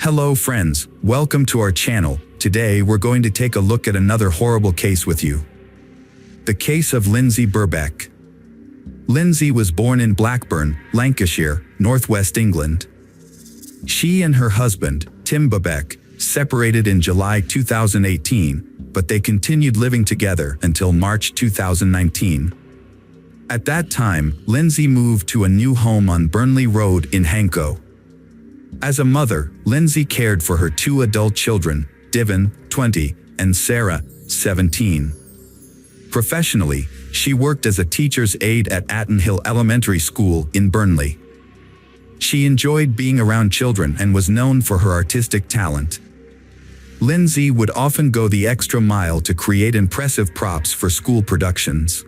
Hello friends, welcome to our channel. Today we're going to take a look at another horrible case with you. The case of Lindsay Birbeck. Lindsay was born in Blackburn, Lancashire, northwest England. She and her husband, Tim Birbeck, separated in July 2018, but they continued living together until March 2019. At that time, Lindsay moved to a new home on Burnley Road in Hanco. As a mother, Lindsay cared for her two adult children, Divin, 20, and Sarah, 17. Professionally, she worked as a teacher's aide at Arrington Hill Elementary School in Burnley. She enjoyed being around children and was known for her artistic talent. Lindsay would often go the extra mile to create impressive props for school productions.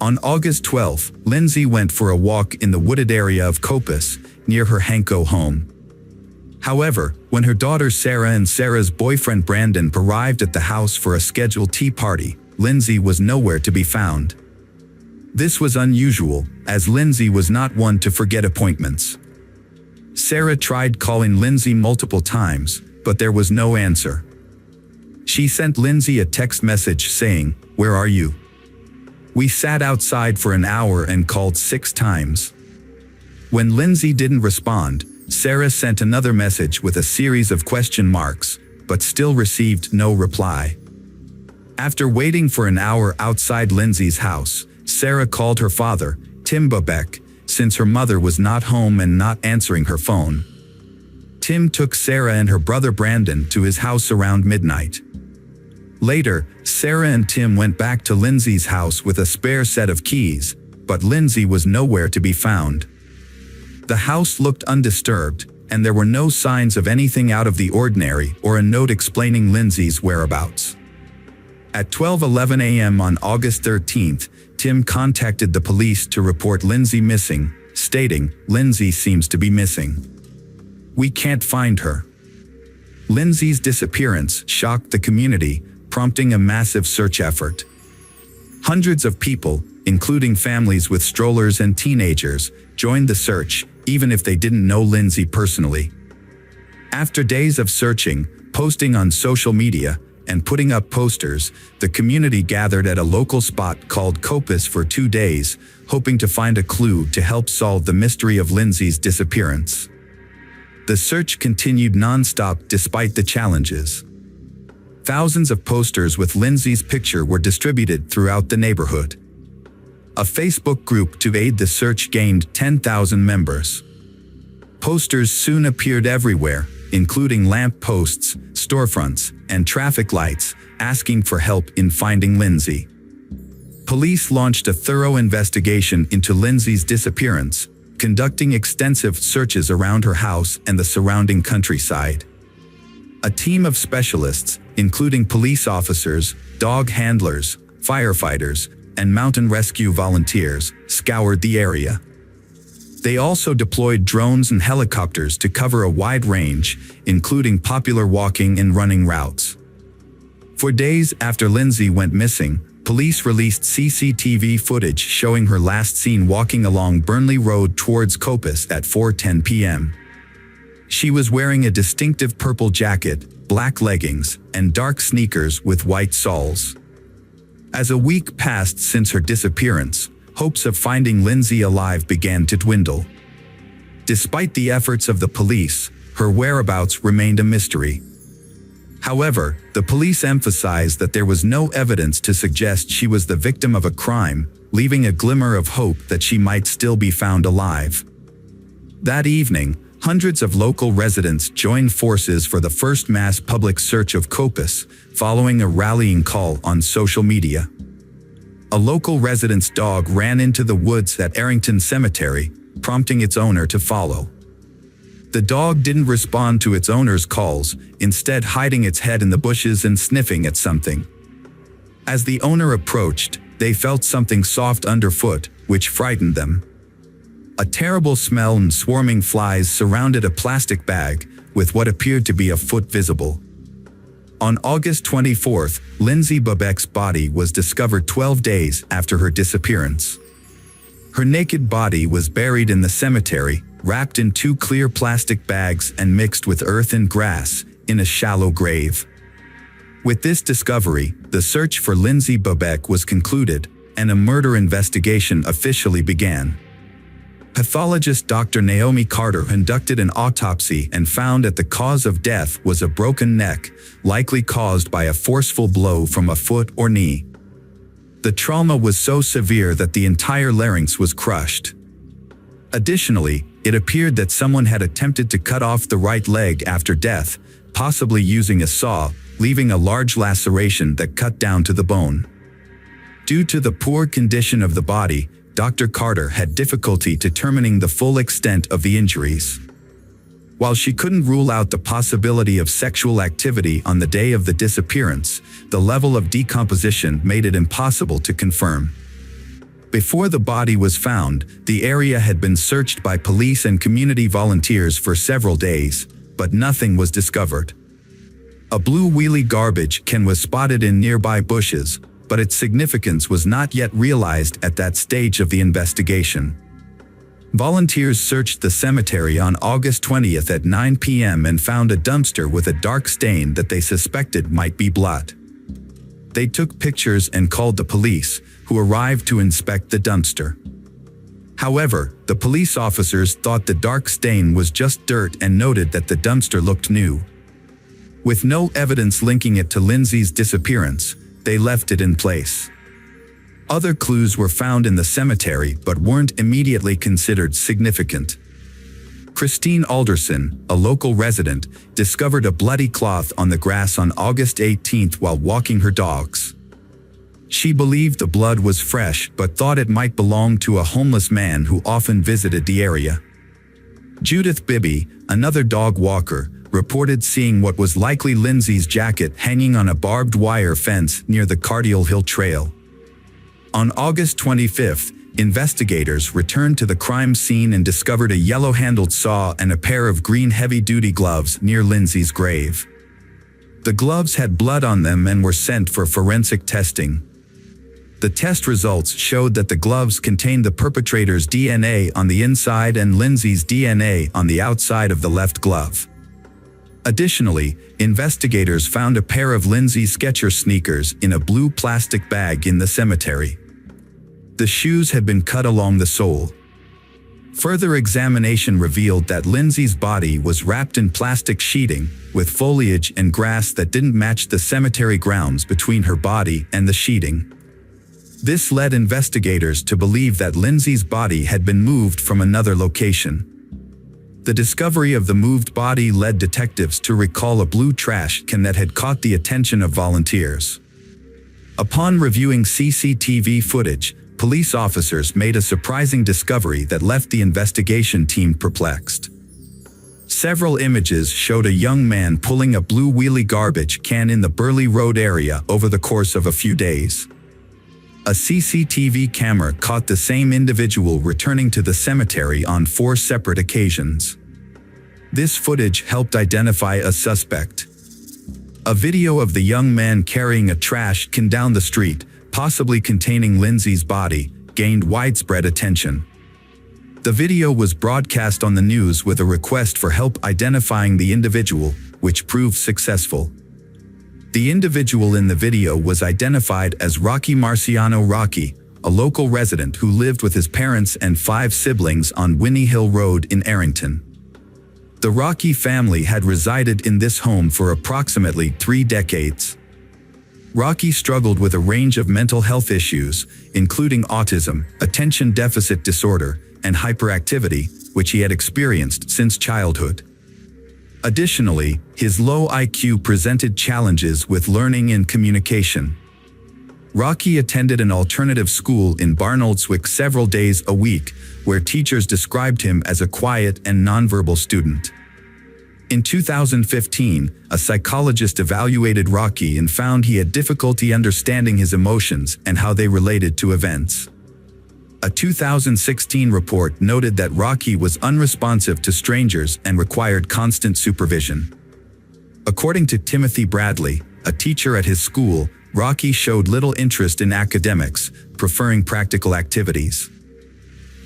On August 12, Lindsay went for a walk in the wooded area of Coppice, near her Hanco home. However, when her daughter Sarah and Sarah's boyfriend Brandon arrived at the house for a scheduled tea party, Lindsay was nowhere to be found. This was unusual, as Lindsay was not one to forget appointments. Sarah tried calling Lindsay multiple times, but there was no answer. She sent Lindsay a text message saying, "Where are you? We sat outside for an hour and called 6 times." When Lindsay didn't respond, Sarah sent another message with a series of question marks, but still received no reply. After waiting for an hour outside Lindsay's house, Sarah called her father, Tim Birbeck, since her mother was not home and not answering her phone. Tim took Sarah and her brother Brandon to his house around midnight. Later, Sarah and Tim went back to Lindsay's house with a spare set of keys, but Lindsay was nowhere to be found. The house looked undisturbed, and there were no signs of anything out of the ordinary or a note explaining Lindsay's whereabouts. At 12:11 a.m. on August 13th, Tim contacted the police to report Lindsay missing, stating, "Lindsay seems to be missing. We can't find her." Lindsay's disappearance shocked the community, prompting a massive search effort. Hundreds of people, including families with strollers and teenagers, joined the search, even if they didn't know Lindsay personally. After days of searching, posting on social media, and putting up posters, the community gathered at a local spot called Coppice for 2 days, hoping to find a clue to help solve the mystery of Lindsay's disappearance. The search continued non-stop despite the challenges. Thousands of posters with Lindsay's picture were distributed throughout the neighborhood. A Facebook group to aid the search gained 10,000 members. Posters soon appeared everywhere, including lamp posts, storefronts, and traffic lights, asking for help in finding Lindsay. Police launched a thorough investigation into Lindsay's disappearance, conducting extensive searches around her house and the surrounding countryside. A team of specialists, including police officers, dog handlers, firefighters, and mountain rescue volunteers, scoured the area. They also deployed drones and helicopters to cover a wide range, including popular walking and running routes. For days after Lindsay went missing, police released CCTV footage showing her last seen walking along Burnley Road towards Coppice at 4:10 p.m. She was wearing a distinctive purple jacket, black leggings, and dark sneakers with white soles. As a week passed since her disappearance, hopes of finding Lindsay alive began to dwindle. Despite the efforts of the police, her whereabouts remained a mystery. However, the police emphasized that there was no evidence to suggest she was the victim of a crime, leaving a glimmer of hope that she might still be found alive. That evening, hundreds of local residents joined forces for the first mass public search of Coppice, following a rallying call on social media. A local resident's dog ran into the woods at Arrington Cemetery, prompting its owner to follow. The dog didn't respond to its owner's calls, instead hiding its head in the bushes and sniffing at something. As the owner approached, they felt something soft underfoot, which frightened them. A terrible smell and swarming flies surrounded a plastic bag, with what appeared to be a foot visible. On August 24th, Lindsay Burbeck's body was discovered 12 days after her disappearance. Her naked body was buried in the cemetery, wrapped in 2 clear plastic bags and mixed with earth and grass, in a shallow grave. With this discovery, the search for Lindsay Birbeck was concluded, and a murder investigation officially began. Pathologist Dr. Naomi Carter conducted an autopsy and found that the cause of death was a broken neck, likely caused by a forceful blow from a foot or knee. The trauma was so severe that the entire larynx was crushed. Additionally, it appeared that someone had attempted to cut off the right leg after death, possibly using a saw, leaving a large laceration that cut down to the bone. Due to the poor condition of the body, Dr. Carter had difficulty determining the full extent of the injuries. While she couldn't rule out the possibility of sexual activity on the day of the disappearance, the level of decomposition made it impossible to confirm. Before the body was found, the area had been searched by police and community volunteers for several days, but nothing was discovered. A blue wheelie garbage can was spotted in nearby bushes, but its significance was not yet realized at that stage of the investigation. Volunteers searched the cemetery on August 20th at 9 p.m. and found a dumpster with a dark stain that they suspected might be blood. They took pictures and called the police, who arrived to inspect the dumpster. However, the police officers thought the dark stain was just dirt and noted that the dumpster looked new. With no evidence linking it to Lindsay's disappearance, they left it in place. Other clues were found in the cemetery but weren't immediately considered significant. Christine Alderson, a local resident, discovered a bloody cloth on the grass on August 18th while walking her dogs. She believed the blood was fresh but thought it might belong to a homeless man who often visited the area. Judith Bibby, another dog walker, reported seeing what was likely Lindsay's jacket hanging on a barbed wire fence near the Cardiel Hill Trail. On August 25th, investigators returned to the crime scene and discovered a yellow-handled saw and a pair of green heavy-duty gloves near Lindsay's grave. The gloves had blood on them and were sent for forensic testing. The test results showed that the gloves contained the perpetrator's DNA on the inside and Lindsay's DNA on the outside of the left glove. Additionally, investigators found a pair of Lindsay's Skechers sneakers in a blue plastic bag in the cemetery. The shoes had been cut along the sole. Further examination revealed that Lindsay's body was wrapped in plastic sheeting, with foliage and grass that didn't match the cemetery grounds between her body and the sheeting. This led investigators to believe that Lindsay's body had been moved from another location. The discovery of the moved body led detectives to recall a blue trash can that had caught the attention of volunteers. Upon reviewing CCTV footage, police officers made a surprising discovery that left the investigation team perplexed. Several images showed a young man pulling a blue wheelie garbage can in the Burley Road area over the course of a few days. A CCTV camera caught the same individual returning to the cemetery on 4 separate occasions. This footage helped identify a suspect. A video of the young man carrying a trash can down the street, possibly containing Lindsay's body, gained widespread attention. The video was broadcast on the news with a request for help identifying the individual, which proved successful. The individual in the video was identified as Marciano Rocky, a local resident who lived with his parents and 5 siblings on Winnie Hill Road in Arrington. The Rocky family had resided in this home for approximately 3 decades. Rocky struggled with a range of mental health issues, including autism, attention deficit disorder, and hyperactivity, which he had experienced since childhood. Additionally, his low IQ presented challenges with learning and communication. Rocky attended an alternative school in Barnoldswick several days a week, where teachers described him as a quiet and nonverbal student. In 2015, a psychologist evaluated Rocky and found he had difficulty understanding his emotions and how they related to events. A 2016 report noted that Rocky was unresponsive to strangers and required constant supervision. According to Timothy Bradley, a teacher at his school, Rocky showed little interest in academics, preferring practical activities.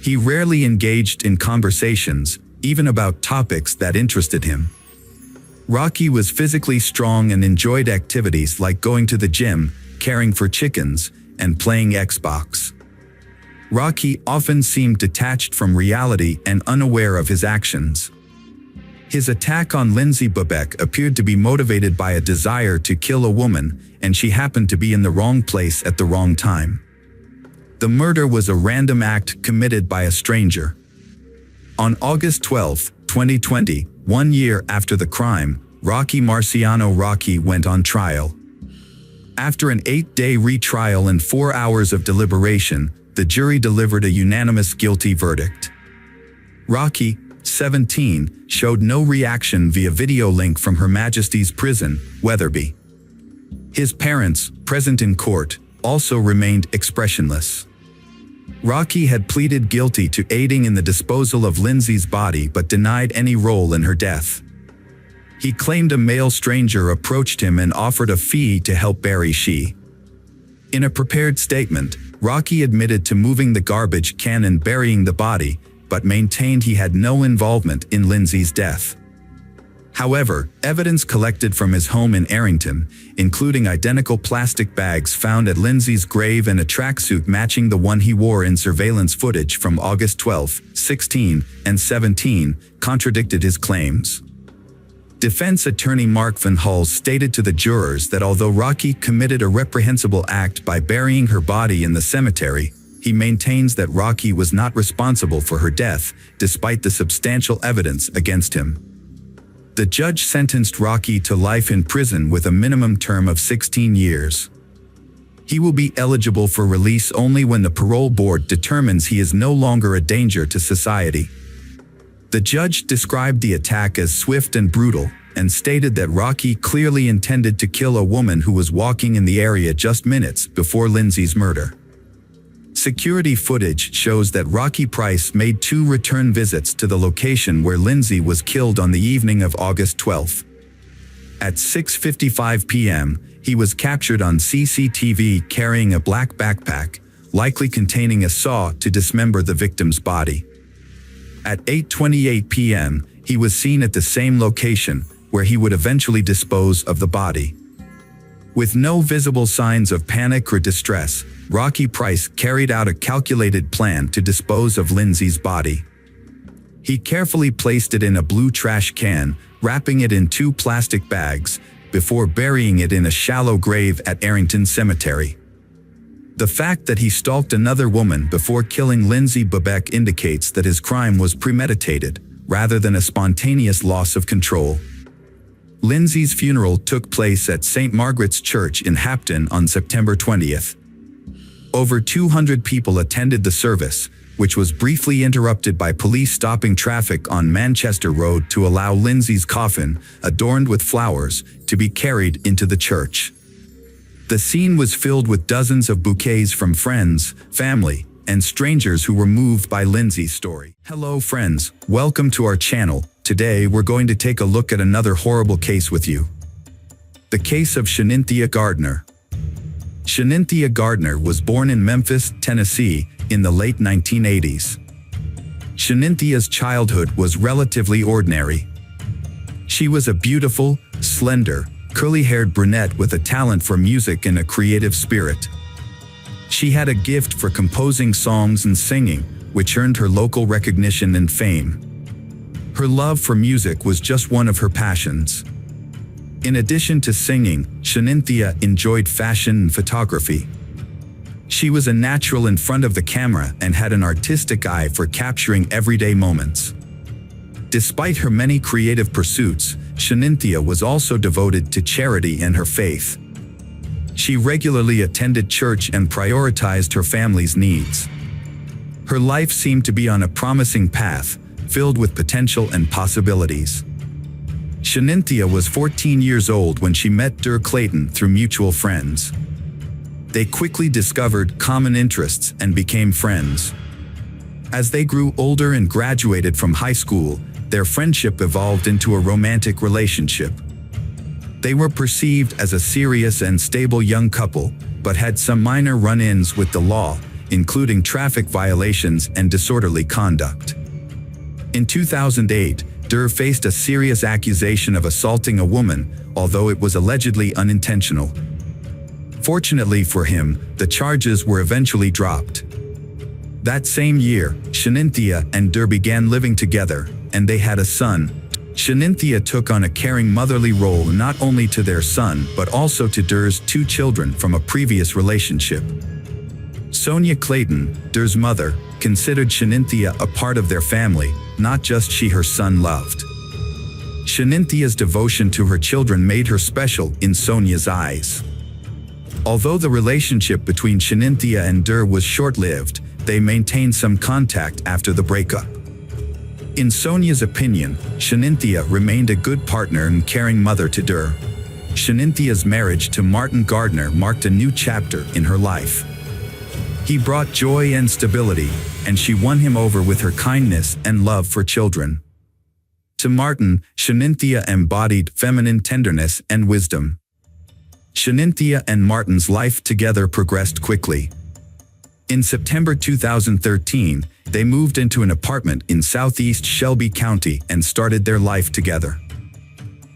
He rarely engaged in conversations, even about topics that interested him. Rocky was physically strong and enjoyed activities like going to the gym, caring for chickens, and playing Xbox. Rocky often seemed detached from reality and unaware of his actions. His attack on Lindsay Birbeck appeared to be motivated by a desire to kill a woman, and she happened to be in the wrong place at the wrong time. The murder was a random act committed by a stranger. On August 12, 2020, 1 year after the crime, Marciano Rocky went on trial. After an 8-day retrial and 4 hours of deliberation, the jury delivered a unanimous guilty verdict. Rocky, 17, showed no reaction via video link from Her Majesty's Prison, Wetherby. His parents, present in court, also remained expressionless. Rocky had pleaded guilty to aiding in the disposal of Lindsay's body but denied any role in her death. He claimed a male stranger approached him and offered a fee to help bury she. In a prepared statement, Rocky admitted to moving the garbage can and burying the body, but maintained he had no involvement in Lindsay's death. However, evidence collected from his home in Arrington, including identical plastic bags found at Lindsay's grave and a tracksuit matching the one he wore in surveillance footage from August 12, 16, and 17, contradicted his claims. Defense attorney Mark Van Hull stated to the jurors that although Rocky committed a reprehensible act by burying her body in the cemetery, he maintains that Rocky was not responsible for her death, despite the substantial evidence against him. The judge sentenced Rocky to life in prison with a minimum term of 16 years. He will be eligible for release only when the parole board determines he is no longer a danger to society. The judge described the attack as swift and brutal, and stated that Rocky clearly intended to kill a woman who was walking in the area just minutes before Lindsay's murder. Security footage shows that Rocky Price made 2 return visits to the location where Lindsay was killed on the evening of August 12. At 6:55 p.m., he was captured on CCTV carrying a black backpack, likely containing a saw to dismember the victim's body. At 8:28 p.m., he was seen at the same location, where he would eventually dispose of the body. With no visible signs of panic or distress, Rocky Price carried out a calculated plan to dispose of Lindsay's body. He carefully placed it in a blue trash can, wrapping it in 2 plastic bags, before burying it in a shallow grave at Arrington Cemetery. The fact that he stalked another woman before killing Lindsay Birbeck indicates that his crime was premeditated, rather than a spontaneous loss of control. Lindsay's funeral took place at St. Margaret's Church in Hapton on September 20th. Over 200 people attended the service, which was briefly interrupted by police stopping traffic on Manchester Road to allow Lindsay's coffin, adorned with flowers, to be carried into the church. The scene was filled with dozens of bouquets from friends, family, and strangers who were moved by Lindsay's story. Hello friends, welcome to our channel. Today we're going to take a look at another horrible case with you. The case of Shanynthia Gardner. Shanynthia Gardner was born in Memphis, Tennessee, in the late 1980s. Shaninthia's childhood was relatively ordinary. She was a beautiful, slender, curly-haired brunette with a talent for music and a creative spirit. She had a gift for composing songs and singing, which earned her local recognition and fame. Her love for music was just one of her passions. In addition to singing, Shanynthia enjoyed fashion and photography. She was a natural in front of the camera and had an artistic eye for capturing everyday moments. Despite her many creative pursuits, Shanynthia was also devoted to charity and her faith. She regularly attended church and prioritized her family's needs. Her life seemed to be on a promising path, filled with potential and possibilities. Shanynthia was 14 years old when she met Dur Clayton through mutual friends. They quickly discovered common interests and became friends. As they grew older and graduated from high school, their friendship evolved into a romantic relationship. They were perceived as a serious and stable young couple, but had some minor run-ins with the law, including traffic violations and disorderly conduct. In 2008, Dur faced a serious accusation of assaulting a woman, although it was allegedly unintentional. Fortunately for him, the charges were eventually dropped. That same year, Shanynthia and Dur began living together, and they had a son. Shanynthia took on a caring motherly role not only to their son but also to Dur's 2 children from a previous relationship. Sonia Clayton, Dur's mother, considered Shanynthia a part of their family, not just she her son loved. Shaninthia's devotion to her children made her special in Sonia's eyes. Although the relationship between Shanynthia and Dur was short-lived, they maintained some contact after the breakup. In Sonia's opinion, Shanynthia remained a good partner and caring mother to Dur. Shaninthia's marriage to Martin Gardner marked a new chapter in her life. He brought joy and stability, and she won him over with her kindness and love for children. To Martin, Shanynthia embodied feminine tenderness and wisdom. Shanynthia and Martin's life together progressed quickly. In September 2013, they moved into an apartment in southeast Shelby County and started their life together.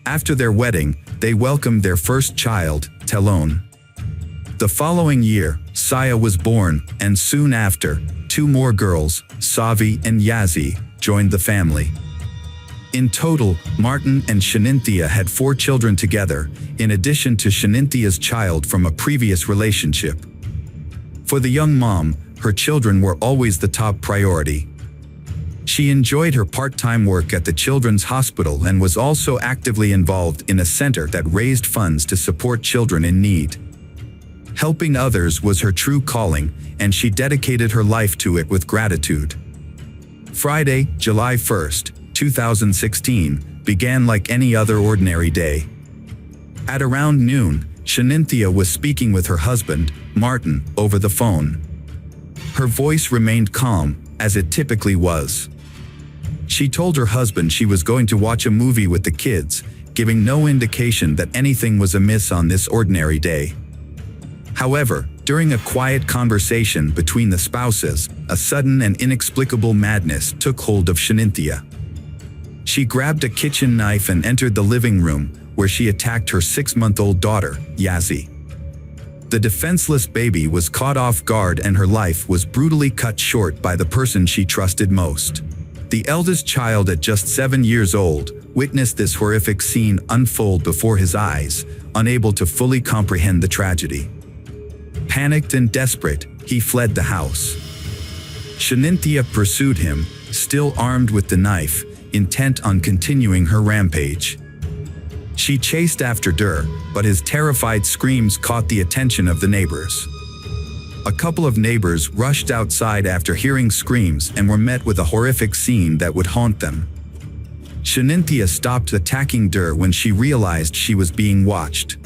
After their wedding, they welcomed their first child, Telone. The following year, Saya was born, and soon after, 2 more girls, Savi and Yazzie, joined the family. In total, Martin and Shanynthia had 4 children together, in addition to Shaninthia's child from a previous relationship. For the young mom, her children were always the top priority. She enjoyed her part-time work at the Children's Hospital and was also actively involved in a center that raised funds to support children in need. Helping others was her true calling, and she dedicated her life to it with gratitude. Friday, July 1st, 2016, began like any other ordinary day. At around noon, Shanynthia was speaking with her husband, Martin, over the phone. Her voice remained calm, as it typically was. She told her husband she was going to watch a movie with the kids, giving no indication that anything was amiss on this ordinary day. However, during a quiet conversation between the spouses, a sudden and inexplicable madness took hold of Shanynthia. She grabbed a kitchen knife and entered the living room, where she attacked her 6-month-old daughter, Yazzie. The defenseless baby was caught off guard and her life was brutally cut short by the person she trusted most. The eldest child, at just 7 years old, witnessed this horrific scene unfold before his eyes, unable to fully comprehend the tragedy. Panicked and desperate, he fled the house. Shanynthia pursued him, still armed with the knife, intent on continuing her rampage. She chased after Dur, but his terrified screams caught the attention of the neighbors. A couple of neighbors rushed outside after hearing screams and were met with a horrific scene that would haunt them. Shanynthia stopped attacking Dur when she realized she was being watched.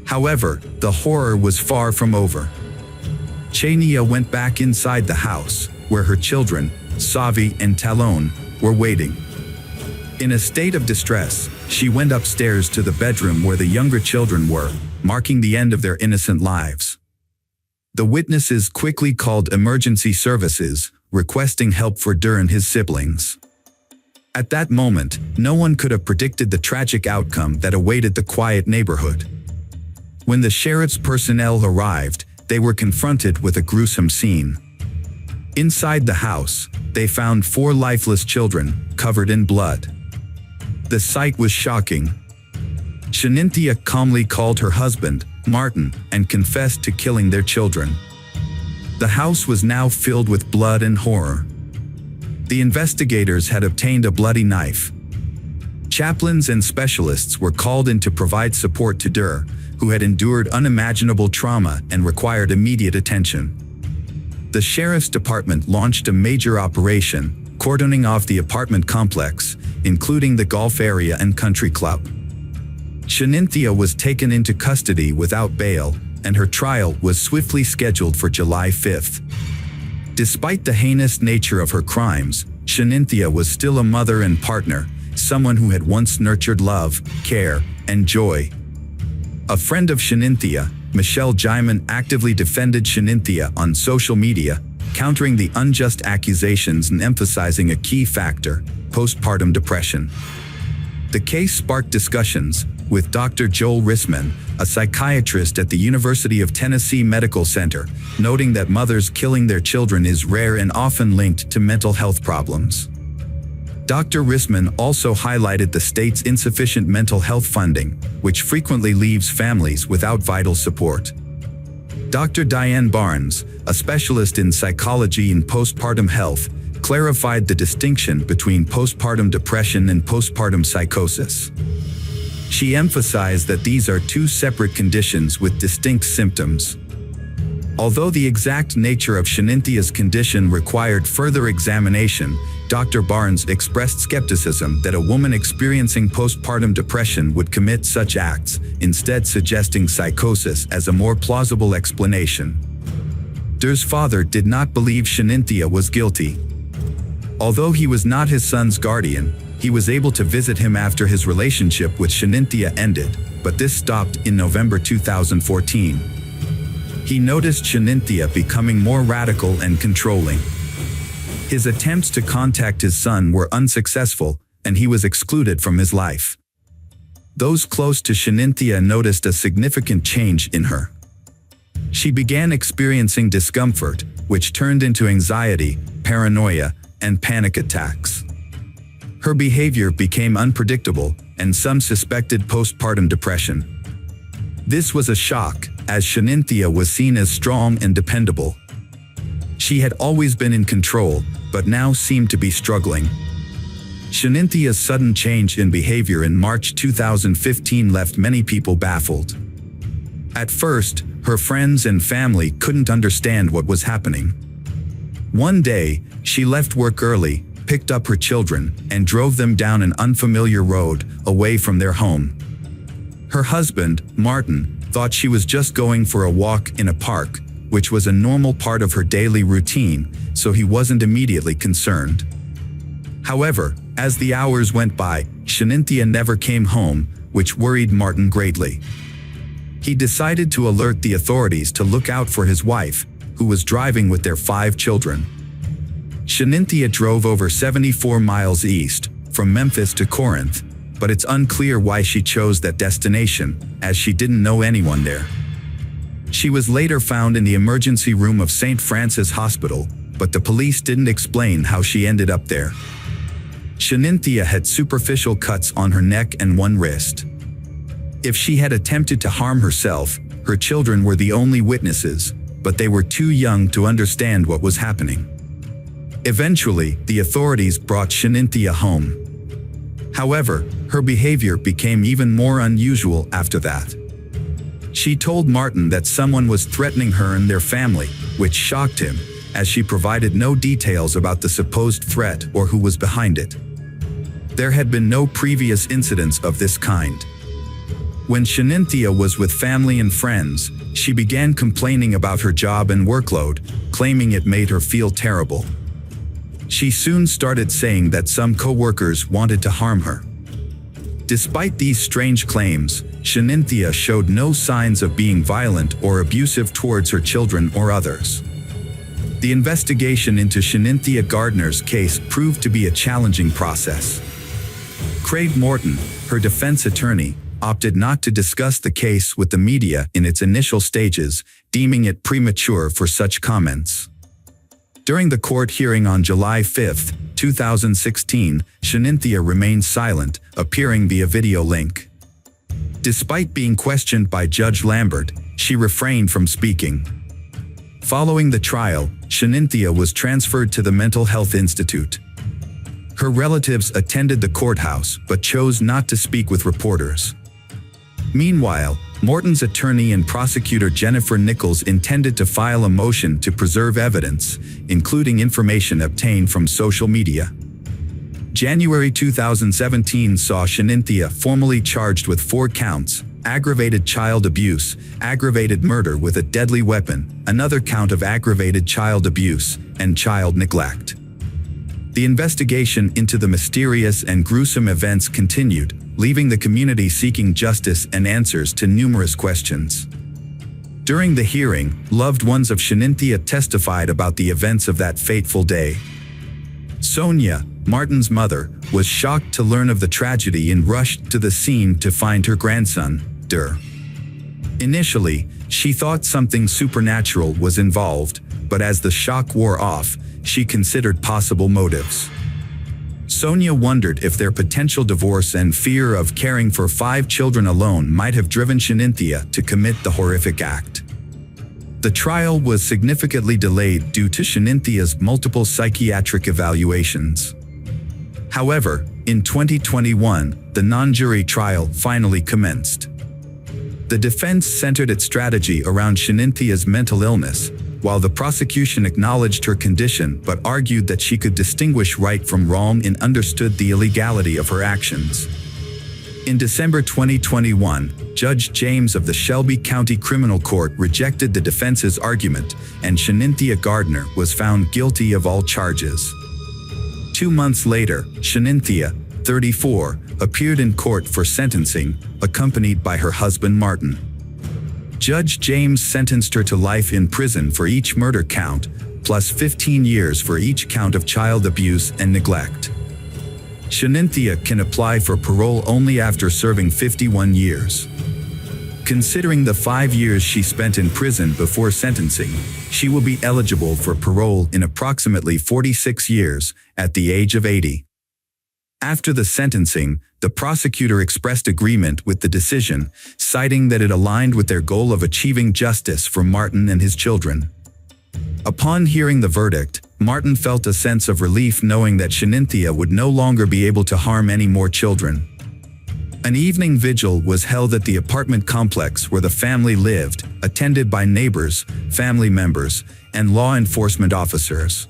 However, the horror was far from over. Chania went back inside the house, where her children, Savi and Telone, were waiting. In a state of distress, she went upstairs to the bedroom where the younger children were, marking the end of their innocent lives. The witnesses quickly called emergency services, requesting help for Dur and his siblings. At that moment, no one could have predicted the tragic outcome that awaited the quiet neighborhood. When the sheriff's personnel arrived, they were confronted with a gruesome scene. Inside the house, they found 4 lifeless children, covered in blood. The sight was shocking. Shanynthia calmly called her husband, Martin, and confessed to killing their children. The house was now filled with blood and horror. The investigators had obtained a bloody knife. Chaplains and specialists were called in to provide support to Dur, who had endured unimaginable trauma and required immediate attention. The sheriff's department launched a major operation, cordoning off the apartment complex, including the golf area and country club. Shanynthia was taken into custody without bail, and her trial was swiftly scheduled for July 5th. Despite the heinous nature of her crimes, Shanynthia was still a mother and partner, someone who had once nurtured love, care, and joy. A friend of Shanynthia, Michelle Jaiman, actively defended Shanynthia on social media, countering the unjust accusations and emphasizing a key factor: postpartum depression. The case sparked discussions, with Dr. Joel Rissman, a psychiatrist at the University of Tennessee Medical Center, noting that mothers killing their children is rare and often linked to mental health problems. Dr. Rissman also highlighted the state's insufficient mental health funding, which frequently leaves families without vital support. Dr. Diane Barnes, a specialist in psychology and postpartum health, clarified the distinction between postpartum depression and postpartum psychosis. She emphasized that these are two separate conditions with distinct symptoms. Although the exact nature of Shaninthia's condition required further examination, Dr. Barnes expressed skepticism that a woman experiencing postpartum depression would commit such acts, instead suggesting psychosis as a more plausible explanation. Dur's father did not believe Shaninthia was guilty. Although he was not his son's guardian, he was able to visit him after his relationship with Shaninthia ended, but this stopped in November 2014. He noticed Shaninthia becoming more radical and controlling. His attempts to contact his son were unsuccessful, and he was excluded from his life. Those close to Shaninthia noticed a significant change in her. She began experiencing discomfort, which turned into anxiety, paranoia, and panic attacks. Her behavior became unpredictable, and some suspected postpartum depression. This was a shock, as Shaninthia was seen as strong and dependable. She had always been in control, but now seemed to be struggling. Shaninthia's sudden change in behavior in March 2015 left many people baffled. At first, her friends and family couldn't understand what was happening. One day, she left work early, picked up her children, and drove them down an unfamiliar road, away from their home. Her husband, Martin, thought she was just going for a walk in a park, which was a normal part of her daily routine, so he wasn't immediately concerned. However, as the hours went by, Shaninthia never came home, which worried Martin greatly. He decided to alert the authorities to look out for his wife, who was driving with their 5 children. Shaninthia drove over 74 miles east, from Memphis to Corinth, but it's unclear why she chose that destination, as she didn't know anyone there. She was later found in the emergency room of St. Francis Hospital, but the police didn't explain how she ended up there. Shaninthia had superficial cuts on her neck and one wrist. If she had attempted to harm herself, her children were the only witnesses, but they were too young to understand what was happening. Eventually, the authorities brought Shaninthia home. However, her behavior became even more unusual after that. She told Martin that someone was threatening her and their family, which shocked him, as she provided no details about the supposed threat or who was behind it. There had been no previous incidents of this kind. When Shaninthia was with family and friends, she began complaining about her job and workload, claiming it made her feel terrible. She soon started saying that some co-workers wanted to harm her. Despite these strange claims, Shaninthia showed no signs of being violent or abusive towards her children or others. The investigation into Shaninthia Gardner's case proved to be a challenging process. Craig Morton, her defense attorney, opted not to discuss the case with the media in its initial stages, deeming it premature for such comments. During the court hearing on July 5, 2016, Shaninthia remained silent, appearing via video link. Despite being questioned by Judge Lambert, she refrained from speaking. Following the trial, Shaninthia was transferred to the Mental Health Institute. Her relatives attended the courthouse but chose not to speak with reporters. Meanwhile, Morton's attorney and prosecutor Jennifer Nichols intended to file a motion to preserve evidence, including information obtained from social media. January 2017 saw Shaninthia formally charged with 4 counts: aggravated child abuse, aggravated murder with a deadly weapon, another count of aggravated child abuse, and child neglect. The investigation into the mysterious and gruesome events continued, leaving the community seeking justice and answers to numerous questions. During the hearing, loved ones of Shanynthia testified about the events of that fateful day. Sonia, Martin's mother, was shocked to learn of the tragedy and rushed to the scene to find her grandson, Der. Initially, she thought something supernatural was involved, but as the shock wore off, she considered possible motives. Sonia wondered if their potential divorce and fear of caring for 5 children alone might have driven Shanynthia to commit the horrific act. The trial was significantly delayed due to Shaninthia's multiple psychiatric evaluations. However, in 2021, the non-jury trial finally commenced. The defense centered its strategy around Shaninthia's mental illness, while the prosecution acknowledged her condition but argued that she could distinguish right from wrong and understood the illegality of her actions. In December 2021, Judge James of the Shelby County Criminal Court rejected the defense's argument, and Shanynthia Gardner was found guilty of all charges. 2 months later, Shanynthia, 34, appeared in court for sentencing, accompanied by her husband Martin. Judge James sentenced her to life in prison for each murder count, plus 15 years for each count of child abuse and neglect. Shanynthia can apply for parole only after serving 51 years. Considering the 5 years she spent in prison before sentencing, she will be eligible for parole in approximately 46 years, at the age of 80. After the sentencing, the prosecutor expressed agreement with the decision, citing that it aligned with their goal of achieving justice for Martin and his children. Upon hearing the verdict, Martin felt a sense of relief knowing that Shanynthia would no longer be able to harm any more children. An evening vigil was held at the apartment complex where the family lived, attended by neighbors, family members, and law enforcement officers.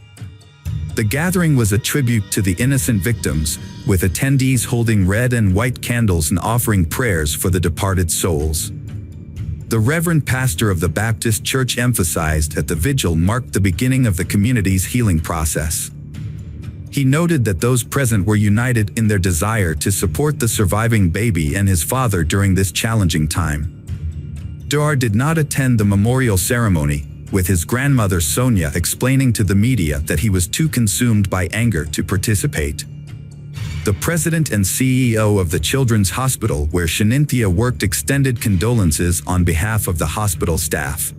The gathering was a tribute to the innocent victims, with attendees holding red and white candles and offering prayers for the departed souls. The Reverend Pastor of the Baptist Church emphasized that the vigil marked the beginning of the community's healing process. He noted that those present were united in their desire to support the surviving baby and his father during this challenging time. Der did not attend the memorial ceremony, with his grandmother Sonia explaining to the media that he was too consumed by anger to participate. The president and CEO of the Children's Hospital where Shanynthia worked extended condolences on behalf of the hospital staff.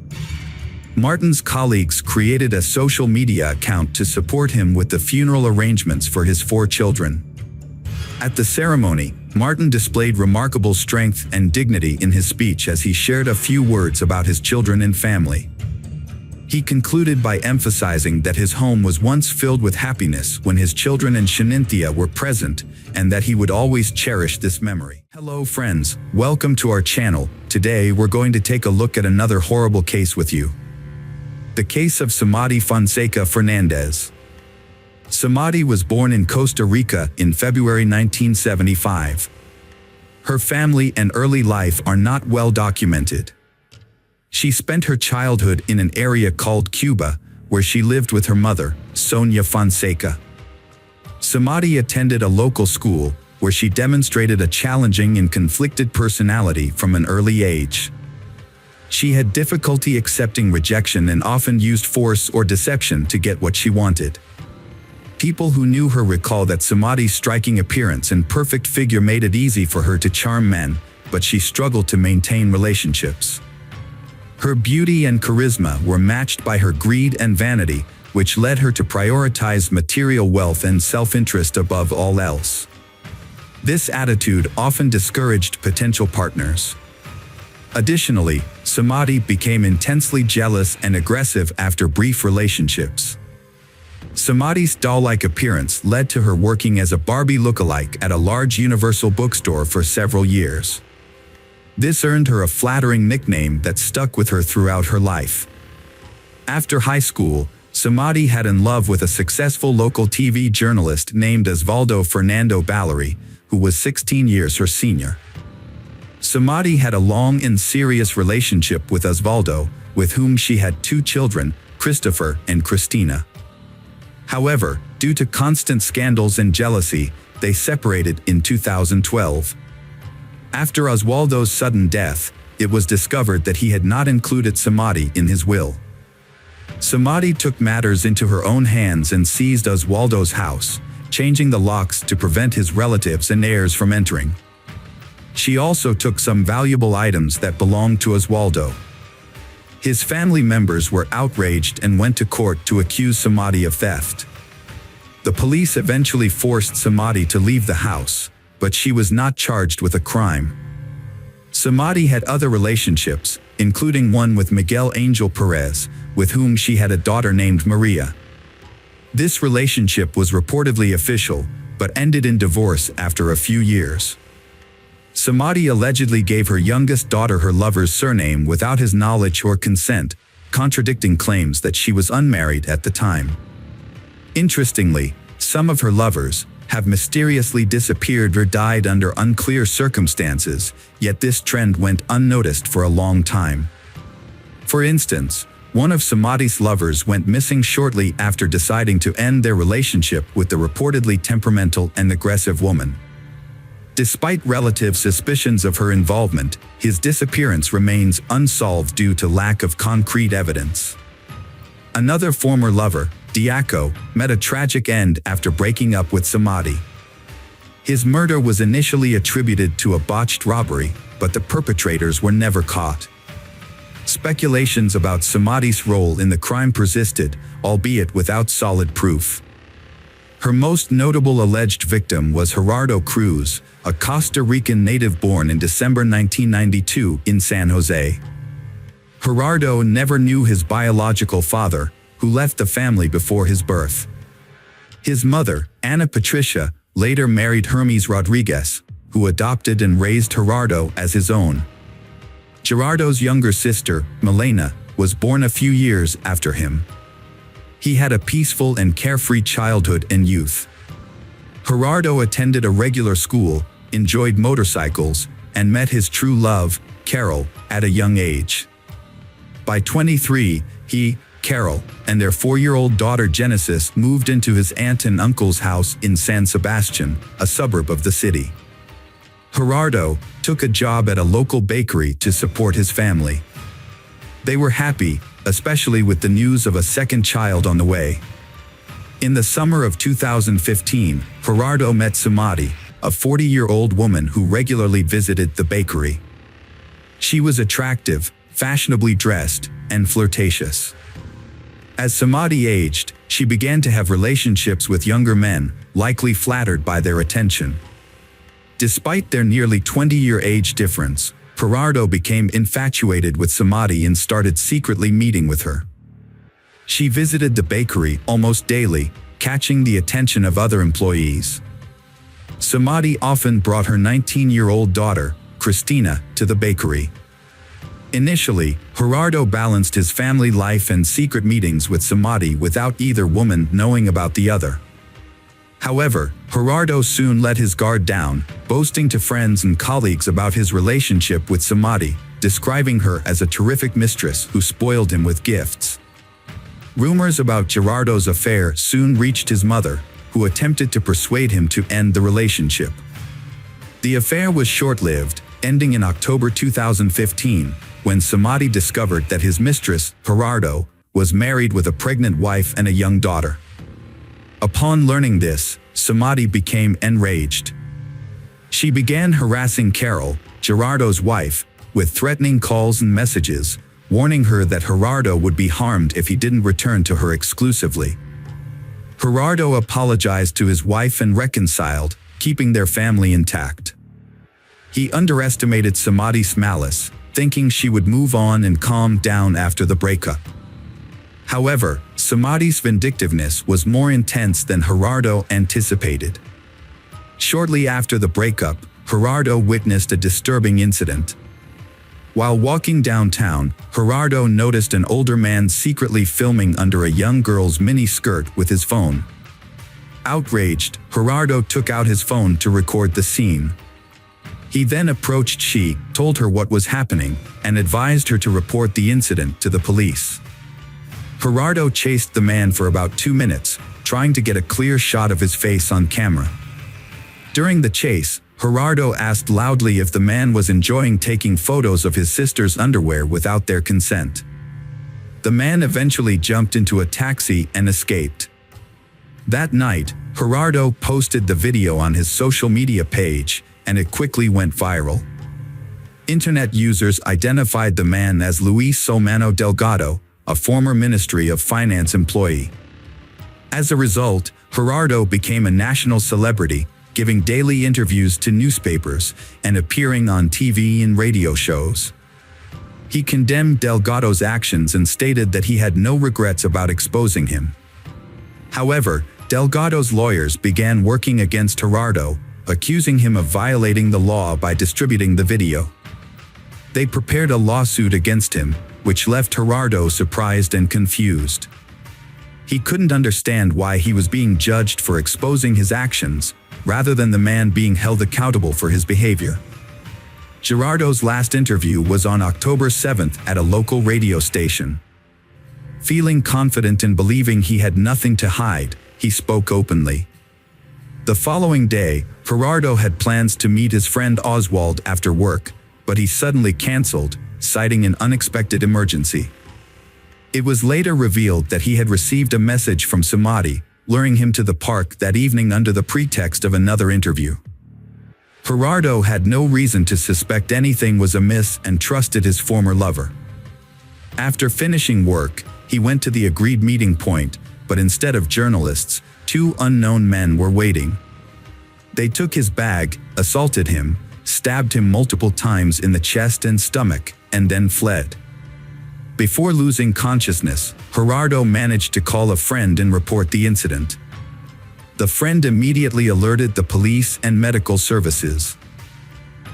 Martin's colleagues created a social media account to support him with the funeral arrangements for his 4 children. At the ceremony, Martin displayed remarkable strength and dignity in his speech as he shared a few words about his children and family. He concluded by emphasizing that his home was once filled with happiness when his children and Shanynthia were present, and that he would always cherish this memory. Hello friends, welcome to our channel. Today we're going to take a look at another horrible case with you. The case of Samadi Fonseca Fernandez. Samadi was born in Costa Rica in February 1975. Her family and early life are not well documented. She spent her childhood in an area called Cuba, where she lived with her mother, Sonia Fonseca. Samadi attended a local school, where she demonstrated a challenging and conflicted personality from an early age. She had difficulty accepting rejection and often used force or deception to get what she wanted. People who knew her recall that Samadi's striking appearance and perfect figure made it easy for her to charm men, but she struggled to maintain relationships. Her beauty and charisma were matched by her greed and vanity, which led her to prioritize material wealth and self-interest above all else. This attitude often discouraged potential partners. Additionally, Samadi became intensely jealous and aggressive after brief relationships. Samadi's doll-like appearance led to her working as a Barbie lookalike at a large Universal bookstore for several years. This earned her a flattering nickname that stuck with her throughout her life. After high school, Samadi had in love with a successful local TV journalist named Osvaldo Fernando Ballery, who was 16 years her senior. Samadi had a long and serious relationship with Osvaldo, with whom she had 2 children, Christopher and Christina. However, due to constant scandals and jealousy, they separated in 2012. After Osvaldo's sudden death, it was discovered that he had not included Samadhi in his will. Samadhi took matters into her own hands and seized Oswaldo's house, changing the locks to prevent his relatives and heirs from entering. She also took some valuable items that belonged to Oswaldo. His family members were outraged and went to court to accuse Samadhi of theft. The police eventually forced Samadhi to leave the house, but she was not charged with a crime. Samadhi had other relationships, including one with Miguel Angel Perez, with whom she had a daughter named Maria. This relationship was reportedly official, but ended in divorce after a few years. Samadhi allegedly gave her youngest daughter her lover's surname without his knowledge or consent, contradicting claims that she was unmarried at the time. Interestingly, some of her lovers have mysteriously disappeared or died under unclear circumstances, yet this trend went unnoticed for a long time. For instance, one of Samadhi's lovers went missing shortly after deciding to end their relationship with the reportedly temperamental and aggressive woman. Despite relative suspicions of her involvement, his disappearance remains unsolved due to lack of concrete evidence. Another former lover, Diaco, met a tragic end after breaking up with Samadhi. His murder was initially attributed to a botched robbery, but the perpetrators were never caught. Speculations about Samadhi's role in the crime persisted, albeit without solid proof. Her most notable alleged victim was Gerardo Cruz, a Costa Rican native born in December 1992 in San Jose. Gerardo never knew his biological father, who left the family before his birth. His mother, Ana Patricia, later married Hermes Rodriguez, who adopted and raised Gerardo as his own. Gerardo's younger sister, Milena, was born a few years after him. He had a peaceful and carefree childhood and youth. Gerardo attended a regular school, enjoyed motorcycles, and met his true love, Carol, at a young age. By 23, he, Carol, and their 4-year-old daughter Genesis moved into his aunt and uncle's house in San Sebastian, a suburb of the city. Gerardo took a job at a local bakery to support his family. They were happy, especially with the news of a second child on the way. In the summer of 2015, Gerardo met Samadhi, a 40-year-old woman who regularly visited the bakery. She was attractive, fashionably dressed, and flirtatious. As Samadhi aged, she began to have relationships with younger men, likely flattered by their attention. Despite their nearly 20-year age difference, Gerardo became infatuated with Samadhi and started secretly meeting with her. She visited the bakery almost daily, catching the attention of other employees. Samadhi often brought her 19-year-old daughter, Christina, to the bakery. Initially, Gerardo balanced his family life and secret meetings with Samadhi without either woman knowing about the other. However, Gerardo soon let his guard down, boasting to friends and colleagues about his relationship with Samadhi, describing her as a terrific mistress who spoiled him with gifts. Rumors about Gerardo's affair soon reached his mother, who attempted to persuade him to end the relationship. The affair was short-lived, ending in October 2015, when Samadhi discovered that his mistress, Gerardo, was married with a pregnant wife and a young daughter. Upon learning this, Samadhi became enraged. She began harassing Carol, Gerardo's wife, with threatening calls and messages, warning her that Gerardo would be harmed if he didn't return to her exclusively. Gerardo apologized to his wife and reconciled, keeping their family intact. He underestimated Samadhi's malice, thinking she would move on and calm down after the breakup. However, Samadhi's vindictiveness was more intense than Gerardo anticipated. Shortly after the breakup, Gerardo witnessed a disturbing incident. While walking downtown, Gerardo noticed an older man secretly filming under a young girl's mini-skirt with his phone. Outraged, Gerardo took out his phone to record the scene. He then approached she, told her what was happening, and advised her to report the incident to the police. Gerardo chased the man for about 2 minutes, trying to get a clear shot of his face on camera. During the chase, Gerardo asked loudly if the man was enjoying taking photos of his sister's underwear without their consent. The man eventually jumped into a taxi and escaped. That night, Gerardo posted the video on his social media page, and it quickly went viral. Internet users identified the man as Luis Solmano Delgado, a former Ministry of Finance employee. As a result, Gerardo became a national celebrity, giving daily interviews to newspapers and appearing on TV and radio shows. He condemned Delgado's actions and stated that he had no regrets about exposing him. However, Delgado's lawyers began working against Gerardo, accusing him of violating the law by distributing the video. They prepared a lawsuit against him, which left Gerardo surprised and confused. He couldn't understand why he was being judged for exposing his actions, rather than the man being held accountable for his behavior. Gerardo's last interview was on October 7th at a local radio station. Feeling confident and believing he had nothing to hide, he spoke openly. The following day, Gerardo had plans to meet his friend Oswald after work, but he suddenly canceled, citing an unexpected emergency. It was later revealed that he had received a message from Samadi, luring him to the park that evening under the pretext of another interview. Gerardo had no reason to suspect anything was amiss and trusted his former lover. After finishing work, he went to the agreed meeting point, but instead of journalists, two unknown men were waiting. They took his bag, assaulted him, stabbed him multiple times in the chest and stomach, and then fled. Before losing consciousness, Gerardo managed to call a friend and report the incident. The friend immediately alerted the police and medical services.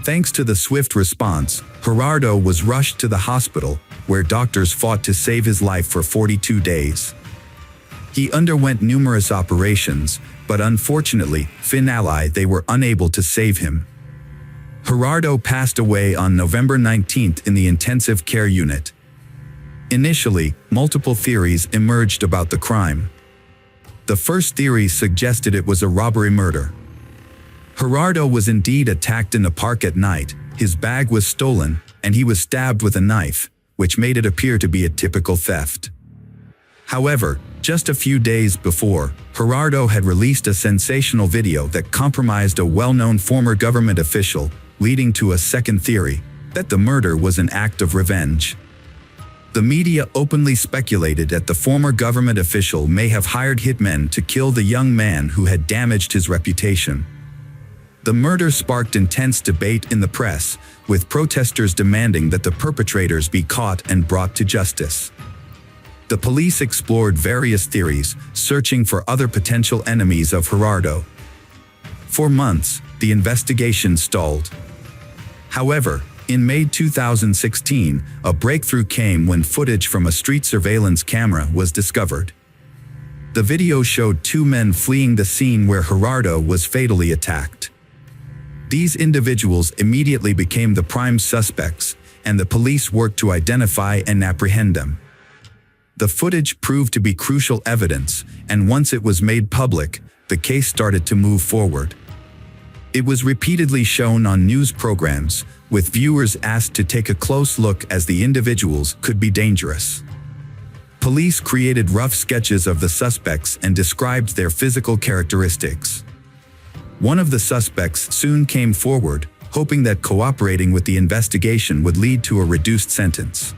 Thanks to the swift response, Gerardo was rushed to the hospital, where doctors fought to save his life for 42 days. He underwent numerous operations, but unfortunately, they were unable to save him. Gerardo passed away on November 19th in the intensive care unit. Initially, multiple theories emerged about the crime. The first theory suggested it was a robbery murder. Gerardo was indeed attacked in a park at night, his bag was stolen, and he was stabbed with a knife, which made it appear to be a typical theft. However, just a few days before, Gerardo had released a sensational video that compromised a well-known former government official, leading to a second theory, that the murder was an act of revenge. The media openly speculated that the former government official may have hired hitmen to kill the young man who had damaged his reputation. The murder sparked intense debate in the press, with protesters demanding that the perpetrators be caught and brought to justice. The police explored various theories, searching for other potential enemies of Gerardo. For months, the investigation stalled. However, in May 2016, a breakthrough came when footage from a street surveillance camera was discovered. The video showed two men fleeing the scene where Gerardo was fatally attacked. These individuals immediately became the prime suspects, and the police worked to identify and apprehend them. The footage proved to be crucial evidence, and once it was made public, the case started to move forward. It was repeatedly shown on news programs, with viewers asked to take a close look as the individuals could be dangerous. Police created rough sketches of the suspects and described their physical characteristics. One of the suspects soon came forward, hoping that cooperating with the investigation would lead to a reduced sentence.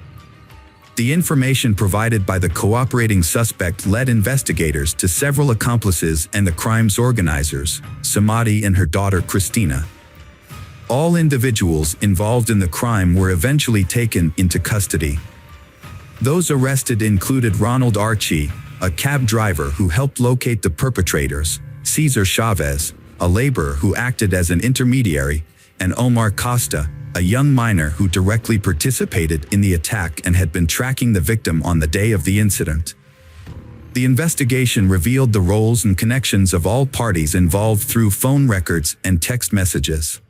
The information provided by the cooperating suspect led investigators to several accomplices and the crime's organizers, Samadi and her daughter Christina. All individuals involved in the crime were eventually taken into custody. Those arrested included Ronald Archie, a cab driver who helped locate the perpetrators, Cesar Chavez, a laborer who acted as an intermediary, and Omar Costa, a young miner who directly participated in the attack and had been tracking the victim on the day of the incident. The investigation revealed the roles and connections of all parties involved through phone records and text messages.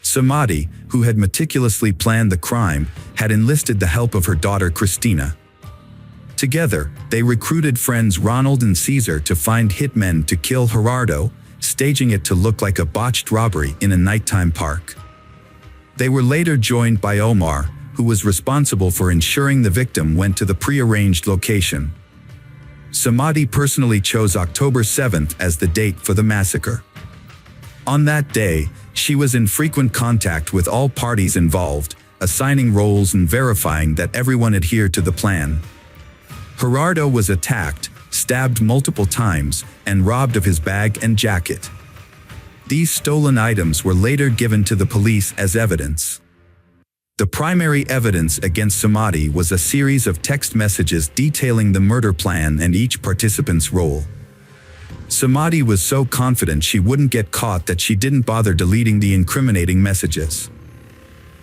Samadi, who had meticulously planned the crime, had enlisted the help of her daughter Christina. Together, they recruited friends Ronald and Cesar to find hitmen to kill Gerardo, staging it to look like a botched robbery in a nighttime park. They were later joined by Omar, who was responsible for ensuring the victim went to the pre-arranged location. Samadi personally chose October 7th as the date for the massacre. On that day, she was in frequent contact with all parties involved, assigning roles and verifying that everyone adhered to the plan. Gerardo was attacked, stabbed multiple times, and robbed of his bag and jacket. These stolen items were later given to the police as evidence. The primary evidence against Samadi was a series of text messages detailing the murder plan and each participant's role. Samadi was so confident she wouldn't get caught that she didn't bother deleting the incriminating messages.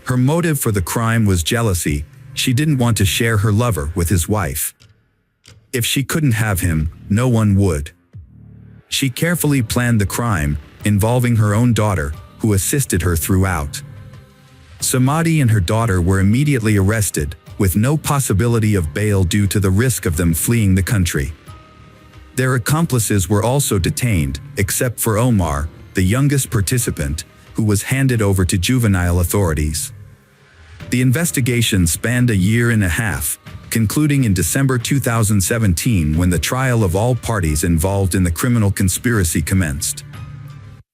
Her motive for the crime was jealousy. She didn't want to share her lover with his wife. If she couldn't have him, no one would. She carefully planned the crime, involving her own daughter, who assisted her throughout. Samadi and her daughter were immediately arrested, with no possibility of bail due to the risk of them fleeing the country. Their accomplices were also detained, except for Omar, the youngest participant, who was handed over to juvenile authorities. The investigation spanned a year and a half, concluding in December 2017 when the trial of all parties involved in the criminal conspiracy commenced.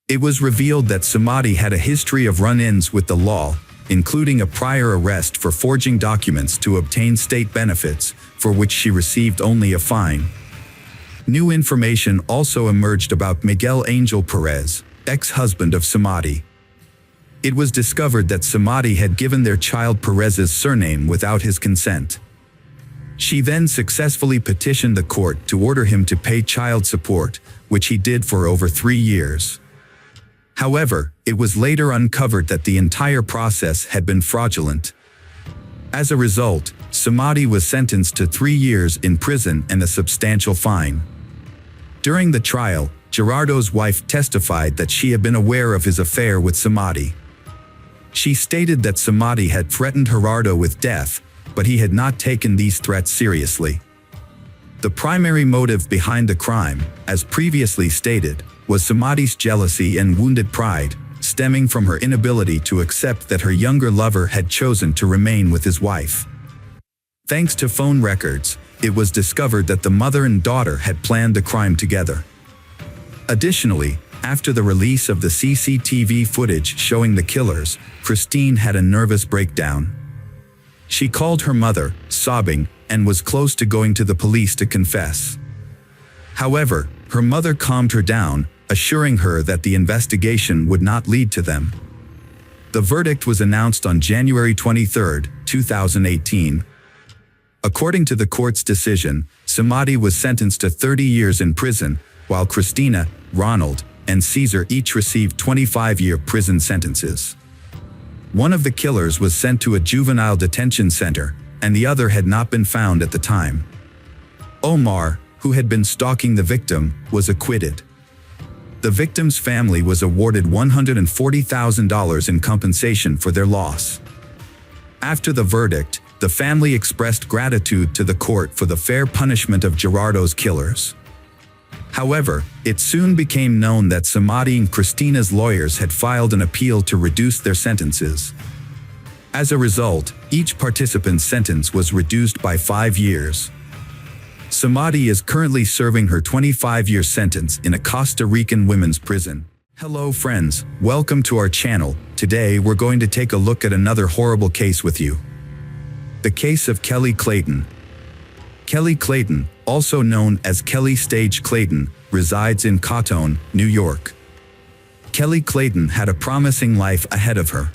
It was revealed that Samadi had a history of run-ins with the law, including a prior arrest for forging documents to obtain state benefits, for which she received only a fine. New information also emerged about Miguel Angel Perez, ex-husband of Samadi. It was discovered that Samadi had given their child Perez's surname without his consent. She then successfully petitioned the court to order him to pay child support, which he did for over 3 years. However, it was later uncovered that the entire process had been fraudulent. As a result, Samadi was sentenced to 3 years in prison and a substantial fine. During the trial, Gerardo's wife testified that she had been aware of his affair with Samadi. She stated that Samadi had threatened Gerardo with death, but he had not taken these threats seriously. The primary motive behind the crime, as previously stated, was Samadi's jealousy and wounded pride, stemming from her inability to accept that her younger lover had chosen to remain with his wife. Thanks to phone records, it was discovered that the mother and daughter had planned the crime together. Additionally, after the release of the CCTV footage showing the killers, Christine had a nervous breakdown. She called her mother, sobbing, and was close to going to the police to confess. However, her mother calmed her down, assuring her that the investigation would not lead to them. The verdict was announced on January 23, 2018. According to the court's decision, Samadi was sentenced to 30 years in prison, while Christina, Ronald, and Caesar each received 25-year prison sentences. One of the killers was sent to a juvenile detention center, and the other had not been found at the time. Omar, who had been stalking the victim, was acquitted. The victim's family was awarded $140,000 in compensation for their loss. After the verdict, the family expressed gratitude to the court for the fair punishment of Gerardo's killers. However, it soon became known that Samadi and Christina's lawyers had filed an appeal to reduce their sentences. As a result, each participant's sentence was reduced by 5 years. Samadi is currently serving her 25-year sentence in a Costa Rican women's prison. Hello friends, welcome to our channel. Today we're going to take a look at another horrible case with you. The case of Kelly Clayton. Kelly Clayton, also known as Kelly Stage Clayton, resides in Cotton, New York. Kelly Clayton had a promising life ahead of her.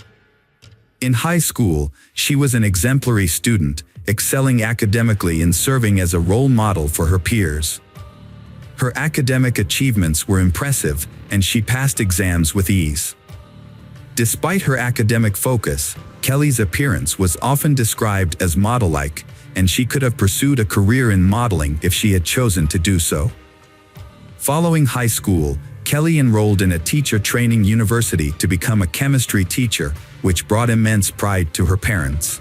In high school, she was an exemplary student, excelling academically and serving as a role model for her peers. Her academic achievements were impressive, and she passed exams with ease. Despite her academic focus, Kelly's appearance was often described as model-like, and she could have pursued a career in modeling if she had chosen to do so. Following high school, Kelly enrolled in a teacher training university to become a chemistry teacher, which brought immense pride to her parents.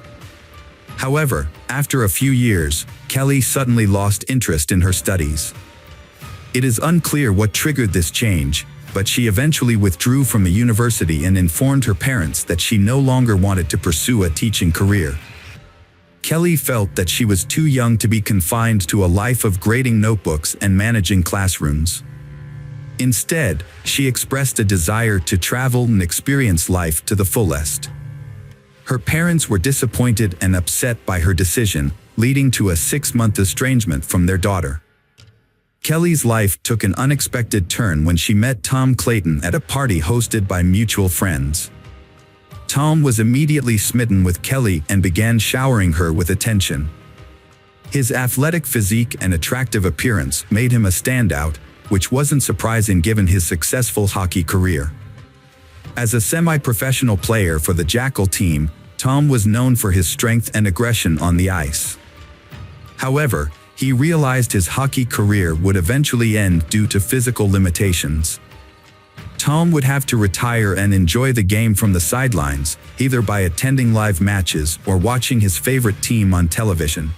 However, after a few years, Kelly suddenly lost interest in her studies. It is unclear what triggered this change, but she eventually withdrew from the university and informed her parents that she no longer wanted to pursue a teaching career. Kelly felt that she was too young to be confined to a life of grading notebooks and managing classrooms. Instead, she expressed a desire to travel and experience life to the fullest. Her parents were disappointed and upset by her decision, leading to a 6-month estrangement from their daughter. Kelly's life took an unexpected turn when she met Tom Clayton at a party hosted by mutual friends. Tom was immediately smitten with Kelly and began showering her with attention. His athletic physique and attractive appearance made him a standout, which wasn't surprising given his successful hockey career. As a semi-professional player for the Jackal team, Tom was known for his strength and aggression on the ice. However, he realized his hockey career would eventually end due to physical limitations. Tom would have to retire and enjoy the game from the sidelines, either by attending live matches or watching his favorite team on television.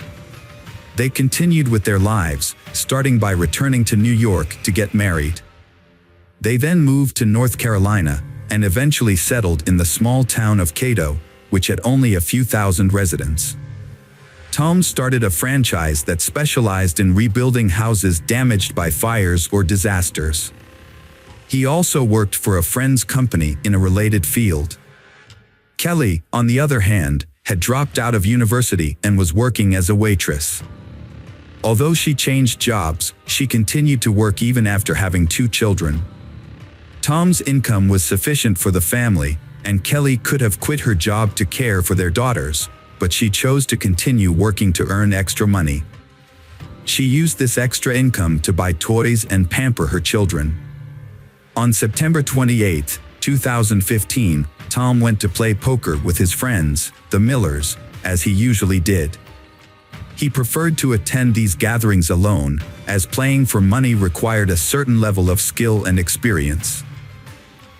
They continued with their lives, starting by returning to New York to get married. They then moved to North Carolina and eventually settled in the small town of Cato, which had only a few thousand residents. Tom started a franchise that specialized in rebuilding houses damaged by fires or disasters. He also worked for a friend's company in a related field. Kelly, on the other hand, had dropped out of university and was working as a waitress. Although she changed jobs, she continued to work even after having 2 children. Tom's income was sufficient for the family, and Kelly could have quit her job to care for their daughters, but she chose to continue working to earn extra money. She used this extra income to buy toys and pamper her children. On September 28, 2015, Tom went to play poker with his friends, the Millers, as he usually did. He preferred to attend these gatherings alone, as playing for money required a certain level of skill and experience.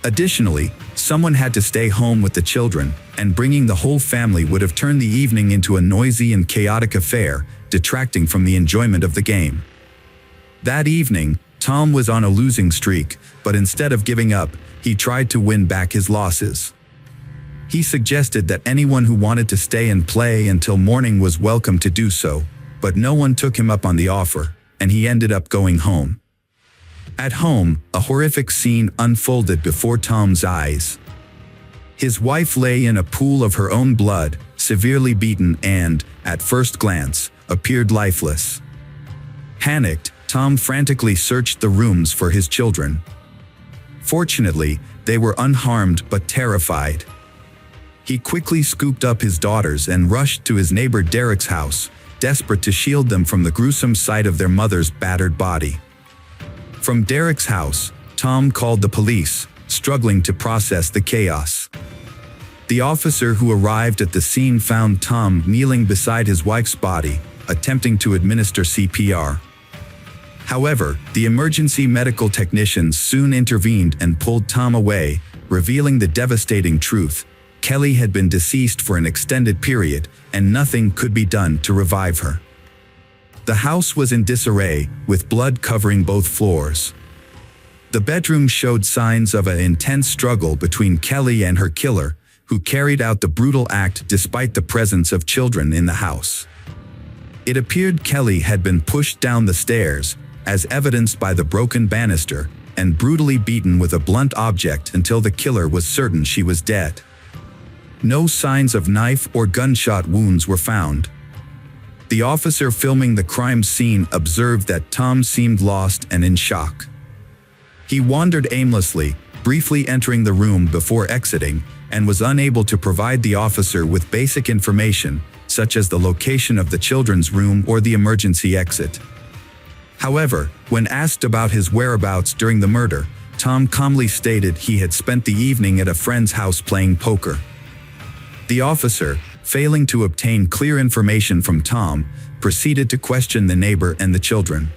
Additionally, someone had to stay home with the children, and bringing the whole family would have turned the evening into a noisy and chaotic affair, detracting from the enjoyment of the game. That evening, Tom was on a losing streak, but instead of giving up, he tried to win back his losses. He suggested that anyone who wanted to stay and play until morning was welcome to do so, but no one took him up on the offer, and he ended up going home. At home, a horrific scene unfolded before Tom's eyes. His wife lay in a pool of her own blood, severely beaten and, at first glance, appeared lifeless. Panicked, Tom frantically searched the rooms for his children. Fortunately, they were unharmed but terrified. He quickly scooped up his daughters and rushed to his neighbor Derek's house, desperate to shield them from the gruesome sight of their mother's battered body. From Derek's house, Tom called the police, struggling to process the chaos. The officer who arrived at the scene found Tom kneeling beside his wife's body, attempting to administer CPR. However, the emergency medical technicians soon intervened and pulled Tom away, revealing the devastating truth: Kelly had been deceased for an extended period, and nothing could be done to revive her. The house was in disarray, with blood covering both floors. The bedroom showed signs of an intense struggle between Kelly and her killer, who carried out the brutal act despite the presence of children in the house. It appeared Kelly had been pushed down the stairs, as evidenced by the broken banister, and brutally beaten with a blunt object until the killer was certain she was dead. No signs of knife or gunshot wounds were found. The officer filming the crime scene observed that Tom seemed lost and in shock. He wandered aimlessly, briefly entering the room before exiting, and was unable to provide the officer with basic information, such as the location of the children's room or the emergency exit. However, when asked about his whereabouts during the murder, Tom calmly stated he had spent the evening at a friend's house playing poker. The officer, failing to obtain clear information from Tom, proceeded to question the neighbor and the children.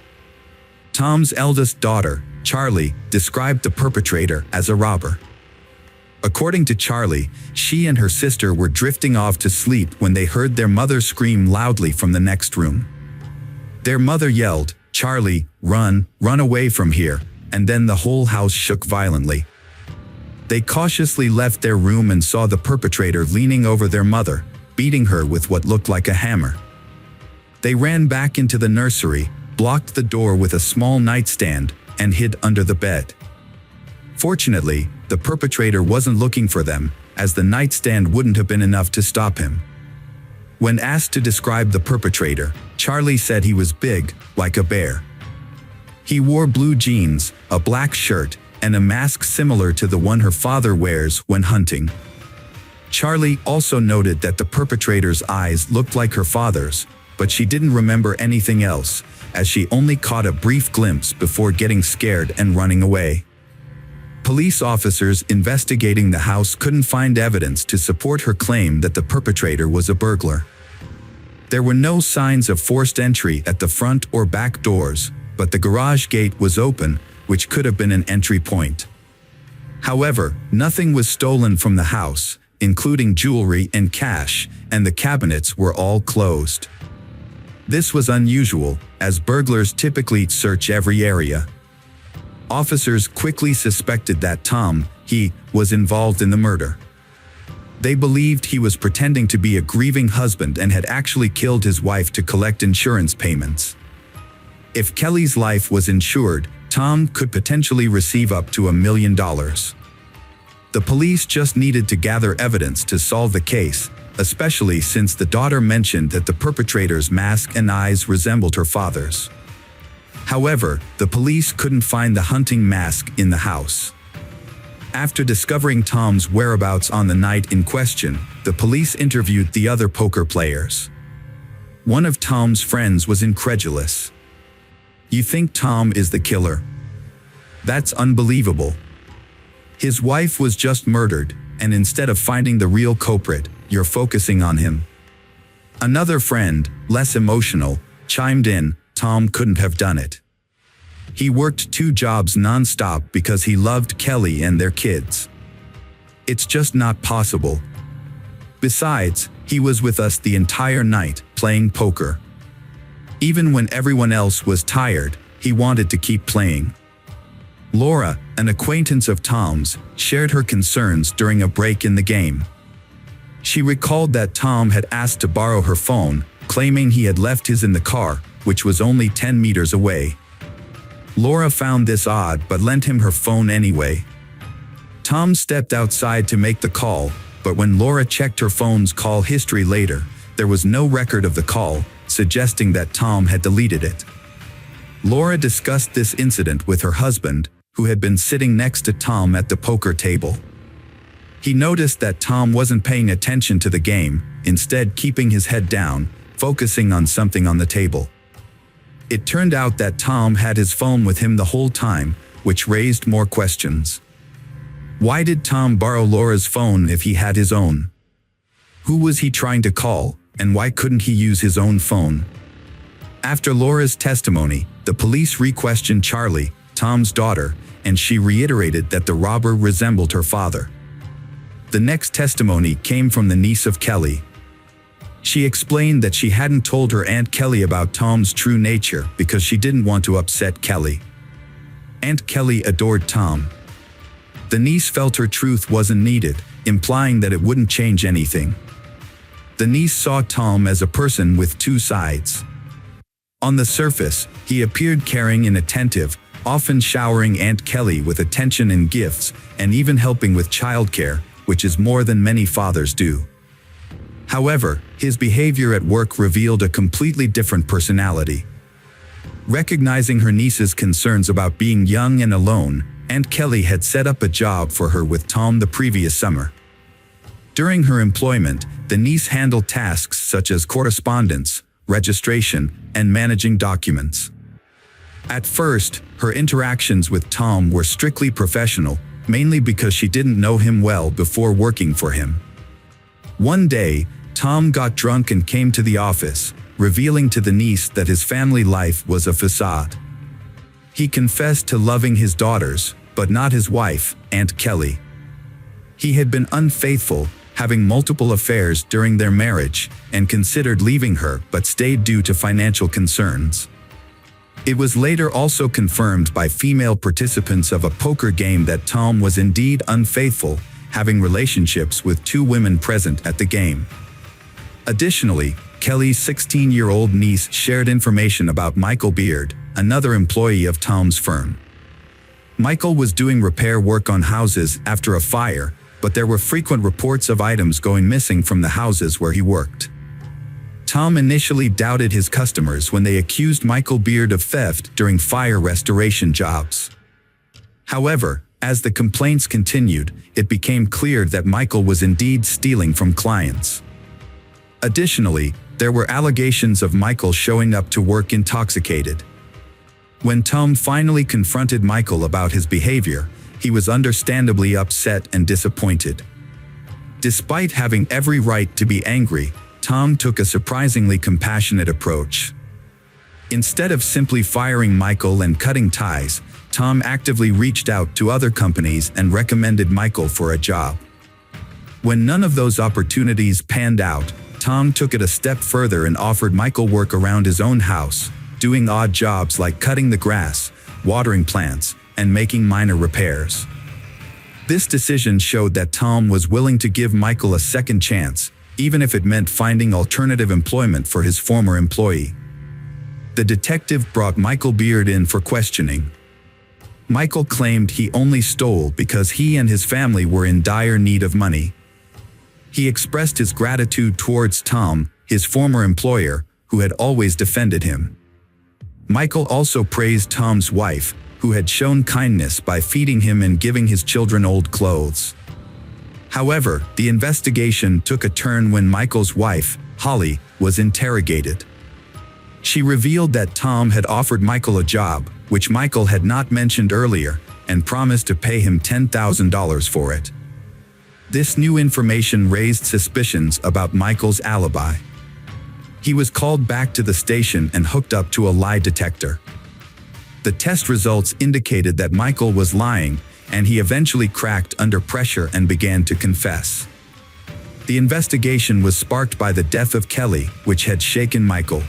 Tom's eldest daughter, Charlie, described the perpetrator as a robber. According to Charlie, she and her sister were drifting off to sleep when they heard their mother scream loudly from the next room. Their mother yelled, "Charlie, run away from here," and then the whole house shook violently. They cautiously left their room and saw the perpetrator leaning over their mother, beating her with what looked like a hammer. They ran back into the nursery, blocked the door with a small nightstand, and hid under the bed. Fortunately, the perpetrator wasn't looking for them, as the nightstand wouldn't have been enough to stop him. When asked to describe the perpetrator, Charlie said he was big, like a bear. He wore blue jeans, a black shirt, and a mask similar to the one her father wears when hunting. Charlie also noted that the perpetrator's eyes looked like her father's, but she didn't remember anything else, as she only caught a brief glimpse before getting scared and running away. Police officers investigating the house couldn't find evidence to support her claim that the perpetrator was a burglar. There were no signs of forced entry at the front or back doors, but the garage gate was open, which could have been an entry point. However, nothing was stolen from the house, including jewelry and cash, and the cabinets were all closed. This was unusual, as burglars typically search every area. Officers quickly suspected that Tom, he, was involved in the murder. They believed he was pretending to be a grieving husband and had actually killed his wife to collect insurance payments. If Kelly's life was insured, Tom could potentially receive up to $1 million. The police just needed to gather evidence to solve the case, especially since the daughter mentioned that the perpetrator's mask and eyes resembled her father's. However, the police couldn't find the hunting mask in the house. After discovering Tom's whereabouts on the night in question, the police interviewed the other poker players. One of Tom's friends was incredulous. "You think Tom is the killer? That's unbelievable. His wife was just murdered, and instead of finding the real culprit, you're focusing on him." Another friend, less emotional, chimed in, "Tom couldn't have done it. He worked 2 jobs non-stop because he loved Kelly and their kids. It's just not possible. Besides, he was with us the entire night, playing poker. Even when everyone else was tired, he wanted to keep playing." Laura, an acquaintance of Tom's, shared her concerns during a break in the game. She recalled that Tom had asked to borrow her phone, claiming he had left his in the car, which was only 10 meters away. Laura found this odd but lent him her phone anyway. Tom stepped outside to make the call, but when Laura checked her phone's call history later, there was no record of the call, suggesting that Tom had deleted it. Laura discussed this incident with her husband, who had been sitting next to Tom at the poker table. He noticed that Tom wasn't paying attention to the game, instead keeping his head down, focusing on something on the table. It turned out that Tom had his phone with him the whole time, which raised more questions. Why did Tom borrow Laura's phone if he had his own? Who was he trying to call, and why couldn't he use his own phone? After Laura's testimony, the police re-questioned Charlie, Tom's daughter, and she reiterated that the robber resembled her father. The next testimony came from the niece of Kelly. She explained that she hadn't told her Aunt Kelly about Tom's true nature because she didn't want to upset Kelly. Aunt Kelly adored Tom. The niece felt her truth wasn't needed, implying that it wouldn't change anything. The niece saw Tom as a person with 2 sides. On the surface, he appeared caring and attentive, often showering Aunt Kelly with attention and gifts, and even helping with childcare, which is more than many fathers do. However, his behavior at work revealed a completely different personality. Recognizing her niece's concerns about being young and alone, Aunt Kelly had set up a job for her with Tom the previous summer. During her employment, the niece handled tasks such as correspondence, registration, and managing documents. At first, her interactions with Tom were strictly professional, mainly because she didn't know him well before working for him. One day, Tom got drunk and came to the office, revealing to the niece that his family life was a facade. He confessed to loving his daughters, but not his wife, Aunt Kelly. He had been unfaithful, having multiple affairs during their marriage, and considered leaving her but stayed due to financial concerns. It was later also confirmed by female participants of a poker game that Tom was indeed unfaithful, having relationships with 2 women present at the game. Additionally, Kelly's 16-year-old niece shared information about Michael Beard, another employee of Tom's firm. Michael was doing repair work on houses after a fire, but there were frequent reports of items going missing from the houses where he worked. Tom initially doubted his customers when they accused Michael Beard of theft during fire restoration jobs. However, as the complaints continued, it became clear that Michael was indeed stealing from clients. Additionally, there were allegations of Michael showing up to work intoxicated. When Tom finally confronted Michael about his behavior, he was understandably upset and disappointed. Despite having every right to be angry, Tom took a surprisingly compassionate approach. Instead of simply firing Michael and cutting ties, Tom actively reached out to other companies and recommended Michael for a job. When none of those opportunities panned out, Tom took it a step further and offered Michael work around his own house, doing odd jobs like cutting the grass, watering plants, and making minor repairs. This decision showed that Tom was willing to give Michael a second chance, even if it meant finding alternative employment for his former employee. The detective brought Michael Beard in for questioning. Michael claimed he only stole because he and his family were in dire need of money. He expressed his gratitude towards Tom, his former employer, who had always defended him. Michael also praised Tom's wife, who had shown kindness by feeding him and giving his children old clothes. However, the investigation took a turn when Michael's wife, Holly, was interrogated. She revealed that Tom had offered Michael a job, which Michael had not mentioned earlier, and promised to pay him $10,000 for it. This new information raised suspicions about Michael's alibi. He was called back to the station and hooked up to a lie detector. The test results indicated that Michael was lying, and he eventually cracked under pressure and began to confess. The investigation was sparked by the death of Kelly, which had shaken Michael.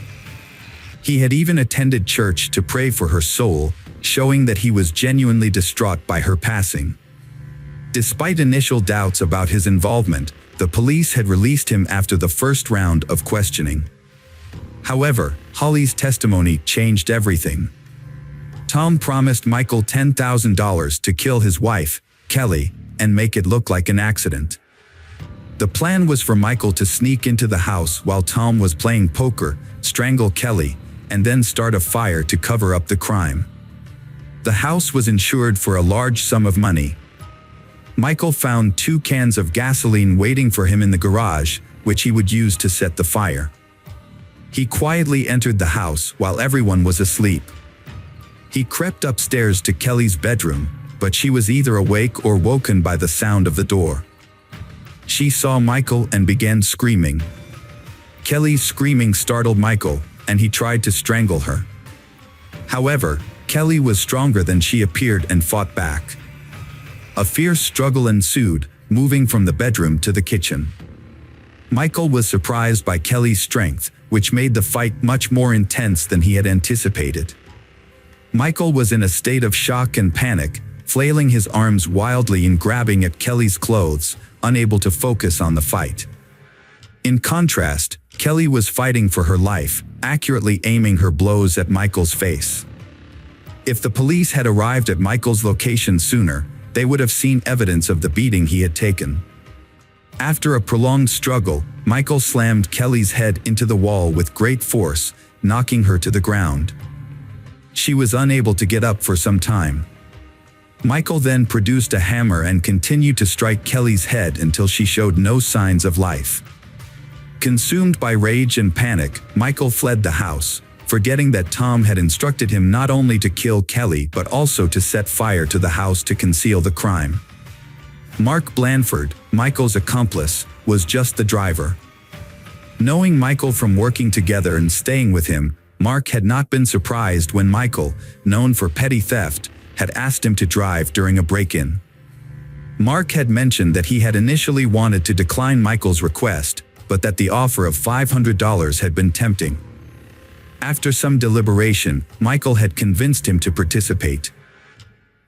He had even attended church to pray for her soul, showing that he was genuinely distraught by her passing. Despite initial doubts about his involvement, the police had released him after the first round of questioning. However, Holly's testimony changed everything. Tom promised Michael $10,000 to kill his wife, Kelly, and make it look like an accident. The plan was for Michael to sneak into the house while Tom was playing poker, strangle Kelly, and then start a fire to cover up the crime. The house was insured for a large sum of money. Michael found 2 cans of gasoline waiting for him in the garage, which he would use to set the fire. He quietly entered the house while everyone was asleep. He crept upstairs to Kelly's bedroom, but she was either awake or woken by the sound of the door. She saw Michael and began screaming. Kelly's screaming startled Michael, and he tried to strangle her. However, Kelly was stronger than she appeared and fought back. A fierce struggle ensued, moving from the bedroom to the kitchen. Michael was surprised by Kelly's strength, which made the fight much more intense than he had anticipated. Michael was in a state of shock and panic, flailing his arms wildly and grabbing at Kelly's clothes, unable to focus on the fight. In contrast, Kelly was fighting for her life, accurately aiming her blows at Michael's face. If the police had arrived at Michael's location sooner, they would have seen evidence of the beating he had taken. After a prolonged struggle, Michael slammed Kelly's head into the wall with great force, knocking her to the ground. She was unable to get up for some time. Michael then produced a hammer and continued to strike Kelly's head until she showed no signs of life. Consumed by rage and panic, Michael fled the house, forgetting that Tom had instructed him not only to kill Kelly but also to set fire to the house to conceal the crime. Mark Blandford, Michael's accomplice, was just the driver. Knowing Michael from working together and staying with him, Mark had not been surprised when Michael, known for petty theft, had asked him to drive during a break-in. Mark had mentioned that he had initially wanted to decline Michael's request, but that the offer of $500 had been tempting. After some deliberation, Michael had convinced him to participate.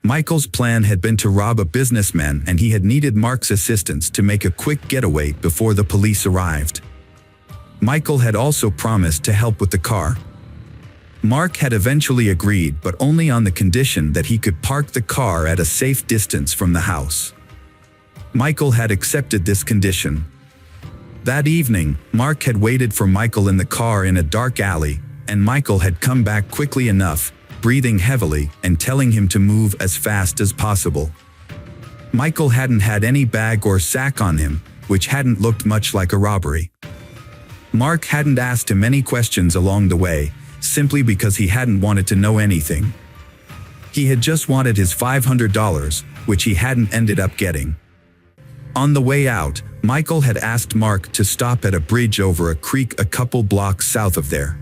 Michael's plan had been to rob a businessman, and he had needed Mark's assistance to make a quick getaway before the police arrived. Michael had also promised to help with the car. Mark had eventually agreed, but only on the condition that he could park the car at a safe distance from the house. Michael had accepted this condition. That evening, Mark had waited for Michael in the car in a dark alley, and Michael had come back quickly enough, breathing heavily and telling him to move as fast as possible. Michael hadn't had any bag or sack on him, which hadn't looked much like a robbery. Mark hadn't asked him any questions along the way, simply because he hadn't wanted to know anything. He had just wanted his $500, which he hadn't ended up getting. On the way out, Michael had asked Mark to stop at a bridge over a creek a couple blocks south of there.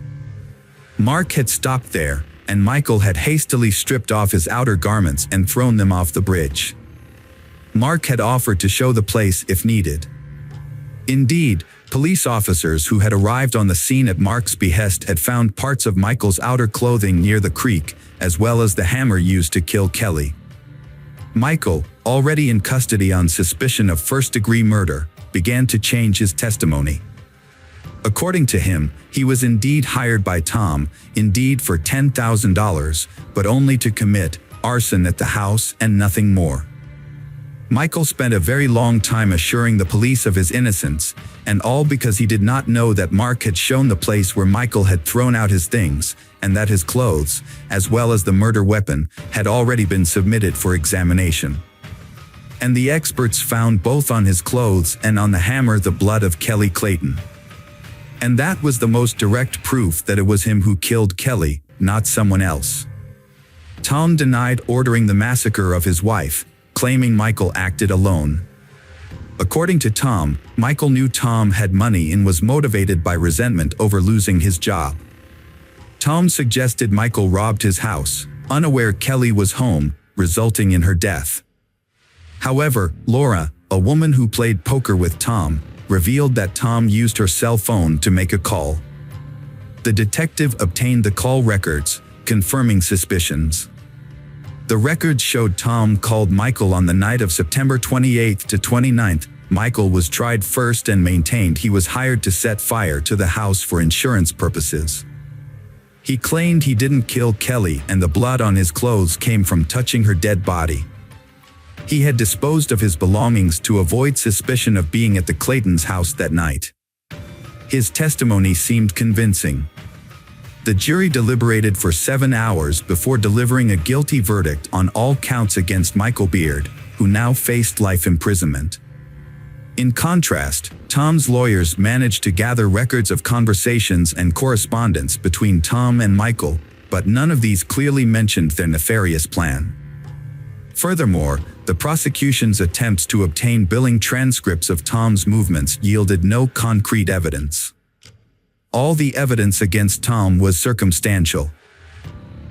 Mark had stopped there, and Michael had hastily stripped off his outer garments and thrown them off the bridge. Mark had offered to show the place if needed. Indeed, police officers who had arrived on the scene at Mark's behest had found parts of Michael's outer clothing near the creek, as well as the hammer used to kill Kelly. Michael, already in custody on suspicion of first-degree murder, began to change his testimony. According to him, he was indeed hired by Tom, indeed for $10,000, but only to commit arson at the house and nothing more. Michael spent a very long time assuring the police of his innocence, and all because he did not know that Mark had shown the place where Michael had thrown out his things, and that his clothes, as well as the murder weapon, had already been submitted for examination. And the experts found both on his clothes and on the hammer the blood of Kelly Clayton. And that was the most direct proof that it was him who killed Kelly, not someone else. Tom denied ordering the massacre of his wife, claiming Michael acted alone. According to Tom, Michael knew Tom had money and was motivated by resentment over losing his job. Tom suggested Michael robbed his house, unaware Kelly was home, resulting in her death. However, Laura, a woman who played poker with Tom, revealed that Tom used her cell phone to make a call. The detective obtained the call records, confirming suspicions. The records showed Tom called Michael on the night of September 28th to 29th. Michael was tried first and maintained he was hired to set fire to the house for insurance purposes. He claimed he didn't kill Kelly, and the blood on his clothes came from touching her dead body. He had disposed of his belongings to avoid suspicion of being at the Claytons' house that night. His testimony seemed convincing. The jury deliberated for 7 hours before delivering a guilty verdict on all counts against Michael Beard, who now faced life imprisonment. In contrast, Tom's lawyers managed to gather records of conversations and correspondence between Tom and Michael, but none of these clearly mentioned their nefarious plan. Furthermore, the prosecution's attempts to obtain billing transcripts of Tom's movements yielded no concrete evidence. All the evidence against Tom was circumstantial.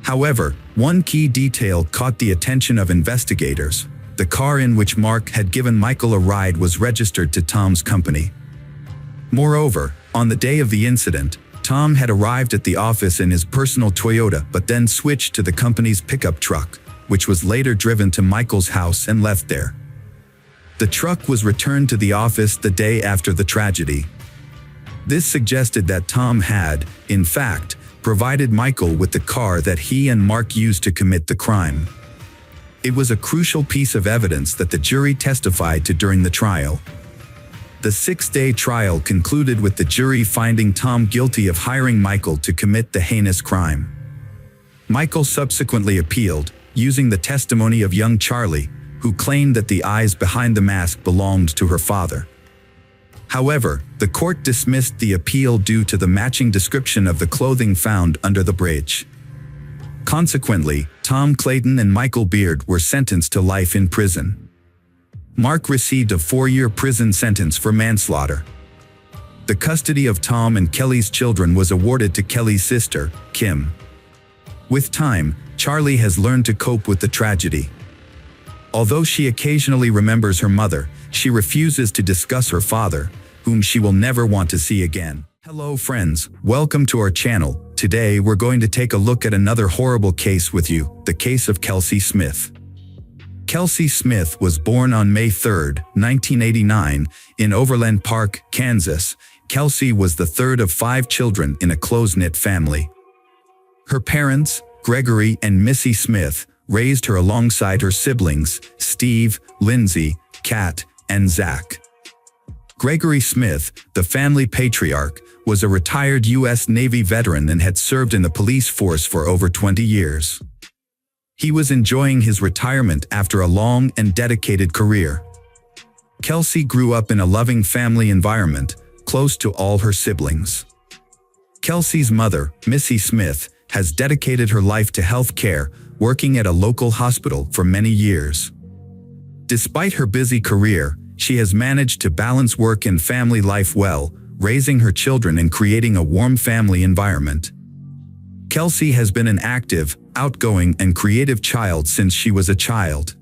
However, one key detail caught the attention of investigators. The car in which Mark had given Michael a ride was registered to Tom's company. Moreover, on the day of the incident, Tom had arrived at the office in his personal Toyota but then switched to the company's pickup truck, which was later driven to Michael's house and left there. The truck was returned to the office the day after the tragedy. This suggested that Tom had, in fact, provided Michael with the car that he and Mark used to commit the crime. It was a crucial piece of evidence that the jury testified to during the trial. The 6-day trial concluded with the jury finding Tom guilty of hiring Michael to commit the heinous crime. Michael subsequently appealed, using the testimony of young Charlie, who claimed that the eyes behind the mask belonged to her father. However, the court dismissed the appeal due to the matching description of the clothing found under the bridge. Consequently, Tom Clayton and Michael Beard were sentenced to life in prison. Mark received a 4-year prison sentence for manslaughter. The custody of Tom and Kelly's children was awarded to Kelly's sister, Kim. With time, Charlie has learned to cope with the tragedy. Although she occasionally remembers her mother, she refuses to discuss her father, whom she will never want to see again. Hello friends, welcome to our channel. Today we're going to take a look at another horrible case with you, the case of Kelsey Smith. Kelsey Smith was born on May 3, 1989, in Overland Park, Kansas. Kelsey was the third of 5 children in a close-knit family. Her parents, Gregory and Missy Smith, raised her alongside her siblings, Steve, Lindsay, Kat, and Zach. Gregory Smith, the family patriarch, was a retired U.S. Navy veteran and had served in the police force for over 20 years. He was enjoying his retirement after a long and dedicated career. Kelsey grew up in a loving family environment, close to all her siblings. Kelsey's mother, Missy Smith, has dedicated her life to health care, working at a local hospital for many years. Despite her busy career, she has managed to balance work and family life well, raising her children and creating a warm family environment. Kelsey has been an active, outgoing, and creative child since she was a child.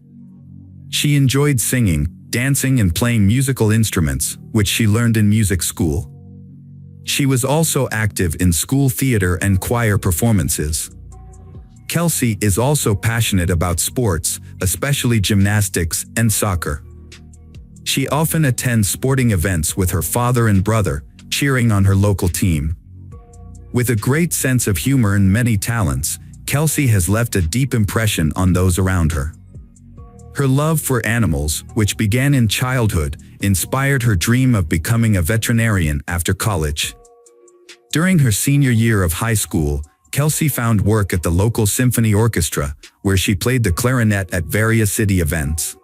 She enjoyed singing, dancing, and playing musical instruments, which she learned in music school. She was also active in school theater and choir performances. Kelsey is also passionate about sports, especially gymnastics and soccer. She often attends sporting events with her father and brother, cheering on her local team. With a great sense of humor and many talents, Kelsey has left a deep impression on those around her. Her love for animals, which began in childhood, inspired her dream of becoming a veterinarian after college. During her senior year of high school, Kelsey found work at the local symphony orchestra, where she played the clarinet at various city events.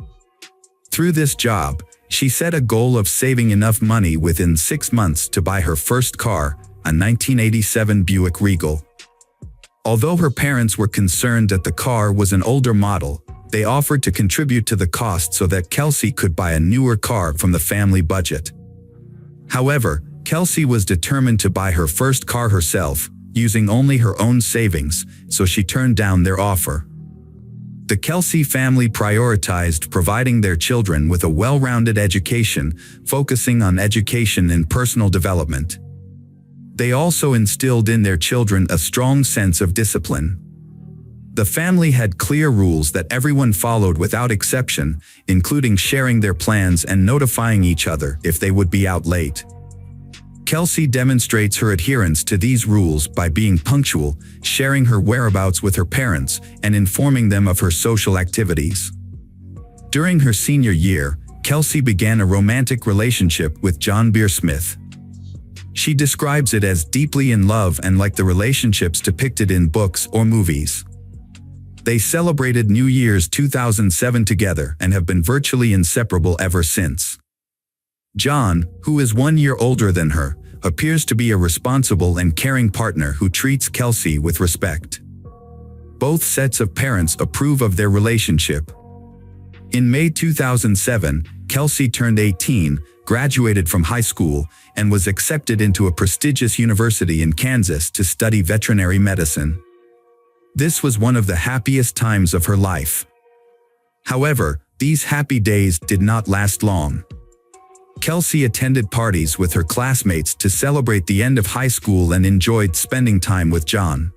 Through this job, she set a goal of saving enough money within 6 months to buy her first car, a 1987 Buick Regal. Although her parents were concerned that the car was an older model, they offered to contribute to the cost so that Kelsey could buy a newer car from the family budget. However, Kelsey was determined to buy her first car herself, using only her own savings, so she turned down their offer. The Kelsey family prioritized providing their children with a well-rounded education, focusing on education and personal development. They also instilled in their children a strong sense of discipline. The family had clear rules that everyone followed without exception, including sharing their plans and notifying each other if they would be out late. Kelsey demonstrates her adherence to these rules by being punctual, sharing her whereabouts with her parents, and informing them of her social activities. During her senior year, Kelsey began a romantic relationship with John Smith. She describes it as deeply in love and like the relationships depicted in books or movies. They celebrated New Year's 2007 together and have been virtually inseparable ever since. John, who is 1 year older than her, appears to be a responsible and caring partner who treats Kelsey with respect. Both sets of parents approve of their relationship. In May 2007, Kelsey turned 18, graduated from high school, and was accepted into a prestigious university in Kansas to study veterinary medicine. This was one of the happiest times of her life. However, these happy days did not last long. Kelsey attended parties with her classmates to celebrate the end of high school and enjoyed spending time with John.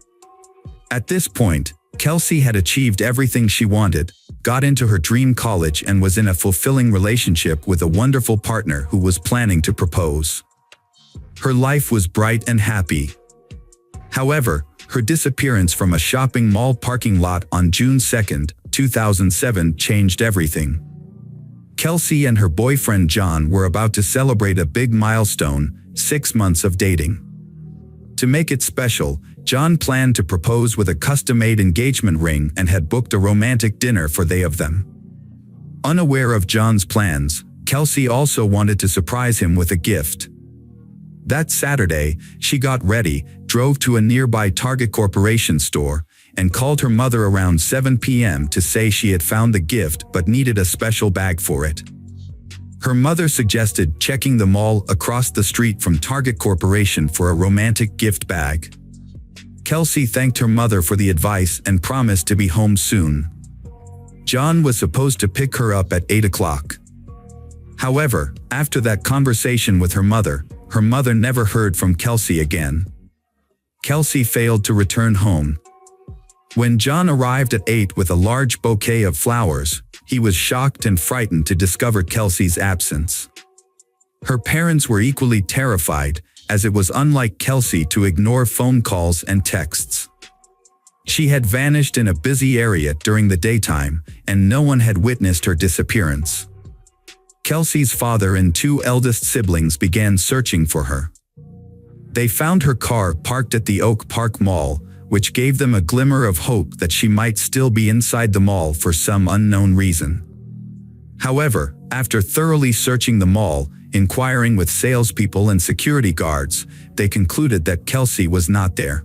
At this point, Kelsey had achieved everything she wanted, got into her dream college, and was in a fulfilling relationship with a wonderful partner who was planning to propose. Her life was bright and happy. However, her disappearance from a shopping mall parking lot on June 2, 2007 changed everything. Kelsey and her boyfriend John were about to celebrate a big milestone, 6 months of dating. To make it special, John planned to propose with a custom-made engagement ring and had booked a romantic dinner for they of them. Unaware of John's plans, Kelsey also wanted to surprise him with a gift. That Saturday, she got ready, drove to a nearby Target Corporation store, and called her mother around 7 p.m. to say she had found the gift but needed a special bag for it. Her mother suggested checking the mall across the street from Target Corporation for a romantic gift bag. Kelsey thanked her mother for the advice and promised to be home soon. John was supposed to pick her up at 8 o'clock. However, after that conversation with her mother never heard from Kelsey again. Kelsey failed to return home. When John arrived at 8 with a large bouquet of flowers, he was shocked and frightened to discover Kelsey's absence. Her parents were equally terrified, as it was unlike Kelsey to ignore phone calls and texts. She had vanished in a busy area during the daytime, and no one had witnessed her disappearance. Kelsey's father and 2 eldest siblings began searching for her. They found her car parked at the Oak Park Mall, which gave them a glimmer of hope that she might still be inside the mall for some unknown reason. However, after thoroughly searching the mall, inquiring with salespeople and security guards, they concluded that Kelsey was not there.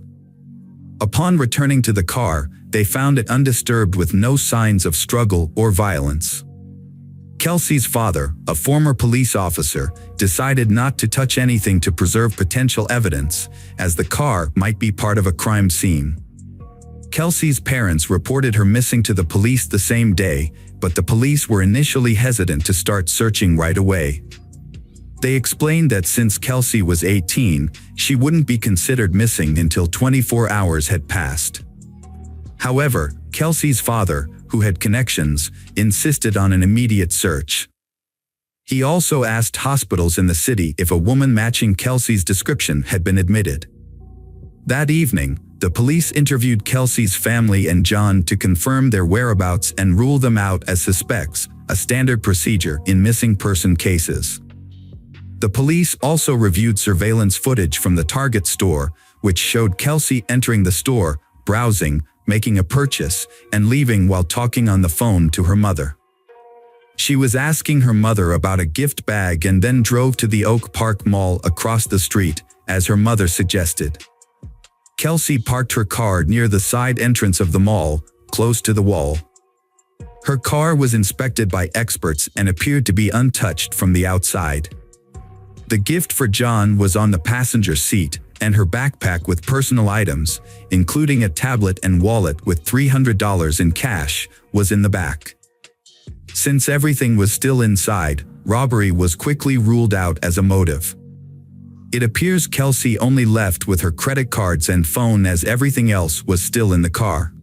Upon returning to the car, they found it undisturbed with no signs of struggle or violence. Kelsey's father, a former police officer, decided not to touch anything to preserve potential evidence, as the car might be part of a crime scene. Kelsey's parents reported her missing to the police the same day, but the police were initially hesitant to start searching right away. They explained that since Kelsey was 18, she wouldn't be considered missing until 24 hours had passed. However, Kelsey's father, who had connections, insisted on an immediate search. He also asked hospitals in the city if a woman matching Kelsey's description had been admitted. That evening, the police interviewed Kelsey's family and John to confirm their whereabouts and rule them out as suspects, a standard procedure in missing person cases. The police also reviewed surveillance footage from the Target store, which showed Kelsey entering the store, browsing, making a purchase, and leaving while talking on the phone to her mother. She was asking her mother about a gift bag and then drove to the Oak Park Mall across the street, as her mother suggested. Kelsey parked her car near the side entrance of the mall, close to the wall. Her car was inspected by experts and appeared to be untouched from the outside. The gift for John was on the passenger seat, and her backpack with personal items, including a tablet and wallet with $300 in cash, was in the back. Since everything was still inside, robbery was quickly ruled out as a motive. It appears Kelsey only left with her credit cards and phone, as everything else was still in the car.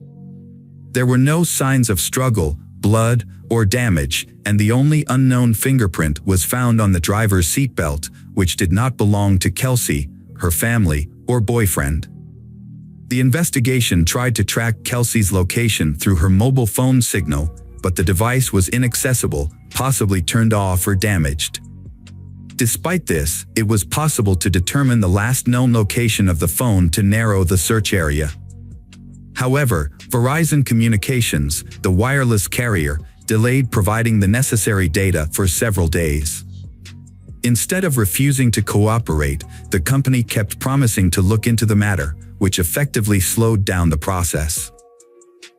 There were no signs of struggle, blood, or damage, and the only unknown fingerprint was found on the driver's seatbelt, which did not belong to Kelsey, her family, or boyfriend. The investigation tried to track Kelsey's location through her mobile phone signal, but the device was inaccessible, possibly turned off or damaged. Despite this, it was possible to determine the last known location of the phone to narrow the search area. However, Verizon Communications, the wireless carrier, delayed providing the necessary data for several days. Instead of refusing to cooperate, the company kept promising to look into the matter, which effectively slowed down the process.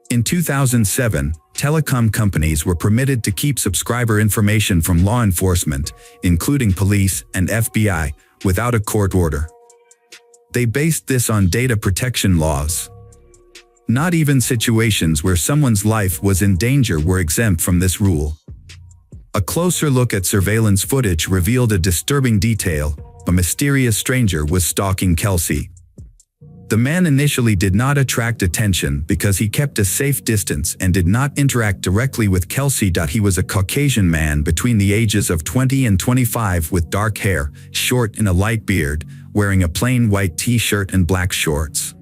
In 2007, telecom companies were permitted to keep subscriber information from law enforcement, including police and FBI, without a court order. They based this on data protection laws. Not even situations where someone's life was in danger were exempt from this rule. A closer look at surveillance footage revealed a disturbing detail: a mysterious stranger was stalking Kelsey. The man initially did not attract attention because he kept a safe distance and did not interact directly with Kelsey. He was a Caucasian man between the ages of 20 and 25 with dark hair, short and a light beard, wearing a plain white t-shirt and black shorts.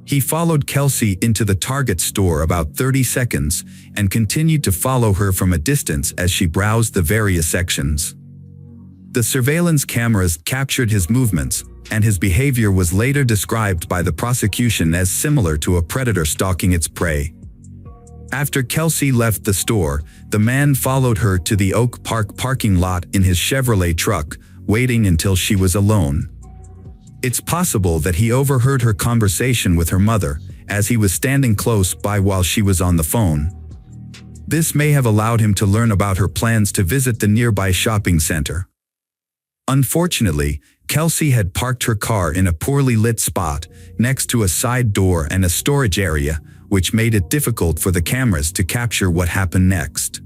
He followed Kelsey into the Target store about 30 seconds and continued to follow her from a distance as she browsed the various sections. The surveillance cameras captured his movements, and his behavior was later described by the prosecution as similar to a predator stalking its prey. After Kelsey left the store, the man followed her to the Oak Park parking lot in his Chevrolet truck, waiting until she was alone. It's possible that he overheard her conversation with her mother, as he was standing close by while she was on the phone. This may have allowed him to learn about her plans to visit the nearby shopping center. Unfortunately, Kelsey had parked her car in a poorly lit spot, next to a side door and a storage area, which made it difficult for the cameras to capture what happened next.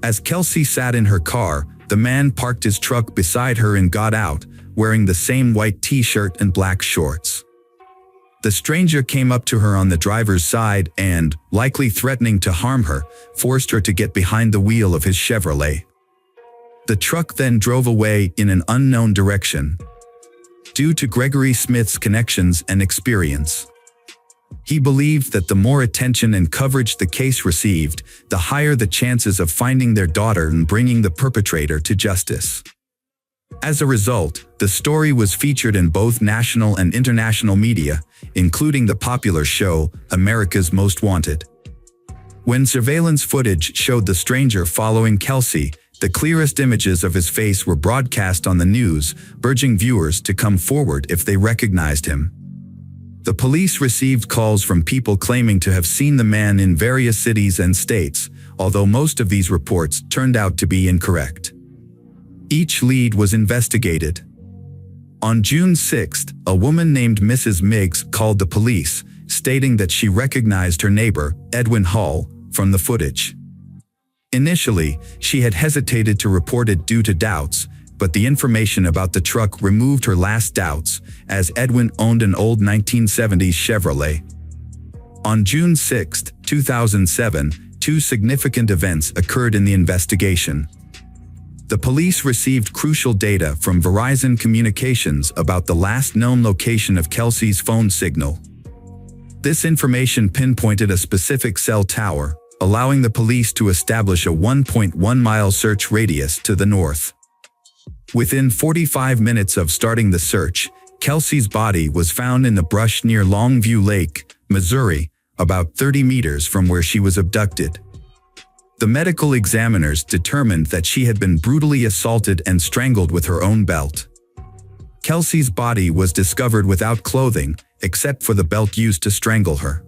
As Kelsey sat in her car, the man parked his truck beside her and got out, wearing the same white t-shirt and black shorts. The stranger came up to her on the driver's side and, likely threatening to harm her, forced her to get behind the wheel of his Chevrolet. The truck then drove away in an unknown direction. Due to Gregory Smith's connections and experience, he believed that the more attention and coverage the case received, the higher the chances of finding their daughter and bringing the perpetrator to justice. As a result, the story was featured in both national and international media, including the popular show America's Most Wanted. When surveillance footage showed the stranger following Kelsey, the clearest images of his face were broadcast on the news, urging viewers to come forward if they recognized him. The police received calls from people claiming to have seen the man in various cities and states, although most of these reports turned out to be incorrect. Each lead was investigated. On June 6th, a woman named Mrs. Miggs called the police, stating that she recognized her neighbor, Edwin Hall, from the footage. Initially, she had hesitated to report it due to doubts, but the information about the truck removed her last doubts, as Edwin owned an old 1970s Chevrolet. On June 6, 2007, two significant events occurred in the investigation. The police received crucial data from Verizon Communications about the last known location of Kelsey's phone signal. This information pinpointed a specific cell tower, allowing the police to establish a 1.1-mile search radius to the north. Within 45 minutes of starting the search, Kelsey's body was found in the brush near Longview Lake, Missouri, about 30 meters from where she was abducted. The medical examiners determined that she had been brutally assaulted and strangled with her own belt. Kelsey's body was discovered without clothing, except for the belt used to strangle her.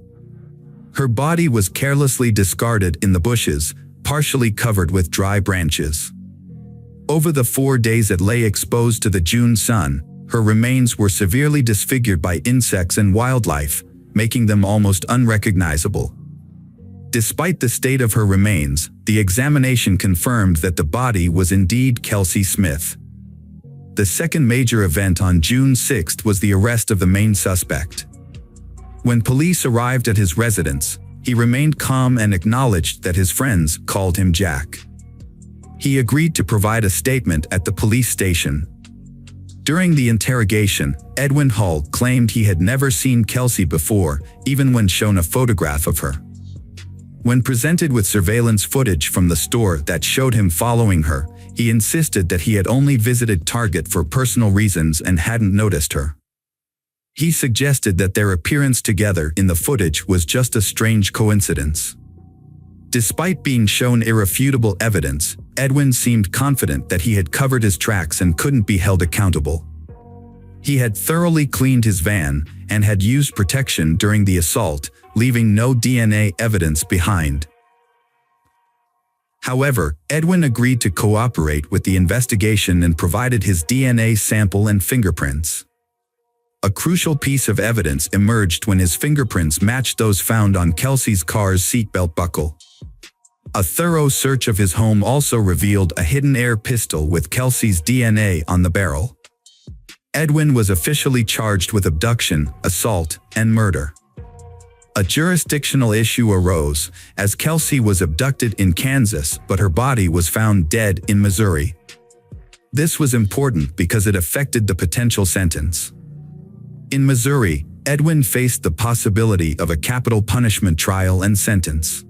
Her body was carelessly discarded in the bushes, partially covered with dry branches. Over the 4 days it lay exposed to the June sun, her remains were severely disfigured by insects and wildlife, making them almost unrecognizable. Despite the state of her remains, the examination confirmed that the body was indeed Kelsey Smith. The second major event on June 6 was the arrest of the main suspect. When police arrived at his residence, he remained calm and acknowledged that his friends called him Jack. He agreed to provide a statement at the police station. During the interrogation, Edwin Hall claimed he had never seen Kelsey before, even when shown a photograph of her. When presented with surveillance footage from the store that showed him following her, he insisted that he had only visited Target for personal reasons and hadn't noticed her. He suggested that their appearance together in the footage was just a strange coincidence. Despite being shown irrefutable evidence, Edwin seemed confident that he had covered his tracks and couldn't be held accountable. He had thoroughly cleaned his van and had used protection during the assault, leaving no DNA evidence behind. However, Edwin agreed to cooperate with the investigation and provided his DNA sample and fingerprints. A crucial piece of evidence emerged when his fingerprints matched those found on Kelsey's car's seatbelt buckle. A thorough search of his home also revealed a hidden air pistol with Kelsey's DNA on the barrel. Edwin was officially charged with abduction, assault, and murder. A jurisdictional issue arose, as Kelsey was abducted in Kansas but her body was found dead in Missouri. This was important because it affected the potential sentence. In Missouri, Edwin faced the possibility of a capital punishment trial and sentence.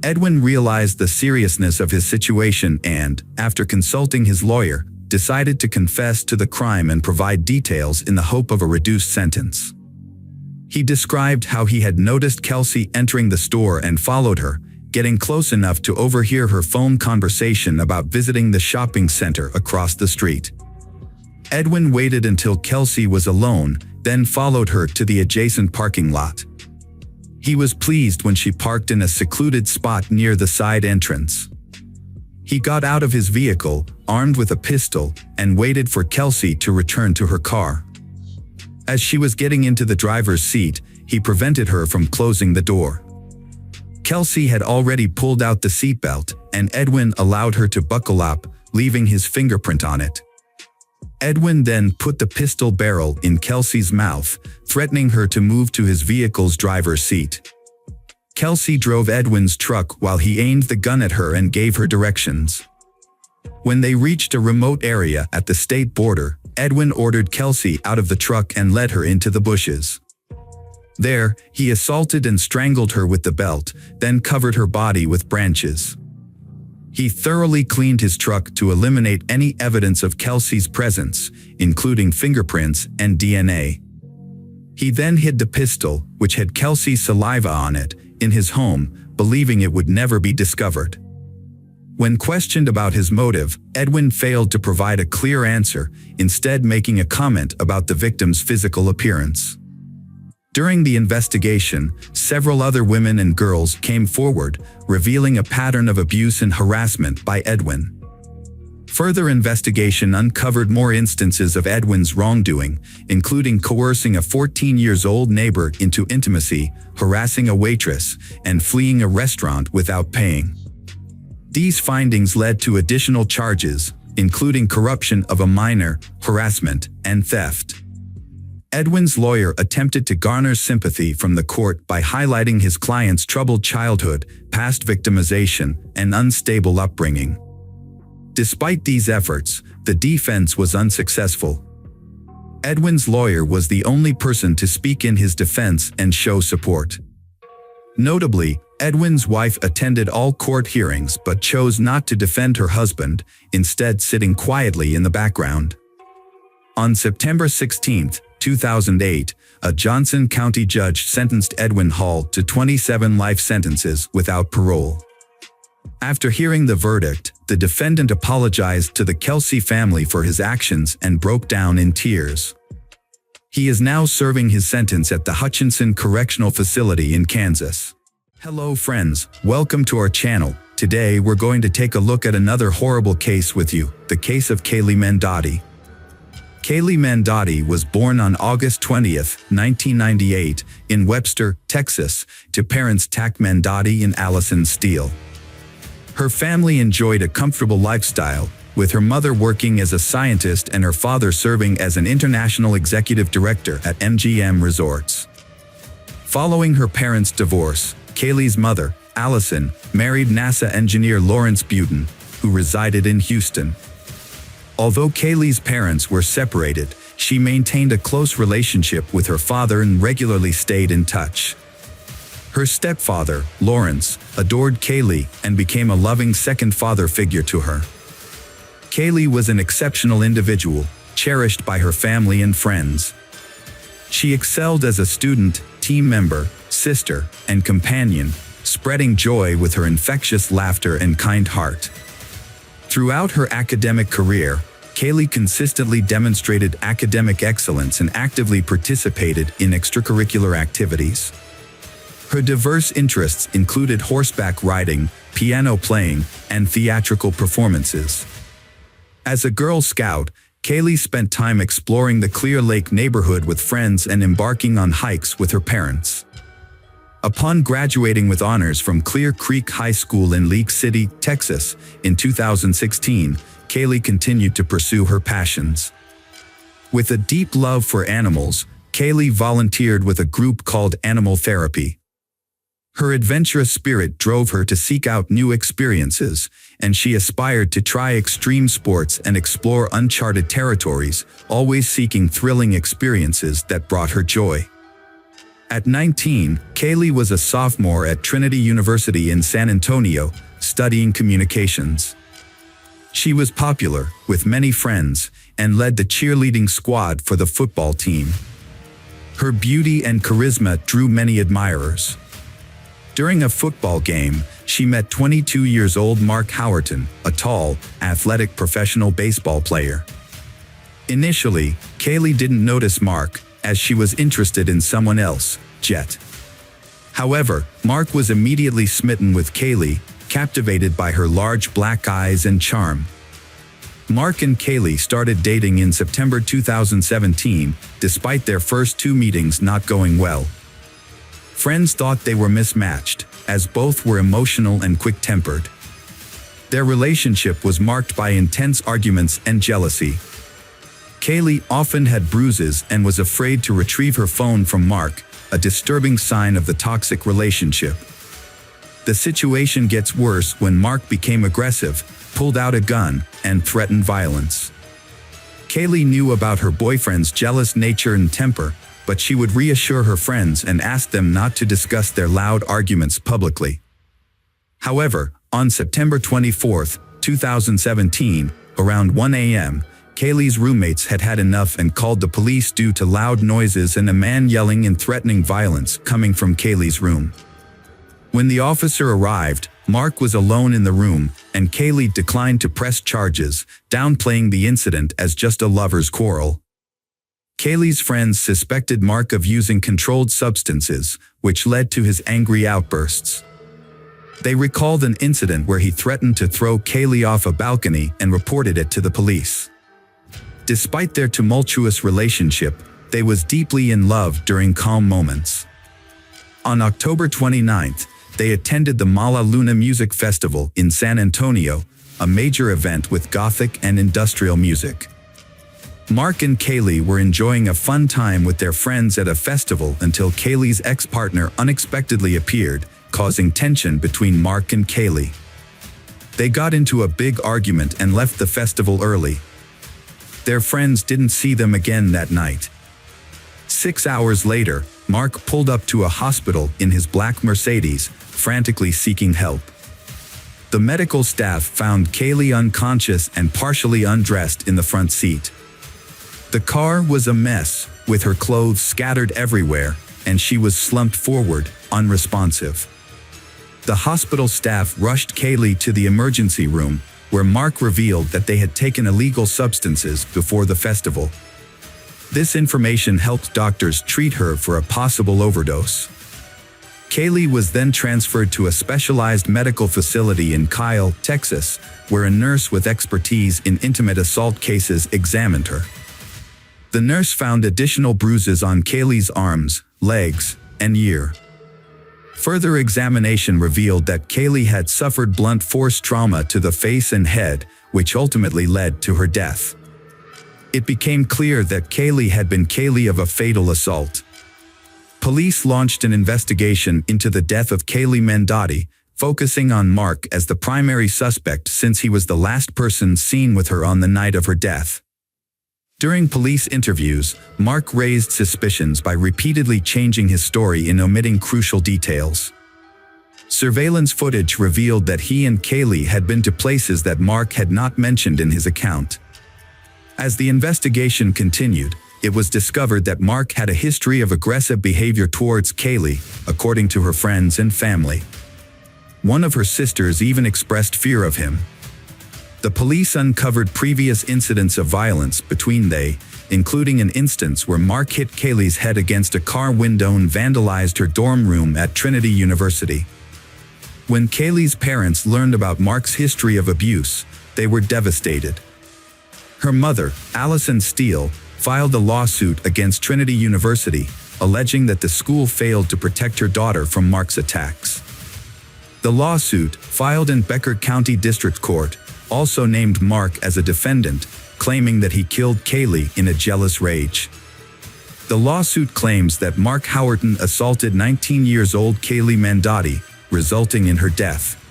Edwin realized the seriousness of his situation and, after consulting his lawyer, decided to confess to the crime and provide details in the hope of a reduced sentence. He described how he had noticed Kelsey entering the store and followed her, getting close enough to overhear her phone conversation about visiting the shopping center across the street. Edwin waited until Kelsey was alone, then followed her to the adjacent parking lot. He was pleased when she parked in a secluded spot near the side entrance. He got out of his vehicle, armed with a pistol, and waited for Kelsey to return to her car. As she was getting into the driver's seat, he prevented her from closing the door. Kelsey had already pulled out the seatbelt, and Edwin allowed her to buckle up, leaving his fingerprint on it. Edwin then put the pistol barrel in Kelsey's mouth, threatening her to move to his vehicle's driver's seat. Kelsey drove Edwin's truck while he aimed the gun at her and gave her directions. When they reached a remote area at the state border, Edwin ordered Kelsey out of the truck and led her into the bushes. There, he assaulted and strangled her with the belt, then covered her body with branches. He thoroughly cleaned his truck to eliminate any evidence of Kelsey's presence, including fingerprints and DNA. He then hid the pistol, which had Kelsey's saliva on it, in his home, believing it would never be discovered. When questioned about his motive, Edwin failed to provide a clear answer, instead making a comment about the victim's physical appearance. During the investigation, several other women and girls came forward, revealing a pattern of abuse and harassment by Edwin. Further investigation uncovered more instances of Edwin's wrongdoing, including coercing a 14-year-old neighbor into intimacy, harassing a waitress, and fleeing a restaurant without paying. These findings led to additional charges, including corruption of a minor, harassment, and theft. Edwin's lawyer attempted to garner sympathy from the court by highlighting his client's troubled childhood, past victimization, and unstable upbringing. Despite these efforts, the defense was unsuccessful. Edwin's lawyer was the only person to speak in his defense and show support. Notably, Edwin's wife attended all court hearings but chose not to defend her husband, instead sitting quietly in the background. On September 16, 2008, a Johnson County judge sentenced Edwin Hall to 27 life sentences without parole. After hearing the verdict, the defendant apologized to the Kelsey family for his actions and broke down in tears. He is now serving his sentence at the Hutchinson Correctional Facility in Kansas. Hello friends, welcome to our channel. Today we're going to take a look at another horrible case with you, the case of Kaylee Mandotti. Kaylee Mandotti was born on August 20, 1998, in Webster, Texas, to parents Tack Mandotti and Allison Steele. Her family enjoyed a comfortable lifestyle, with her mother working as a scientist and her father serving as an international executive director at MGM Resorts. Following her parents' divorce, Kaylee's mother, Allison, married NASA engineer Lawrence Buten, who resided in Houston. Although Kaylee's parents were separated, she maintained a close relationship with her father and regularly stayed in touch. Her stepfather, Lawrence, adored Kaylee and became a loving second father figure to her. Kaylee was an exceptional individual, cherished by her family and friends. She excelled as a student, team member, sister, and companion, spreading joy with her infectious laughter and kind heart. Throughout her academic career, Kaylee consistently demonstrated academic excellence and actively participated in extracurricular activities. Her diverse interests included horseback riding, piano playing, and theatrical performances. As a Girl Scout, Kaylee spent time exploring the Clear Lake neighborhood with friends and embarking on hikes with her parents. Upon graduating with honors from Clear Creek High School in League City, Texas, in 2016, Kaylee continued to pursue her passions. With a deep love for animals, Kaylee volunteered with a group called Animal Therapy. Her adventurous spirit drove her to seek out new experiences, and she aspired to try extreme sports and explore uncharted territories, always seeking thrilling experiences that brought her joy. At 19, Kaylee was a sophomore at Trinity University in San Antonio, studying communications. She was popular, with many friends, and led the cheerleading squad for the football team. Her beauty and charisma drew many admirers. During a football game, she met 22-year-old Mark Howerton, a tall, athletic professional baseball player. Initially, Kaylee didn't notice Mark, as she was interested in someone else, Jet. However, Mark was immediately smitten with Kaylee, captivated by her large black eyes and charm. Mark and Kaylee started dating in September 2017, despite their first 2 meetings not going well. Friends thought they were mismatched, as both were emotional and quick-tempered. Their relationship was marked by intense arguments and jealousy. Kaylee often had bruises and was afraid to retrieve her phone from Mark, a disturbing sign of the toxic relationship. The situation gets worse when Mark became aggressive, pulled out a gun, and threatened violence. Kaylee knew about her boyfriend's jealous nature and temper, but she would reassure her friends and ask them not to discuss their loud arguments publicly. However, on September 24, 2017, around 1 a.m., Kaylee's roommates had had enough and called the police due to loud noises and a man yelling and threatening violence coming from Kaylee's room. When the officer arrived, Mark was alone in the room, and Kaylee declined to press charges, downplaying the incident as just a lover's quarrel. Kaylee's friends suspected Mark of using controlled substances, which led to his angry outbursts. They recalled an incident where he threatened to throw Kaylee off a balcony and reported it to the police. Despite their tumultuous relationship, they was deeply in love during calm moments. On October 29th, they attended the Mala Luna Music Festival in San Antonio, a major event with gothic and industrial music. Mark and Kaylee were enjoying a fun time with their friends at a festival until Kaylee's ex-partner unexpectedly appeared, causing tension between Mark and Kaylee. They got into a big argument and left the festival early. Their friends didn't see them again that night. 6 hours later, Mark pulled up to a hospital in his black Mercedes, frantically seeking help. The medical staff found Kaylee unconscious and partially undressed in the front seat. The car was a mess, with her clothes scattered everywhere, and she was slumped forward, unresponsive. The hospital staff rushed Kaylee to the emergency room, where Mark revealed that they had taken illegal substances before the festival. This information helped doctors treat her for a possible overdose. Kaylee was then transferred to a specialized medical facility in Kyle, Texas, where a nurse with expertise in intimate assault cases examined her. The nurse found additional bruises on Kaylee's arms, legs, and ear. Further examination revealed that Kaylee had suffered blunt force trauma to the face and head, which ultimately led to her death. It became clear that Kaylee had been Kaylee of a fatal assault. Police launched an investigation into the death of Kaylee Mendotti, focusing on Mark as the primary suspect since he was the last person seen with her on the night of her death. During police interviews, Mark raised suspicions by repeatedly changing his story and omitting crucial details. Surveillance footage revealed that he and Kaylee had been to places that Mark had not mentioned in his account. As the investigation continued, it was discovered that Mark had a history of aggressive behavior towards Kaylee, according to her friends and family. One of her sisters even expressed fear of him. The police uncovered previous incidents of violence between they, including an instance where Mark hit Kaylee's head against a car window and vandalized her dorm room at Trinity University. When Kaylee's parents learned about Mark's history of abuse, they were devastated. Her mother, Allison Steele, filed a lawsuit against Trinity University, alleging that the school failed to protect her daughter from Mark's attacks. The lawsuit, filed in Becker County District Court, also named Mark as a defendant, claiming that he killed Kaylee in a jealous rage. The lawsuit claims that Mark Howerton assaulted 19-year-old Kaylee Mendotti, resulting in her death.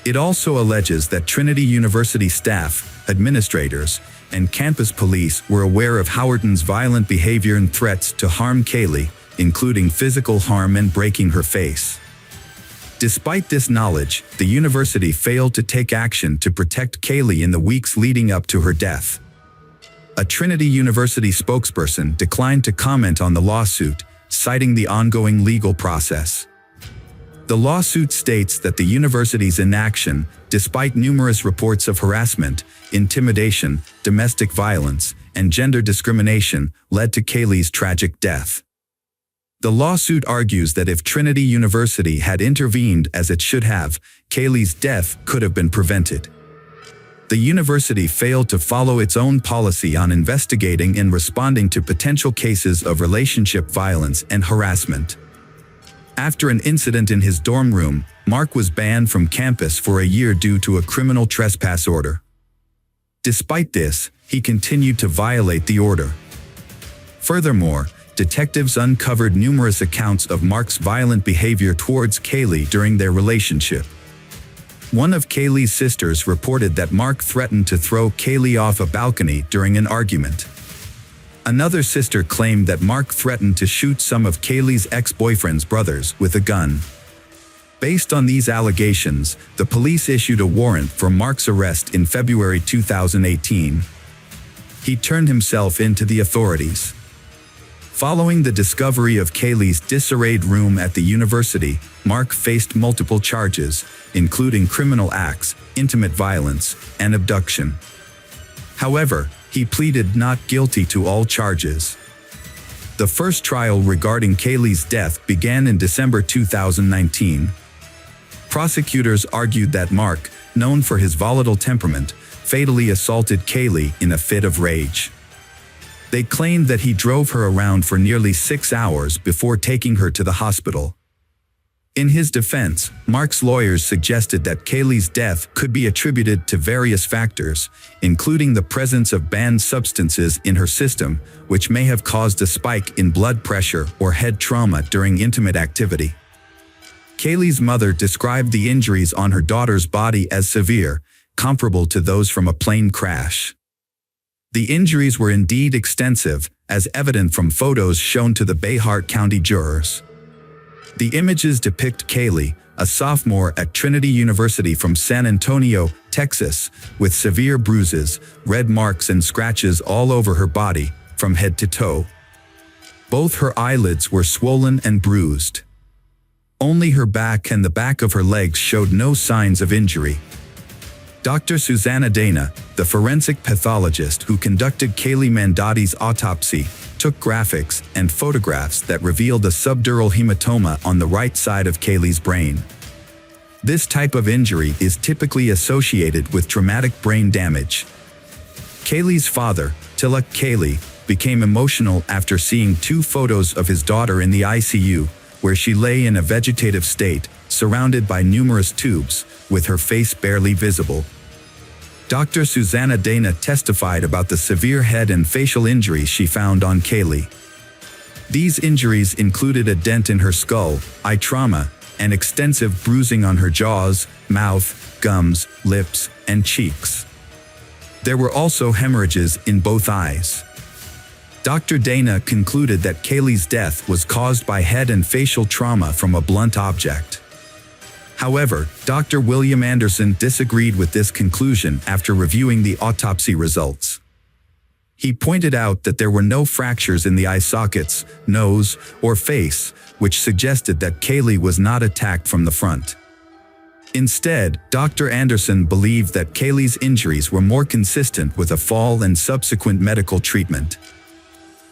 It also alleges that Trinity University staff, administrators, and campus police were aware of Howerton's violent behavior and threats to harm Kaylee, including physical harm and breaking her face. Despite this knowledge, the university failed to take action to protect Kaylee in the weeks leading up to her death. A Trinity University spokesperson declined to comment on the lawsuit, citing the ongoing legal process. The lawsuit states that the university's inaction, despite numerous reports of harassment, intimidation, domestic violence, and gender discrimination, led to Kaylee's tragic death. The lawsuit argues that if Trinity University had intervened as it should have, Kaylee's death could have been prevented. The university failed to follow its own policy on investigating and responding to potential cases of relationship violence and harassment. After an incident in his dorm room, Mark was banned from campus for a year due to a criminal trespass order. Despite this, he continued to violate the order. Furthermore, detectives uncovered numerous accounts of Mark's violent behavior towards Kaylee during their relationship. One of Kaylee's sisters reported that Mark threatened to throw Kaylee off a balcony during an argument. Another sister claimed that Mark threatened to shoot some of Kaylee's ex-boyfriend's brothers with a gun. Based on these allegations, the police issued a warrant for Mark's arrest in February 2018. He turned himself in to the authorities. Following the discovery of Kaylee's disarrayed room at the university, Mark faced multiple charges, including criminal acts, intimate violence, and abduction. However, he pleaded not guilty to all charges. The first trial regarding Kaylee's death began in December 2019. Prosecutors argued that Mark, known for his volatile temperament, fatally assaulted Kaylee in a fit of rage. They claimed that he drove her around for nearly 6 hours before taking her to the hospital. In his defense, Mark's lawyers suggested that Kaylee's death could be attributed to various factors, including the presence of banned substances in her system, which may have caused a spike in blood pressure or head trauma during intimate activity. Kaylee's mother described the injuries on her daughter's body as severe, comparable to those from a plane crash. The injuries were indeed extensive, as evident from photos shown to the Bayhart County jurors. The images depict Kaylee, a sophomore at Trinity University from San Antonio, Texas, with severe bruises, red marks and scratches all over her body, from head to toe. Both her eyelids were swollen and bruised. Only her back and the back of her legs showed no signs of injury. Dr. Susanna Dana, the forensic pathologist who conducted Kaylee Mandotti's autopsy, took graphics and photographs that revealed a subdural hematoma on the right side of Kaylee's brain. This type of injury is typically associated with traumatic brain damage. Kaylee's father, Tilak Kaylee, became emotional after seeing 2 photos of his daughter in the ICU, where she lay in a vegetative state, surrounded by numerous tubes, with her face barely visible. Dr. Susanna Dana testified about the severe head and facial injuries she found on Kaylee. These injuries included a dent in her skull, eye trauma, and extensive bruising on her jaws, mouth, gums, lips, and cheeks. There were also hemorrhages in both eyes. Dr. Dana concluded that Kaylee's death was caused by head and facial trauma from a blunt object. However, Dr. William Anderson disagreed with this conclusion after reviewing the autopsy results. He pointed out that there were no fractures in the eye sockets, nose, or face, which suggested that Kaylee was not attacked from the front. Instead, Dr. Anderson believed that Kaylee's injuries were more consistent with a fall and subsequent medical treatment.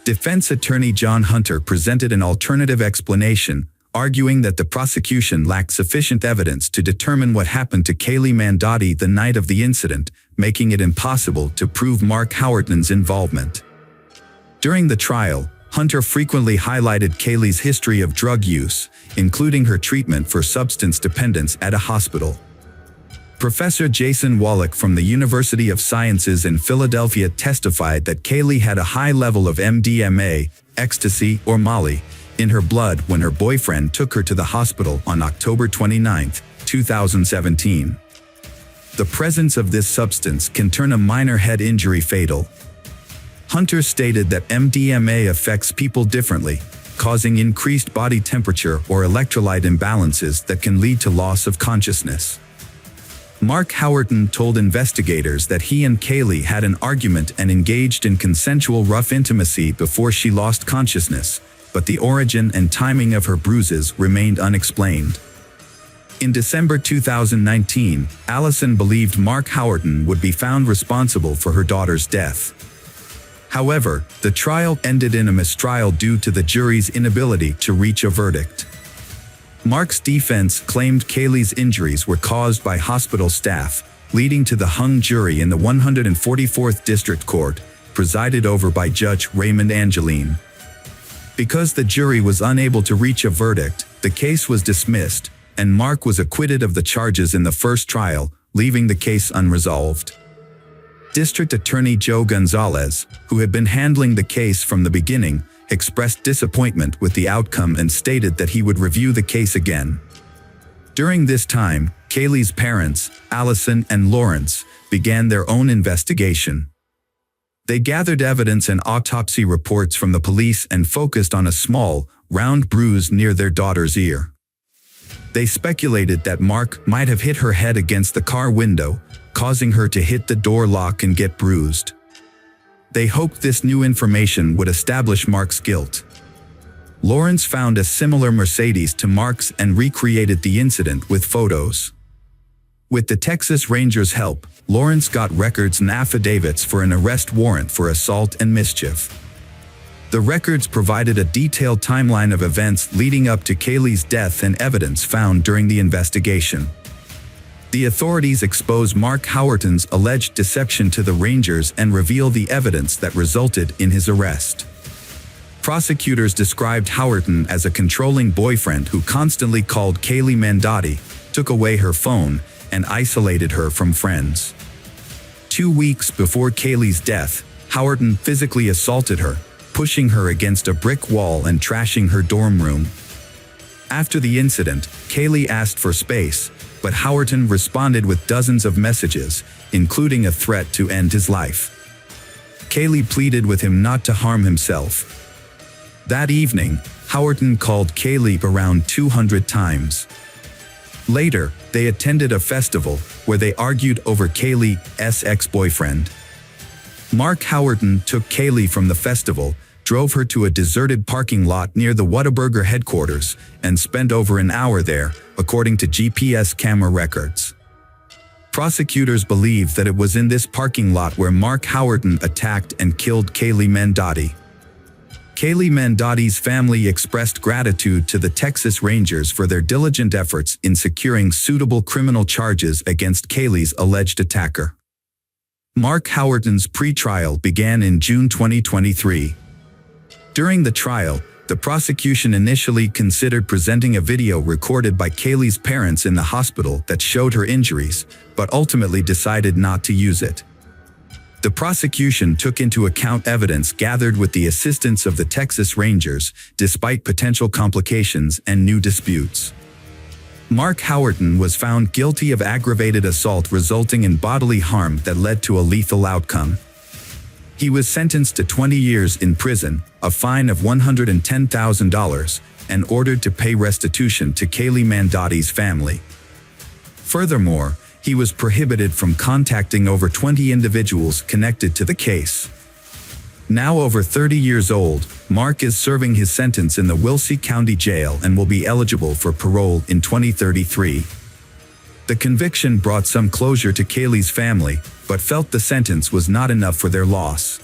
Defense attorney John Hunter presented an alternative explanation, arguing that the prosecution lacked sufficient evidence to determine what happened to Kaylee Mandotti the night of the incident, making it impossible to prove Mark Howerton's involvement. During the trial, Hunter frequently highlighted Kaylee's history of drug use, including her treatment for substance dependence at a hospital. Professor Jason Wallach from the University of Sciences in Philadelphia testified that Kaylee had a high level of MDMA, ecstasy, or Molly, in her blood when her boyfriend took her to the hospital on October 29, 2017. The presence of this substance can turn a minor head injury fatal. Hunter stated that MDMA affects people differently, causing increased body temperature or electrolyte imbalances that can lead to loss of consciousness. Mark Howerton told investigators that he and Kaylee had an argument and engaged in consensual rough intimacy before she lost consciousness, but the origin and timing of her bruises remained unexplained. In December 2019, Allison believed Mark Howerton would be found responsible for her daughter's death. However, the trial ended in a mistrial due to the jury's inability to reach a verdict. Mark's defense claimed Kaylee's injuries were caused by hospital staff, leading to the hung jury in the 144th District Court, presided over by Judge Raymond Angeline. Because the jury was unable to reach a verdict, the case was dismissed, and Mark was acquitted of the charges in the first trial, leaving the case unresolved. District Attorney Joe Gonzalez, who had been handling the case from the beginning, expressed disappointment with the outcome and stated that he would review the case again. During this time, Kaylee's parents, Allison and Lawrence, began their own investigation. They gathered evidence and autopsy reports from the police and focused on a small, round bruise near their daughter's ear. They speculated that Mark might have hit her head against the car window, causing her to hit the door lock and get bruised. They hoped this new information would establish Mark's guilt. Lawrence found a similar Mercedes to Mark's and recreated the incident with photos. With the Texas Rangers' help, Lawrence got records and affidavits for an arrest warrant for assault and mischief. The records provided a detailed timeline of events leading up to Kaylee's death and evidence found during the investigation. The authorities exposed Mark Howerton's alleged deception to the Rangers and revealed the evidence that resulted in his arrest. Prosecutors described Howerton as a controlling boyfriend who constantly called Kaylee Mandotti, took away her phone, and isolated her from friends. 2 weeks before Kaylee's death, Howerton physically assaulted her, pushing her against a brick wall and trashing her dorm room. After the incident, Kaylee asked for space, but Howerton responded with dozens of messages, including a threat to end his life. Kaylee pleaded with him not to harm himself. That evening, Howerton called Kaylee around 200 times. Later, they attended a festival where they argued over Kaylee's ex-boyfriend. Mark Howerton took Kaylee from the festival, drove her to a deserted parking lot near the Whataburger headquarters, and spent over an hour there, according to GPS camera records. Prosecutors believe that it was in this parking lot where Mark Howerton attacked and killed Kaylee Mandotti. Kaylee Mandotti's family expressed gratitude to the Texas Rangers for their diligent efforts in securing suitable criminal charges against Kaylee's alleged attacker. Mark Howerton's pretrial began in June 2023. During the trial, the prosecution initially considered presenting a video recorded by Kaylee's parents in the hospital that showed her injuries, but ultimately decided not to use it. The prosecution took into account evidence gathered with the assistance of the Texas Rangers, despite potential complications and new disputes. Mark Howerton was found guilty of aggravated assault resulting in bodily harm that led to a lethal outcome. He was sentenced to 20 years in prison, a fine of $110,000, and ordered to pay restitution to Kaylee Mandotti's family. Furthermore, he was prohibited from contacting over 20 individuals connected to the case. Now over 30 years old, Mark is serving his sentence in the Wilkes County Jail and will be eligible for parole in 2033. The conviction brought some closure to Kaylee's family, but felt the sentence was not enough for their loss.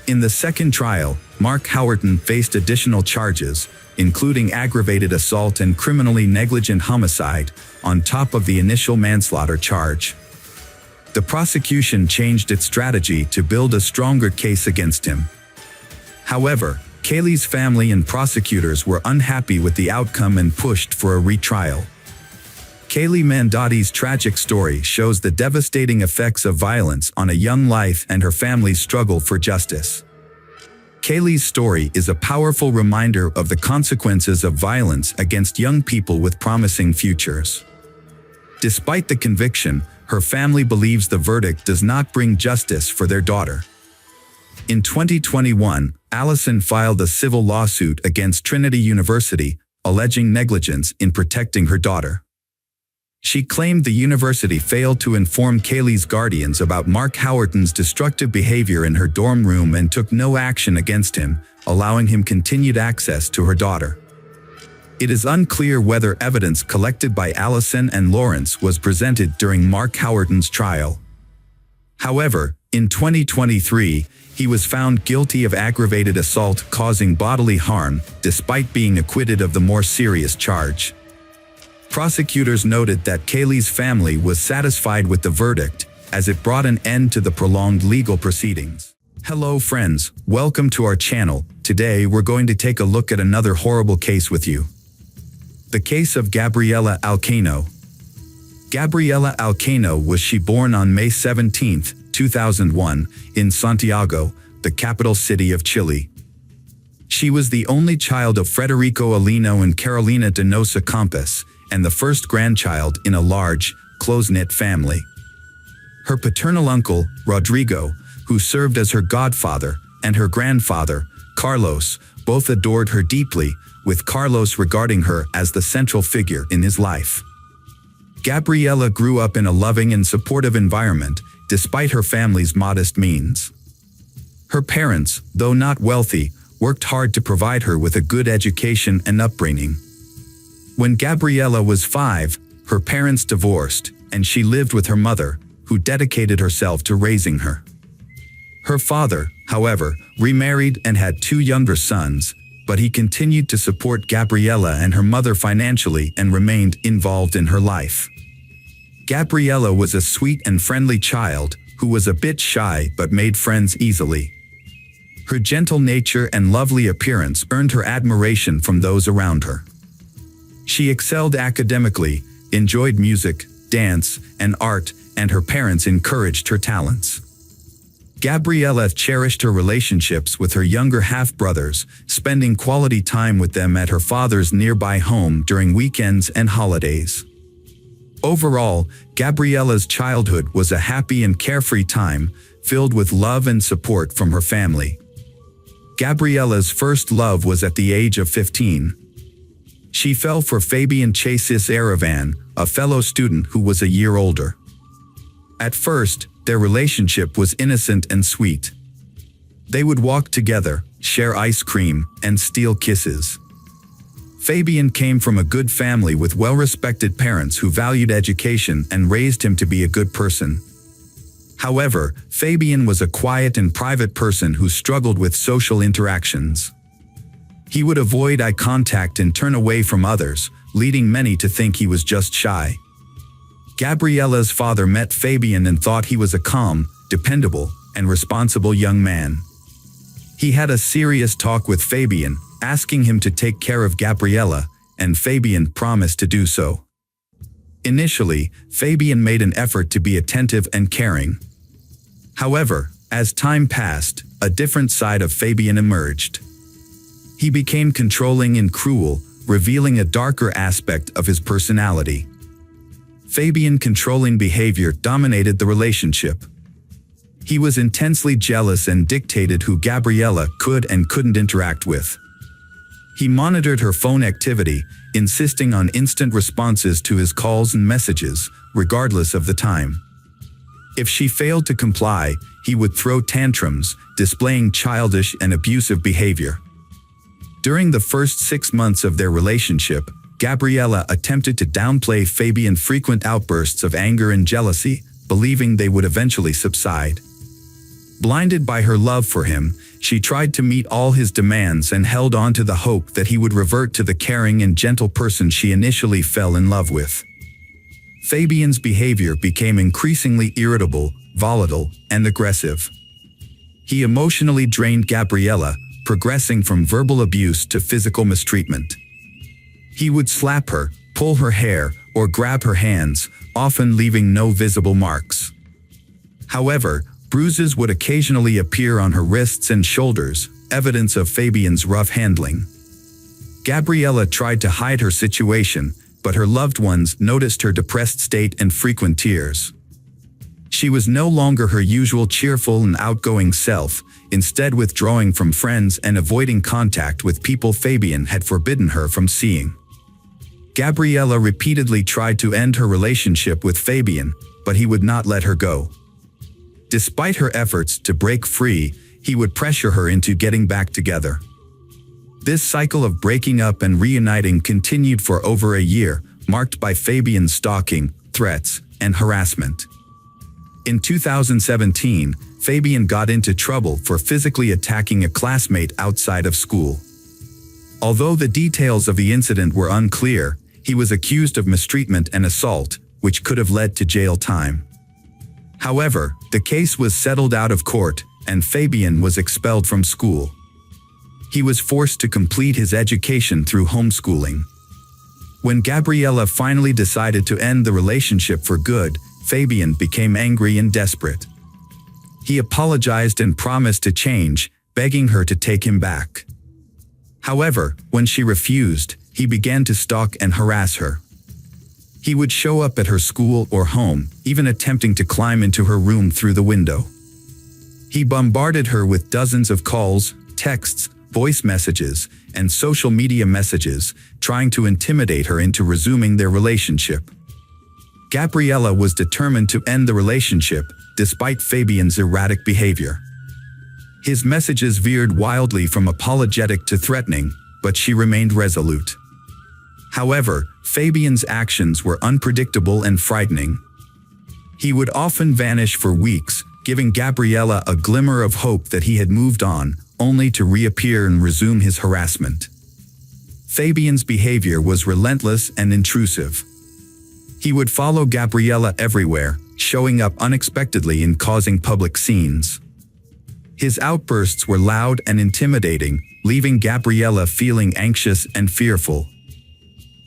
In the second trial, Mark Howerton faced additional charges, including aggravated assault and criminally negligent homicide, on top of the initial manslaughter charge. The prosecution changed its strategy to build a stronger case against him. However, Kaylee's family and prosecutors were unhappy with the outcome and pushed for a retrial. Kaylee Mandotti's tragic story shows the devastating effects of violence on a young life and her family's struggle for justice. Kaylee's story is a powerful reminder of the consequences of violence against young people with promising futures. Despite the conviction, her family believes the verdict does not bring justice for their daughter. In 2021, Allison filed a civil lawsuit against Trinity University, alleging negligence in protecting her daughter. She claimed the university failed to inform Kaylee's guardians about Mark Howerton's destructive behavior in her dorm room and took no action against him, allowing him continued access to her daughter. It is unclear whether evidence collected by Allison and Lawrence was presented during Mark Howerton's trial. However, in 2023, he was found guilty of aggravated assault causing bodily harm, despite being acquitted of the more serious charge. Prosecutors noted that Kaylee's family was satisfied with the verdict, as it brought an end to the prolonged legal proceedings. Hello friends, welcome to our channel. Today we're going to take a look at another horrible case with you. The case of Gabriella Alcano. Gabriella Alcano was born on May 17, 2001 in Santiago, the capital city of Chile. She was the only child of Federico Alino and Carolina Donosa Campos, and the first grandchild in a large, close-knit family. Her paternal uncle, Rodrigo, who served as her godfather, and her grandfather, Carlos, both adored her deeply, with Carlos regarding her as the central figure in his life. Gabriela grew up in a loving and supportive environment, despite her family's modest means. Her parents, though not wealthy, worked hard to provide her with a good education and upbringing. When Gabriela was 5, her parents divorced, and she lived with her mother, who dedicated herself to raising her. Her father, however, remarried and had 2 younger sons, but he continued to support Gabriela and her mother financially and remained involved in her life. Gabriela was a sweet and friendly child who was a bit shy but made friends easily. Her gentle nature and lovely appearance earned her admiration from those around her. She excelled academically, enjoyed music, dance, and art, and her parents encouraged her talents. Gabriela cherished her relationships with her younger half-brothers, spending quality time with them at her father's nearby home during weekends and holidays. Overall, Gabriela's childhood was a happy and carefree time, filled with love and support from her family. Gabriela's first love was at the age of 15. She fell for Fabian Chasis Aravan, a fellow student who was a year older. At first, their relationship was innocent and sweet. They would walk together, share ice cream, and steal kisses. Fabian came from a good family with well-respected parents who valued education and raised him to be a good person. However, Fabian was a quiet and private person who struggled with social interactions. He would avoid eye contact and turn away from others, leading many to think he was just shy. Gabriela's father met Fabian and thought he was a calm, dependable, and responsible young man. He had a serious talk with Fabian, asking him to take care of Gabriela, and Fabian promised to do so. Initially, Fabian made an effort to be attentive and caring. However, as time passed, a different side of Fabian emerged. He became controlling and cruel, revealing a darker aspect of his personality. Fabian's controlling behavior dominated the relationship. He was intensely jealous and dictated who Gabriela could and couldn't interact with. He monitored her phone activity, insisting on instant responses to his calls and messages, regardless of the time. If she failed to comply, he would throw tantrums, displaying childish and abusive behavior. During the first 6 months of their relationship, Gabriela attempted to downplay Fabian's frequent outbursts of anger and jealousy, believing they would eventually subside. Blinded by her love for him, she tried to meet all his demands and held on to the hope that he would revert to the caring and gentle person she initially fell in love with. Fabian's behavior became increasingly irritable, volatile, and aggressive. He emotionally drained Gabriela, progressing from verbal abuse to physical mistreatment. He would slap her, pull her hair, or grab her hands, often leaving no visible marks. However, bruises would occasionally appear on her wrists and shoulders, evidence of Fabian's rough handling. Gabriela tried to hide her situation, but her loved ones noticed her depressed state and frequent tears. She was no longer her usual cheerful and outgoing self, instead withdrawing from friends and avoiding contact with people Fabian had forbidden her from seeing. Gabriela repeatedly tried to end her relationship with Fabian, but he would not let her go. Despite her efforts to break free, he would pressure her into getting back together. This cycle of breaking up and reuniting continued for over a year, marked by Fabian's stalking, threats, and harassment. In 2017, Fabian got into trouble for physically attacking a classmate outside of school. Although the details of the incident were unclear, he was accused of mistreatment and assault, which could have led to jail time. However, the case was settled out of court, and Fabian was expelled from school. He was forced to complete his education through homeschooling. When Gabriela finally decided to end the relationship for good, Fabian became angry and desperate. He apologized and promised to change, begging her to take him back. However, when she refused, he began to stalk and harass her. He would show up at her school or home, even attempting to climb into her room through the window. He bombarded her with dozens of calls, texts, voice messages, and social media messages, trying to intimidate her into resuming their relationship. Gabriella was determined to end the relationship, despite Fabian's erratic behavior. His messages veered wildly from apologetic to threatening, but she remained resolute. However, Fabian's actions were unpredictable and frightening. He would often vanish for weeks, giving Gabriella a glimmer of hope that he had moved on, only to reappear and resume his harassment. Fabian's behavior was relentless and intrusive. He would follow Gabriella everywhere, showing up unexpectedly and causing public scenes. His outbursts were loud and intimidating, leaving Gabriella feeling anxious and fearful.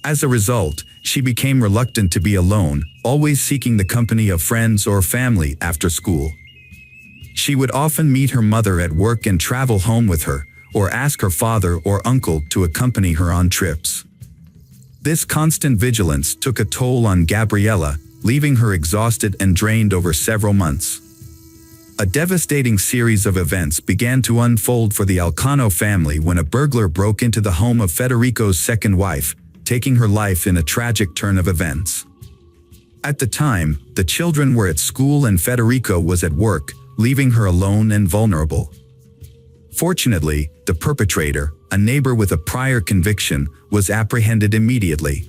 As a result, she became reluctant to be alone, always seeking the company of friends or family after school. She would often meet her mother at work and travel home with her, or ask her father or uncle to accompany her on trips. This constant vigilance took a toll on Gabriella, leaving her exhausted and drained over several months. A devastating series of events began to unfold for the Elcano family when a burglar broke into the home of Federico's second wife, taking her life in a tragic turn of events. At the time, the children were at school and Federico was at work, leaving her alone and vulnerable. Fortunately, the perpetrator, a neighbor with a prior conviction, was apprehended immediately.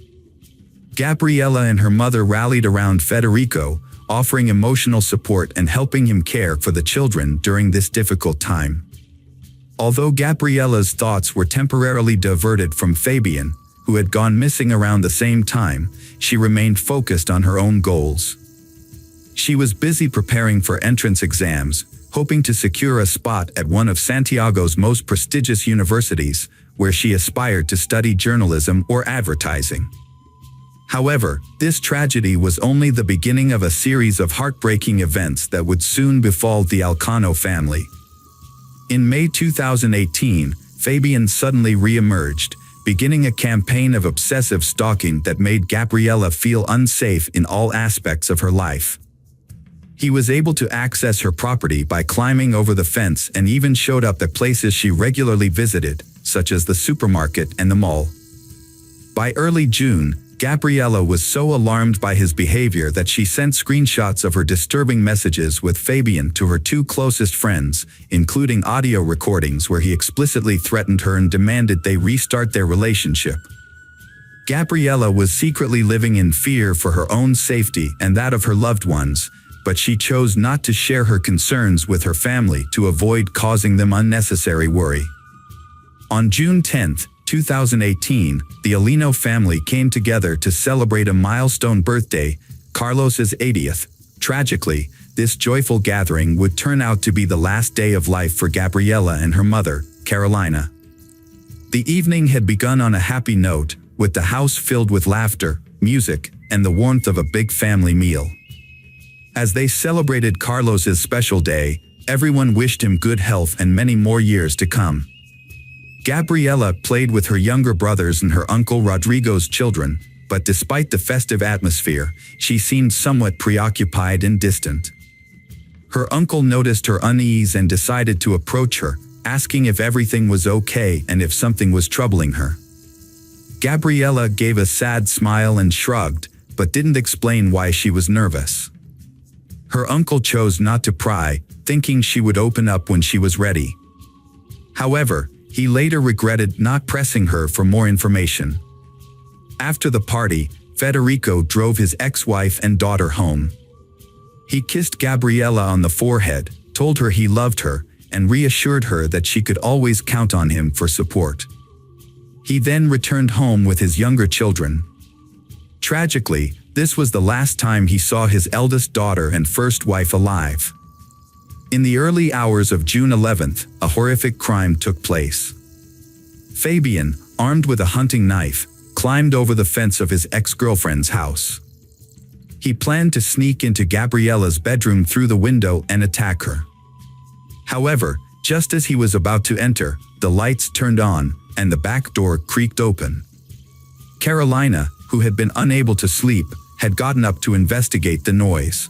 Gabriella and her mother rallied around Federico, offering emotional support and helping him care for the children during this difficult time. Although Gabriella's thoughts were temporarily diverted from Fabian, who had gone missing around the same time, she remained focused on her own goals. She was busy preparing for entrance exams, hoping to secure a spot at one of Santiago's most prestigious universities, where she aspired to study journalism or advertising. However, this tragedy was only the beginning of a series of heartbreaking events that would soon befall the Elcano family. In May 2018, Fabian suddenly re-emerged, beginning a campaign of obsessive stalking that made Gabriella feel unsafe in all aspects of her life. He was able to access her property by climbing over the fence and even showed up at places she regularly visited, such as the supermarket and the mall. By early June, Gabriella was so alarmed by his behavior that she sent screenshots of her disturbing messages with Fabian to her two closest friends, including audio recordings where he explicitly threatened her and demanded they restart their relationship. Gabriella was secretly living in fear for her own safety and that of her loved ones, but she chose not to share her concerns with her family to avoid causing them unnecessary worry. On June 10, 2018, the Alino family came together to celebrate a milestone birthday, Carlos's 80th. Tragically, this joyful gathering would turn out to be the last day of life for Gabriella and her mother, Carolina. The evening had begun on a happy note, with the house filled with laughter, music, and the warmth of a big family meal. As they celebrated Carlos's special day, everyone wished him good health and many more years to come. Gabriella played with her younger brothers and her uncle Rodrigo's children, but despite the festive atmosphere, she seemed somewhat preoccupied and distant. Her uncle noticed her unease and decided to approach her, asking if everything was okay and if something was troubling her. Gabriella gave a sad smile and shrugged, but didn't explain why she was nervous. Her uncle chose not to pry, thinking she would open up when she was ready. However, he later regretted not pressing her for more information. After the party, Federico drove his ex-wife and daughter home. He kissed Gabriella on the forehead, told her he loved her, and reassured her that she could always count on him for support. He then returned home with his younger children. Tragically, this was the last time he saw his eldest daughter and first wife alive. In the early hours of June 11th, a horrific crime took place. Fabian, armed with a hunting knife, climbed over the fence of his ex-girlfriend's house. He planned to sneak into Gabriella's bedroom through the window and attack her. However, just as he was about to enter, the lights turned on, and the back door creaked open. Carolina, who had been unable to sleep, had gotten up to investigate the noise.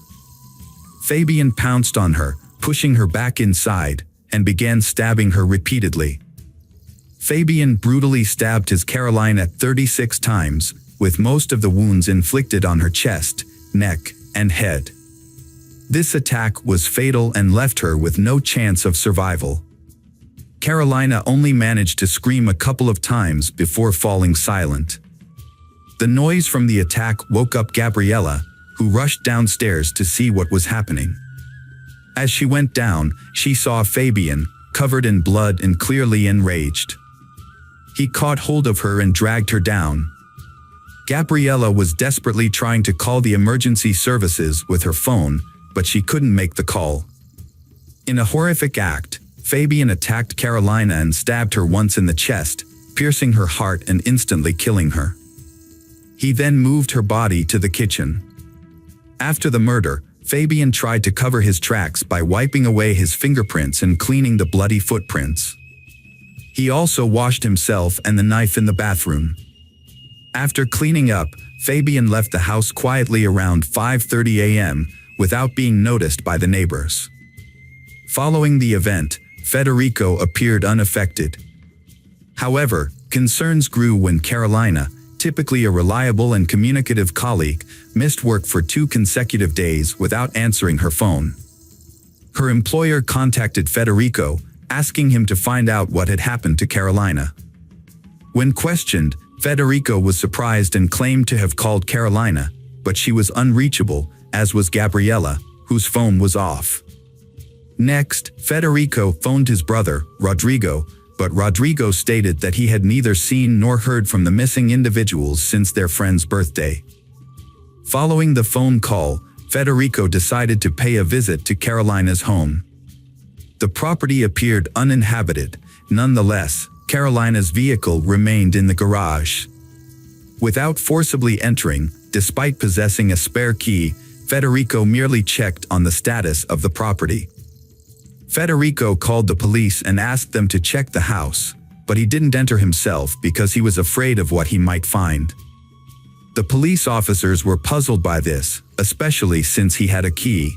Fabian pounced on her, pushing her back inside, and began stabbing her repeatedly. Fabian brutally stabbed his Carolina 36 times, with most of the wounds inflicted on her chest, neck, and head. This attack was fatal and left her with no chance of survival. Carolina only managed to scream a couple of times before falling silent. The noise from the attack woke up Gabriella, who rushed downstairs to see what was happening. As she went down, she saw Fabian, covered in blood and clearly enraged. He caught hold of her and dragged her down. Gabriella was desperately trying to call the emergency services with her phone, but she couldn't make the call. In a horrific act, Fabian attacked Carolina and stabbed her once in the chest, piercing her heart and instantly killing her. He then moved her body to the kitchen. After the murder, Fabian tried to cover his tracks by wiping away his fingerprints and cleaning the bloody footprints. He also washed himself and the knife in the bathroom. After cleaning up, Fabian left the house quietly around 5:30 a.m. without being noticed by the neighbors. Following the event, Federico appeared unaffected. However, concerns grew when Carolina, typically a reliable and communicative colleague, missed work for 2 consecutive days without answering her phone. Her employer contacted Federico, asking him to find out what had happened to Carolina. When questioned, Federico was surprised and claimed to have called Carolina, but she was unreachable, as was Gabriella, whose phone was off. Next, Federico phoned his brother, Rodrigo, but Rodrigo stated that he had neither seen nor heard from the missing individuals since their friend's birthday. Following the phone call, Federico decided to pay a visit to Carolina's home. The property appeared uninhabited. Nonetheless, Carolina's vehicle remained in the garage. Without forcibly entering, despite possessing a spare key, Federico merely checked on the status of the property. Federico called the police and asked them to check the house, but he didn't enter himself because he was afraid of what he might find. The police officers were puzzled by this, especially since he had a key.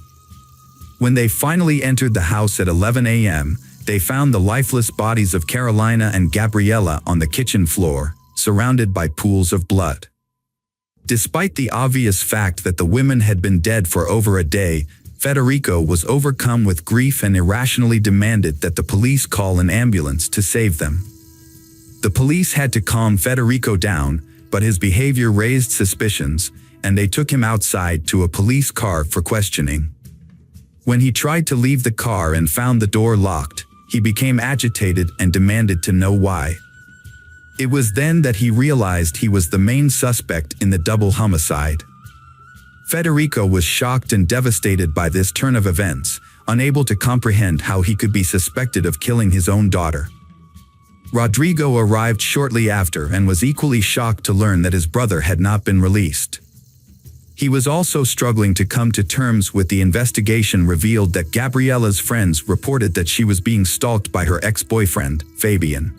When they finally entered the house at 11 a.m., they found the lifeless bodies of Carolina and Gabriella on the kitchen floor, surrounded by pools of blood. Despite the obvious fact that the women had been dead for over a day, Federico was overcome with grief and irrationally demanded that the police call an ambulance to save them. The police had to calm Federico down, but his behavior raised suspicions, and they took him outside to a police car for questioning. When he tried to leave the car and found the door locked, he became agitated and demanded to know why. It was then that he realized he was the main suspect in the double homicide. Federico was shocked and devastated by this turn of events, unable to comprehend how he could be suspected of killing his own daughter. Rodrigo arrived shortly after and was equally shocked to learn that his brother had not been released. He was also struggling to come to terms with the investigation revealed that Gabriella's friends reported that she was being stalked by her ex-boyfriend, Fabian.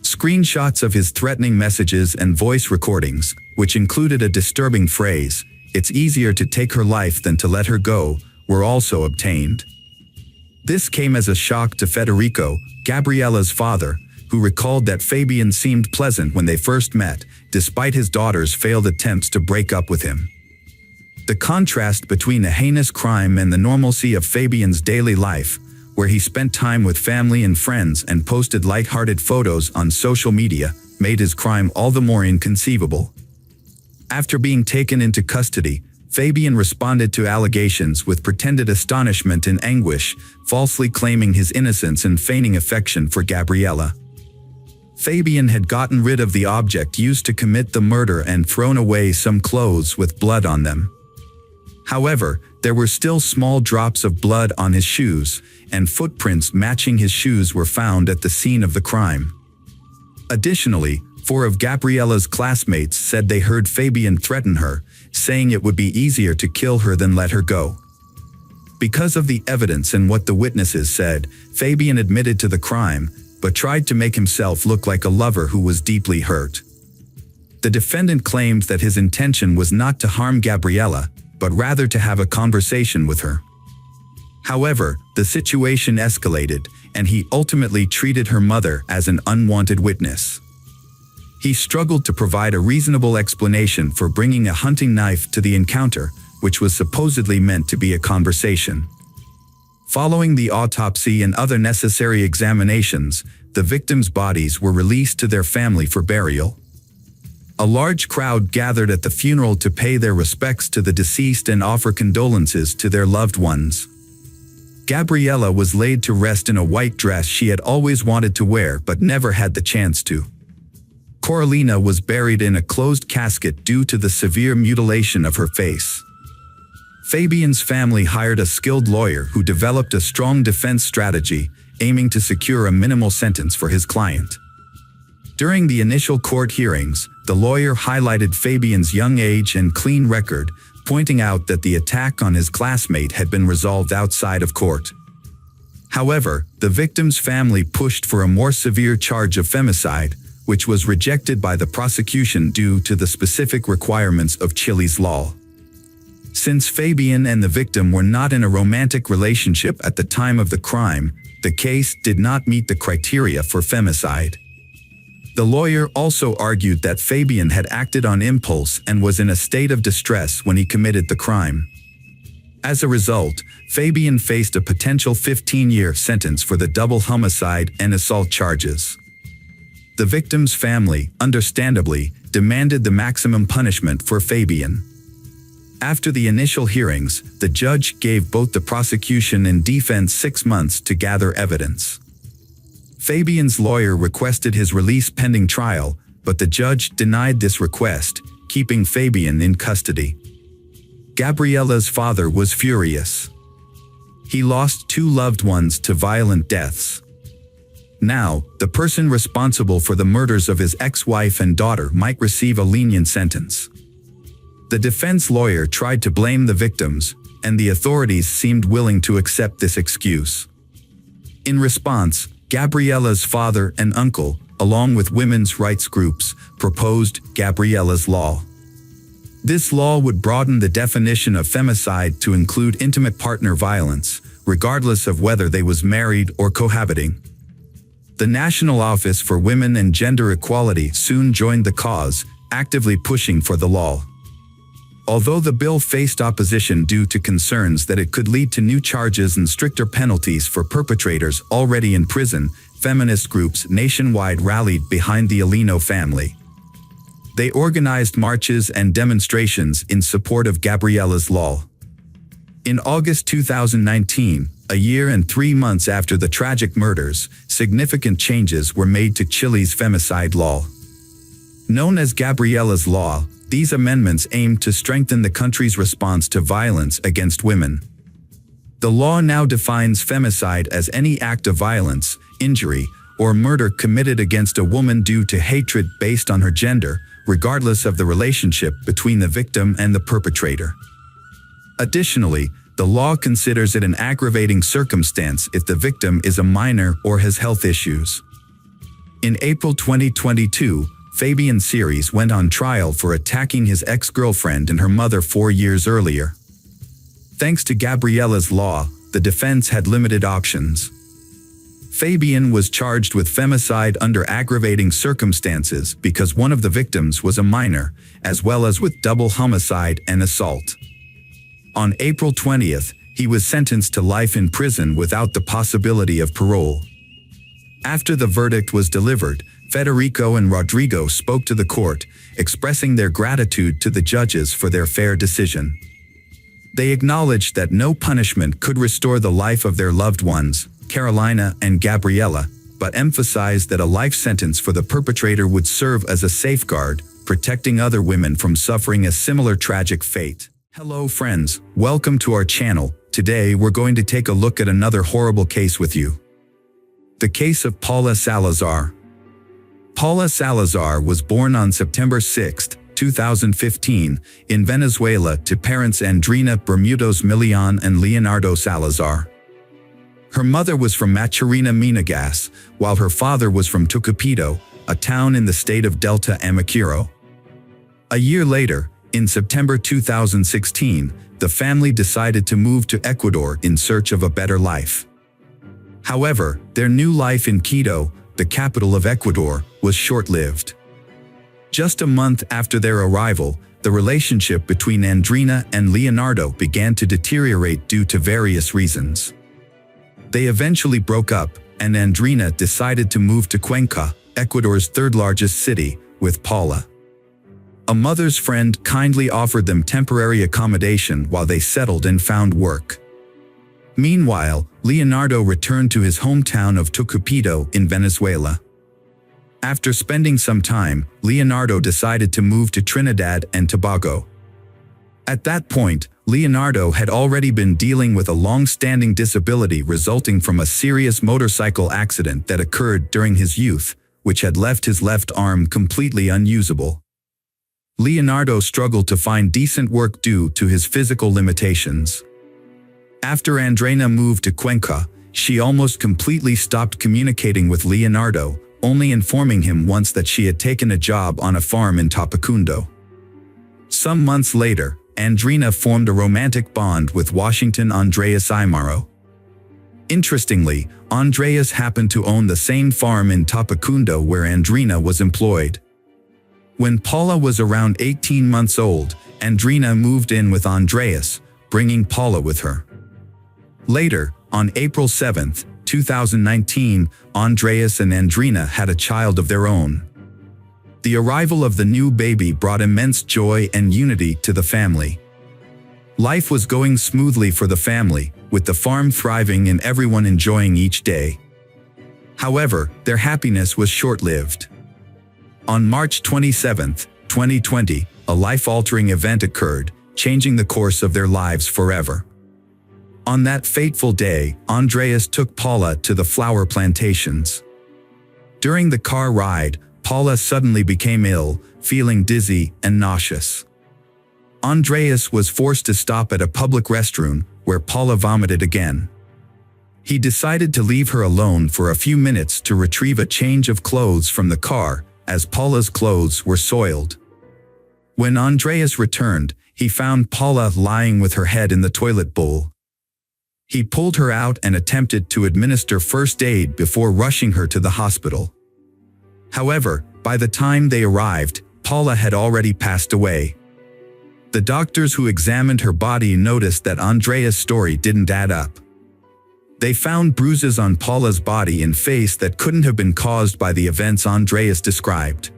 Screenshots of his threatening messages and voice recordings, which included a disturbing phrase, "It's easier to take her life than to let her go," were also obtained. This came as a shock to Federico, Gabriella's father, who recalled that Fabian seemed pleasant when they first met, despite his daughter's failed attempts to break up with him. The contrast between a heinous crime and the normalcy of Fabian's daily life, where he spent time with family and friends and posted light-hearted photos on social media, made his crime all the more inconceivable. After being taken into custody, Fabian responded to allegations with pretended astonishment and anguish, falsely claiming his innocence and feigning affection for Gabriella. Fabian had gotten rid of the object used to commit the murder and thrown away some clothes with blood on them. However, there were still small drops of blood on his shoes, and footprints matching his shoes were found at the scene of the crime. Additionally, 4 of Gabriella's classmates said they heard Fabian threaten her, saying it would be easier to kill her than let her go. Because of the evidence and what the witnesses said, Fabian admitted to the crime, but tried to make himself look like a lover who was deeply hurt. The defendant claimed that his intention was not to harm Gabriella, but rather to have a conversation with her. However, the situation escalated, and he ultimately treated her mother as an unwanted witness. He struggled to provide a reasonable explanation for bringing a hunting knife to the encounter, which was supposedly meant to be a conversation. Following the autopsy and other necessary examinations, the victims' bodies were released to their family for burial. A large crowd gathered at the funeral to pay their respects to the deceased and offer condolences to their loved ones. Gabriella was laid to rest in a white dress she had always wanted to wear but never had the chance to. Coralina was buried in a closed casket due to the severe mutilation of her face. Fabian's family hired a skilled lawyer who developed a strong defense strategy, aiming to secure a minimal sentence for his client. During the initial court hearings, the lawyer highlighted Fabian's young age and clean record, pointing out that the attack on his classmate had been resolved outside of court. However, the victim's family pushed for a more severe charge of femicide, which was rejected by the prosecution due to the specific requirements of Chile's law. Since Fabian and the victim were not in a romantic relationship at the time of the crime, the case did not meet the criteria for femicide. The lawyer also argued that Fabian had acted on impulse and was in a state of distress when he committed the crime. As a result, Fabian faced a potential 15-year sentence for the double homicide and assault charges. The victim's family, understandably, demanded the maximum punishment for Fabian. After the initial hearings, the judge gave both the prosecution and defense 6 months to gather evidence. Fabian's lawyer requested his release pending trial, but the judge denied this request, keeping Fabian in custody. Gabriella's father was furious. He lost 2 loved ones to violent deaths. Now, the person responsible for the murders of his ex-wife and daughter might receive a lenient sentence. The defense lawyer tried to blame the victims, and the authorities seemed willing to accept this excuse. In response, Gabriella's father and uncle, along with women's rights groups, proposed Gabriella's Law. This law would broaden the definition of femicide to include intimate partner violence, regardless of whether they was married or cohabiting. The National Office for Women and Gender Equality soon joined the cause, actively pushing for the law. Although the bill faced opposition due to concerns that it could lead to new charges and stricter penalties for perpetrators already in prison, feminist groups nationwide rallied behind the Alino family. They organized marches and demonstrations in support of Gabriella's Law. In August 2019, a year and 3 months after the tragic murders, significant changes were made to Chile's femicide law. Known as Gabriella's Law, these amendments aimed to strengthen the country's response to violence against women. The law now defines femicide as any act of violence, injury, or murder committed against a woman due to hatred based on her gender, regardless of the relationship between the victim and the perpetrator. Additionally, the law considers it an aggravating circumstance if the victim is a minor or has health issues. In April 2022, Fabian Ceres went on trial for attacking his ex-girlfriend and her mother 4 years earlier. Thanks to Gabriella's Law, the defense had limited options. Fabian was charged with femicide under aggravating circumstances because one of the victims was a minor, as well as with double homicide and assault. On April 20th, he was sentenced to life in prison without the possibility of parole. After the verdict was delivered, Federico and Rodrigo spoke to the court, expressing their gratitude to the judges for their fair decision. They acknowledged that no punishment could restore the life of their loved ones, Carolina and Gabriella, but emphasized that a life sentence for the perpetrator would serve as a safeguard, protecting other women from suffering a similar tragic fate. Hello friends, welcome to our channel. Today we're going to take a look at another horrible case with you. The case of Paula Salazar. Paula Salazar was born on September 6, 2015, in Venezuela to parents Andrina Bermúdez Millán and Leonardo Salazar. Her mother was from Machorena, Minagas, while her father was from Tucupito, a town in the state of Delta Amacuro. A year later, in September 2016, the family decided to move to Ecuador in search of a better life. However, their new life in Quito, the capital of Ecuador, was short-lived. Just a month after their arrival, the relationship between Andrina and Leonardo began to deteriorate due to various reasons. They eventually broke up, and Andrina decided to move to Cuenca, Ecuador's third-largest city, with Paula. A mother's friend kindly offered them temporary accommodation while they settled and found work. Meanwhile, Leonardo returned to his hometown of Tucupito in Venezuela. After spending some time, Leonardo decided to move to Trinidad and Tobago. At that point, Leonardo had already been dealing with a long-standing disability resulting from a serious motorcycle accident that occurred during his youth, which had left his left arm completely unusable. Leonardo struggled to find decent work due to his physical limitations. After Andrina moved to Cuenca, she almost completely stopped communicating with Leonardo, only informing him once that she had taken a job on a farm in Tapacundo. Some months later, Andrina formed a romantic bond with Washington Andreas Aymaro. Interestingly, Andreas happened to own the same farm in Tapacundo where Andrina was employed. When Paula was around 18 months old, Andrina moved in with Andreas, bringing Paula with her. Later, on April 7, 2019, Andreas and Andrina had a child of their own. The arrival of the new baby brought immense joy and unity to the family. Life was going smoothly for the family, with the farm thriving and everyone enjoying each day. However, their happiness was short-lived. On March 27, 2020, a life-altering event occurred, changing the course of their lives forever. On that fateful day, Andreas took Paula to the flower plantations. During the car ride, Paula suddenly became ill, feeling dizzy and nauseous. Andreas was forced to stop at a public restroom, where Paula vomited again. He decided to leave her alone for a few minutes to retrieve a change of clothes from the car, as Paula's clothes were soiled. When Andreas returned, he found Paula lying with her head in the toilet bowl. He pulled her out and attempted to administer first aid before rushing her to the hospital. However, by the time they arrived, Paula had already passed away. The doctors who examined her body noticed that Andreas' story didn't add up. They found bruises on Paula's body and face that couldn't have been caused by the events Andreas described.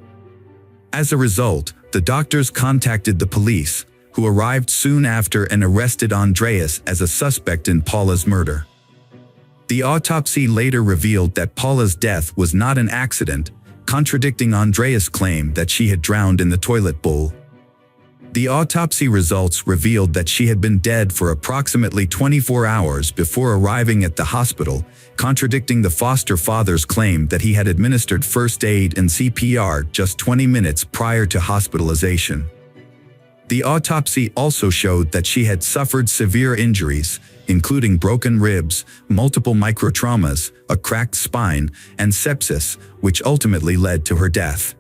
As a result, the doctors contacted the police, who arrived soon after and arrested Andreas as a suspect in Paula's murder. The autopsy later revealed that Paula's death was not an accident, contradicting Andreas' claim that she had drowned in the toilet bowl. The autopsy results revealed that she had been dead for approximately 24 hours before arriving at the hospital, contradicting the foster father's claim that he had administered first aid and CPR just 20 minutes prior to hospitalization. The autopsy also showed that she had suffered severe injuries, including broken ribs, multiple microtraumas, a cracked spine, and sepsis, which ultimately led to her death.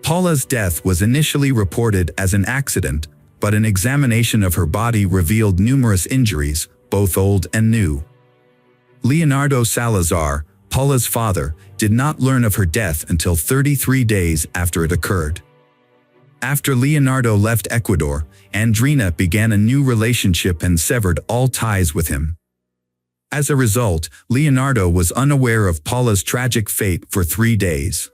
Paula's death was initially reported as an accident, but an examination of her body revealed numerous injuries, both old and new. Leonardo Salazar, Paula's father, did not learn of her death until 33 days after it occurred. After Leonardo left Ecuador, Andrina began a new relationship and severed all ties with him. As a result, Leonardo was unaware of Paula's tragic fate for 3 days.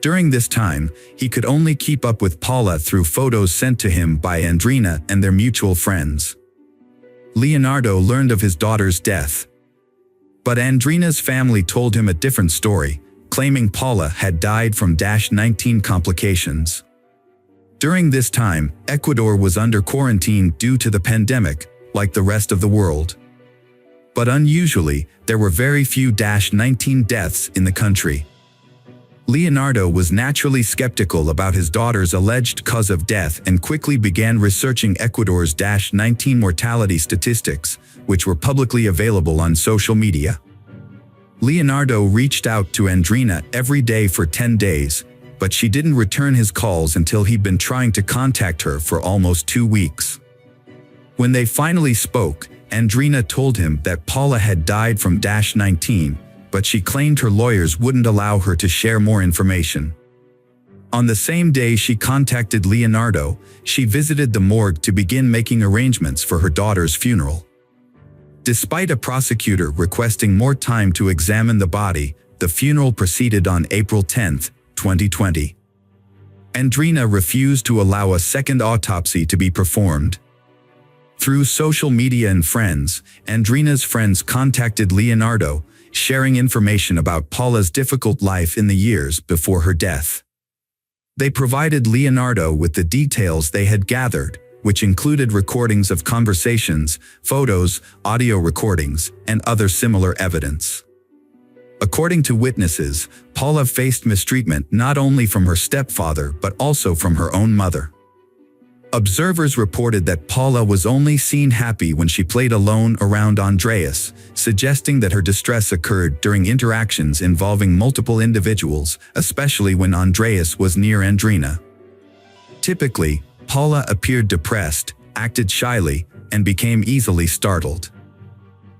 During this time, he could only keep up with Paula through photos sent to him by Andrina and their mutual friends. Leonardo learned of his daughter's death. But Andrina's family told him a different story, claiming Paula had died from -19 complications. During this time, Ecuador was under quarantine due to the pandemic, like the rest of the world. But unusually, there were very few -19 deaths in the country. Leonardo was naturally skeptical about his daughter's alleged cause of death and quickly began researching Ecuador's -19 mortality statistics, which were publicly available on social media. Leonardo reached out to Andrina every day for 10 days, but she didn't return his calls until he'd been trying to contact her for almost 2 weeks. When they finally spoke, Andrina told him that Paula had died from -19, but she claimed her lawyers wouldn't allow her to share more information. On the same day she contacted Leonardo, she visited the morgue to begin making arrangements for her daughter's funeral. Despite a prosecutor requesting more time to examine the body, the funeral proceeded on April 10, 2020. Andrina refused to allow a second autopsy to be performed. Through social media and friends, Andrina's friends contacted Leonardo, sharing information about Paula's difficult life in the years before her death. They provided Leonardo with the details they had gathered, which included recordings of conversations, photos, audio recordings, and other similar evidence. According to witnesses, Paula faced mistreatment not only from her stepfather but also from her own mother. Observers reported that Paula was only seen happy when she played alone around Andreas, suggesting that her distress occurred during interactions involving multiple individuals, especially when Andreas was near Andrina. Typically, Paula appeared depressed, acted shyly, and became easily startled.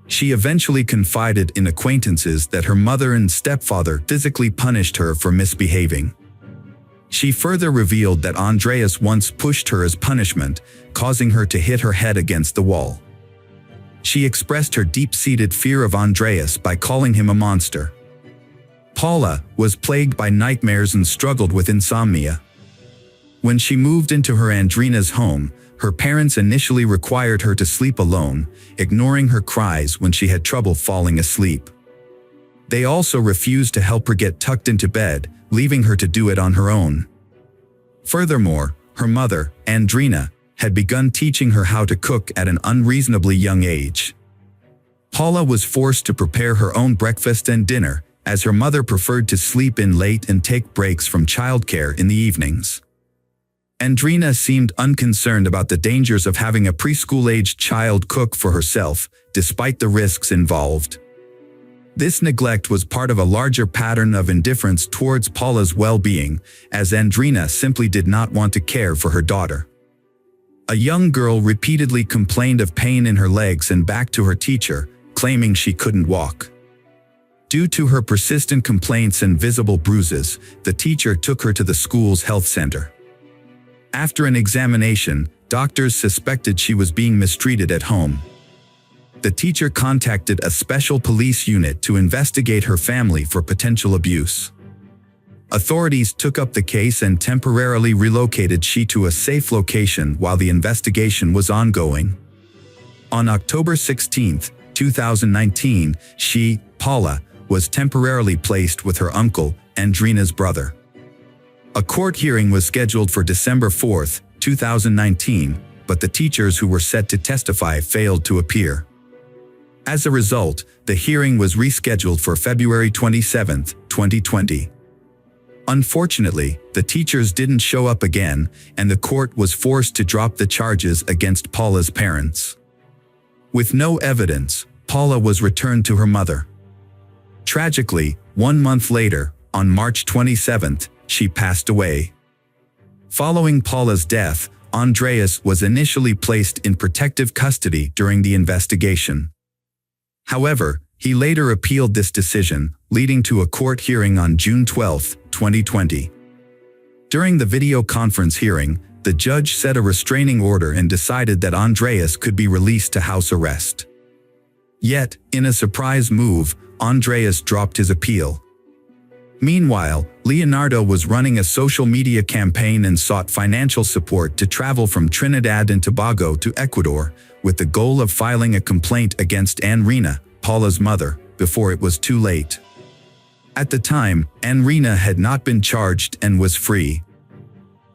She eventually confided in acquaintances that her mother and stepfather physically punished her for misbehaving. She further revealed that Andreas once pushed her as punishment, causing her to hit her head against the wall. She expressed her deep-seated fear of Andreas by calling him a monster. Paula was plagued by nightmares and struggled with insomnia. When she moved into her Andrina's home, her parents initially required her to sleep alone, ignoring her cries when she had trouble falling asleep. They also refused to help her get tucked into bed, leaving her to do it on her own. Furthermore, her mother, Andrina, had begun teaching her how to cook at an unreasonably young age. Paula was forced to prepare her own breakfast and dinner, as her mother preferred to sleep in late and take breaks from childcare in the evenings. Andrina seemed unconcerned about the dangers of having a preschool-aged child cook for herself, despite the risks involved. This neglect was part of a larger pattern of indifference towards Paula's well-being, as Andrina simply did not want to care for her daughter. A young girl repeatedly complained of pain in her legs and back to her teacher, claiming she couldn't walk. Due to her persistent complaints and visible bruises, the teacher took her to the school's health center. After an examination, doctors suspected she was being mistreated at home. The teacher contacted a special police unit to investigate her family for potential abuse. Authorities took up the case and temporarily relocated she to a safe location while the investigation was ongoing. On October 16, 2019, she, Paula, was temporarily placed with her uncle, Andrina's brother. A court hearing was scheduled for December 4, 2019, but the teachers who were set to testify failed to appear. As a result, the hearing was rescheduled for February 27, 2020. Unfortunately, the teachers didn't show up again, and the court was forced to drop the charges against Paula's parents. With no evidence, Paula was returned to her mother. Tragically, 1 month later, on March 27, she passed away. Following Paula's death, Andreas was initially placed in protective custody during the investigation. However, he later appealed this decision, leading to a court hearing on June 12, 2020. During the video conference hearing, the judge set a restraining order and decided that Andreas could be released to house arrest. Yet, in a surprise move, Andreas dropped his appeal. Meanwhile, Leonardo was running a social media campaign and sought financial support to travel from Trinidad and Tobago to Ecuador, with the goal of filing a complaint against Andrina, Paula's mother, before it was too late. At the time, Andrina had not been charged and was free.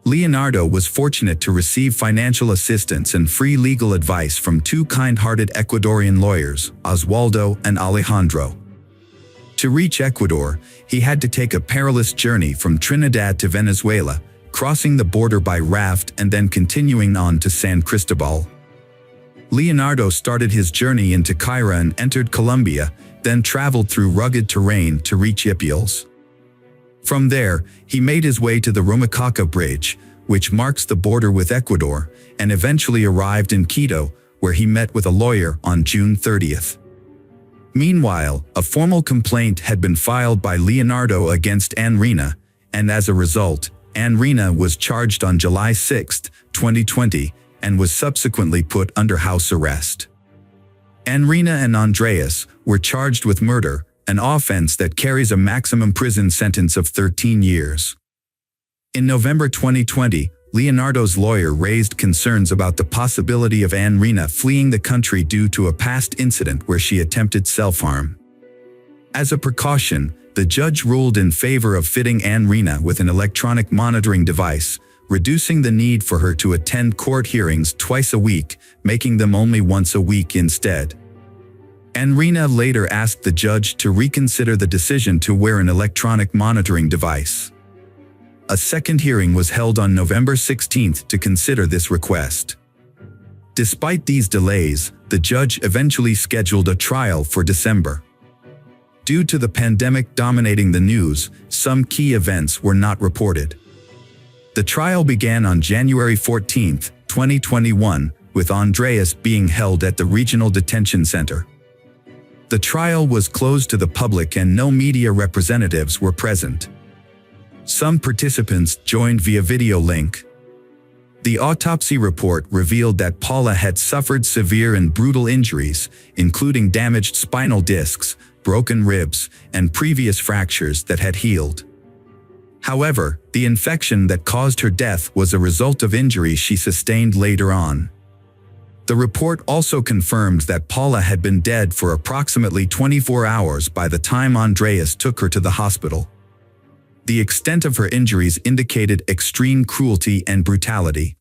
Leonardo was fortunate to receive financial assistance and free legal advice from two kind-hearted Ecuadorian lawyers, Oswaldo and Alejandro. To reach Ecuador, he had to take a perilous journey from Trinidad to Venezuela, crossing the border by raft and then continuing on to San Cristobal. Leonardo started his journey into Caira and entered Colombia, then traveled through rugged terrain to reach Ipiales. From there, he made his way to the Rumichaca Bridge, which marks the border with Ecuador, and eventually arrived in Quito, where he met with a lawyer on June 30th. Meanwhile, a formal complaint had been filed by Leonardo against Anrina, and as a result, Anrina was charged on July 6, 2020, and was subsequently put under house arrest. Anrina and Andreas were charged with murder, an offense that carries a maximum prison sentence of 13 years. In November 2020, Leonardo's lawyer raised concerns about the possibility of Anrina fleeing the country due to a past incident where she attempted self-harm. As a precaution, the judge ruled in favor of fitting Anrina with an electronic monitoring device, reducing the need for her to attend court hearings twice a week, making them only once a week instead. Anrina later asked the judge to reconsider the decision to wear an electronic monitoring device. A second hearing was held on November 16 to consider this request. Despite these delays, the judge eventually scheduled a trial for December. Due to the pandemic dominating the news, some key events were not reported. The trial began on January 14, 2021, with Andreas being held at the Regional Detention Center. The trial was closed to the public and no media representatives were present. Some participants joined via video link. The autopsy report revealed that Paula had suffered severe and brutal injuries, including damaged spinal discs, broken ribs, and previous fractures that had healed. However, the infection that caused her death was a result of injuries she sustained later on. The report also confirmed that Paula had been dead for approximately 24 hours by the time Andreas took her to the hospital. The extent of her injuries indicated extreme cruelty and brutality.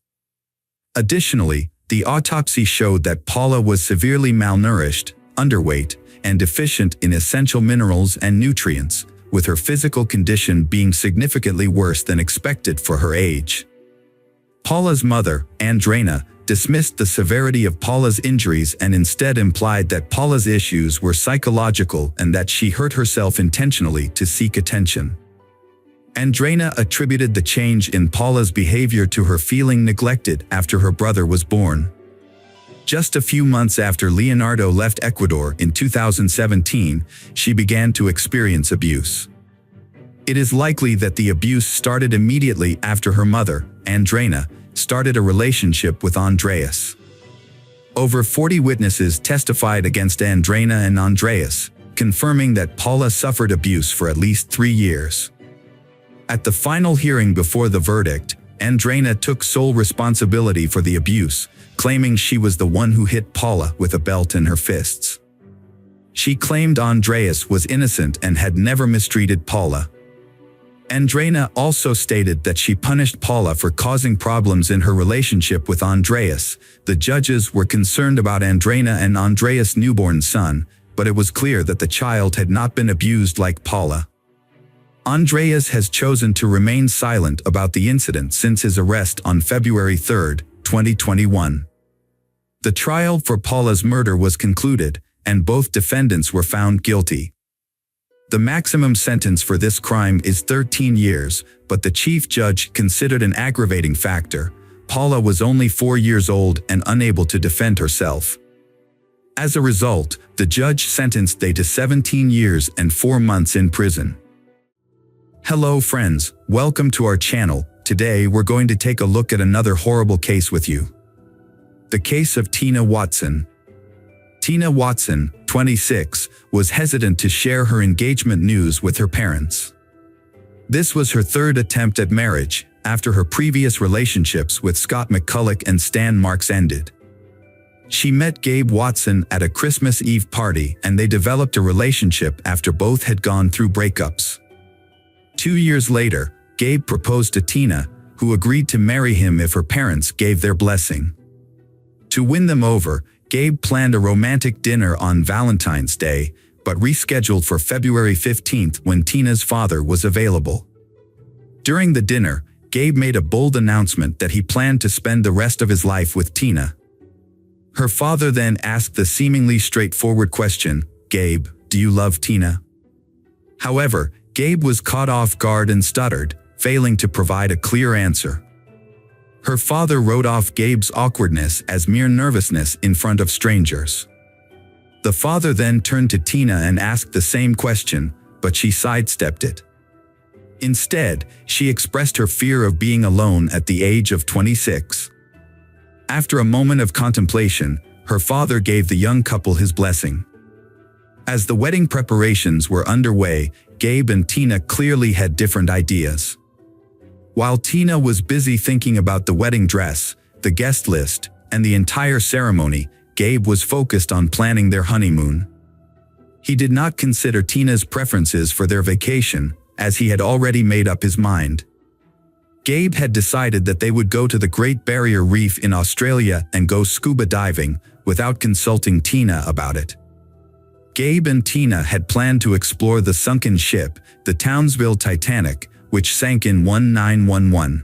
Additionally, the autopsy showed that Paula was severely malnourished, underweight, and deficient in essential minerals and nutrients, with her physical condition being significantly worse than expected for her age. Paula's mother, Andrena, dismissed the severity of Paula's injuries and instead implied that Paula's issues were psychological and that she hurt herself intentionally to seek attention. Andrena attributed the change in Paula's behavior to her feeling neglected after her brother was born. Just a few months after Leonardo left Ecuador in 2017, she began to experience abuse. It is likely that the abuse started immediately after her mother, Andrena, started a relationship with Andreas. Over 40 witnesses testified against Andrena and Andreas, confirming that Paula suffered abuse for at least 3 years. At the final hearing before the verdict, Andrena took sole responsibility for the abuse, claiming she was the one who hit Paula with a belt in her fists. She claimed Andreas was innocent and had never mistreated Paula. Andrena also stated that she punished Paula for causing problems in her relationship with Andreas. The judges were concerned about Andrena and Andreas' newborn son, but it was clear that the child had not been abused like Paula. Andreas has chosen to remain silent about the incident since his arrest on February 3, 2021. The trial for Paula's murder was concluded, and both defendants were found guilty. The maximum sentence for this crime is 13 years, but the chief judge considered an aggravating factor. Paula was only 4 years old and unable to defend herself. As a result, the judge sentenced they to 17 years and 4 months in prison. Hello friends, welcome to our channel. Today we're going to take a look at another horrible case with you. The case of Tina Watson. Tina Watson, 26, was hesitant to share her engagement news with her parents. This was her third attempt at marriage, after her previous relationships with Scott McCulloch and Stan Marks ended. She met Gabe Watson at a Christmas Eve party and they developed a relationship after both had gone through breakups. 2 years later, Gabe proposed to Tina, who agreed to marry him if her parents gave their blessing. To win them over, Gabe planned a romantic dinner on Valentine's Day, but rescheduled for February 15th when Tina's father was available. During the dinner, Gabe made a bold announcement that he planned to spend the rest of his life with Tina. Her father then asked the seemingly straightforward question, "Gabe, do you love Tina?" However, Gabe was caught off guard and stuttered, failing to provide a clear answer. Her father wrote off Gabe's awkwardness as mere nervousness in front of strangers. The father then turned to Tina and asked the same question, but she sidestepped it. Instead, she expressed her fear of being alone at the age of 26. After a moment of contemplation, her father gave the young couple his blessing. As the wedding preparations were underway, Gabe and Tina clearly had different ideas. While Tina was busy thinking about the wedding dress, the guest list, and the entire ceremony, Gabe was focused on planning their honeymoon. He did not consider Tina's preferences for their vacation, as he had already made up his mind. Gabe had decided that they would go to the Great Barrier Reef in Australia and go scuba diving, without consulting Tina about it. Gabe and Tina had planned to explore the sunken ship, the Townsville Titanic, which sank in 1911.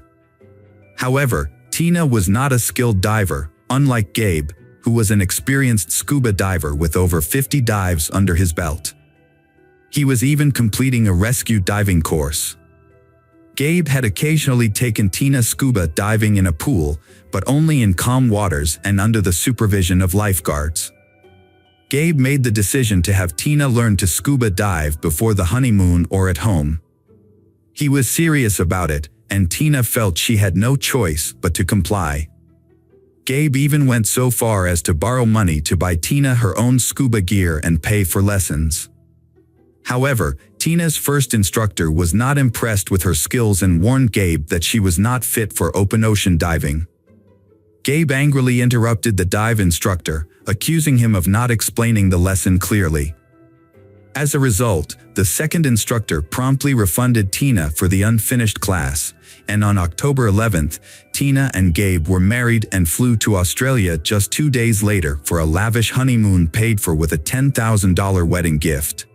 However, Tina was not a skilled diver, unlike Gabe, who was an experienced scuba diver with over 50 dives under his belt. He was even completing a rescue diving course. Gabe had occasionally taken Tina scuba diving in a pool, but only in calm waters and under the supervision of lifeguards. Gabe made the decision to have Tina learn to scuba dive before the honeymoon or at home. He was serious about it, and Tina felt she had no choice but to comply. Gabe even went so far as to borrow money to buy Tina her own scuba gear and pay for lessons. However, Tina's first instructor was not impressed with her skills and warned Gabe that she was not fit for open ocean diving. Gabe angrily interrupted the dive instructor, accusing him of not explaining the lesson clearly. As a result, the second instructor promptly refunded Tina for the unfinished class, and on October 11th, Tina and Gabe were married and flew to Australia just 2 days later for a lavish honeymoon paid for with a $10,000 wedding gift.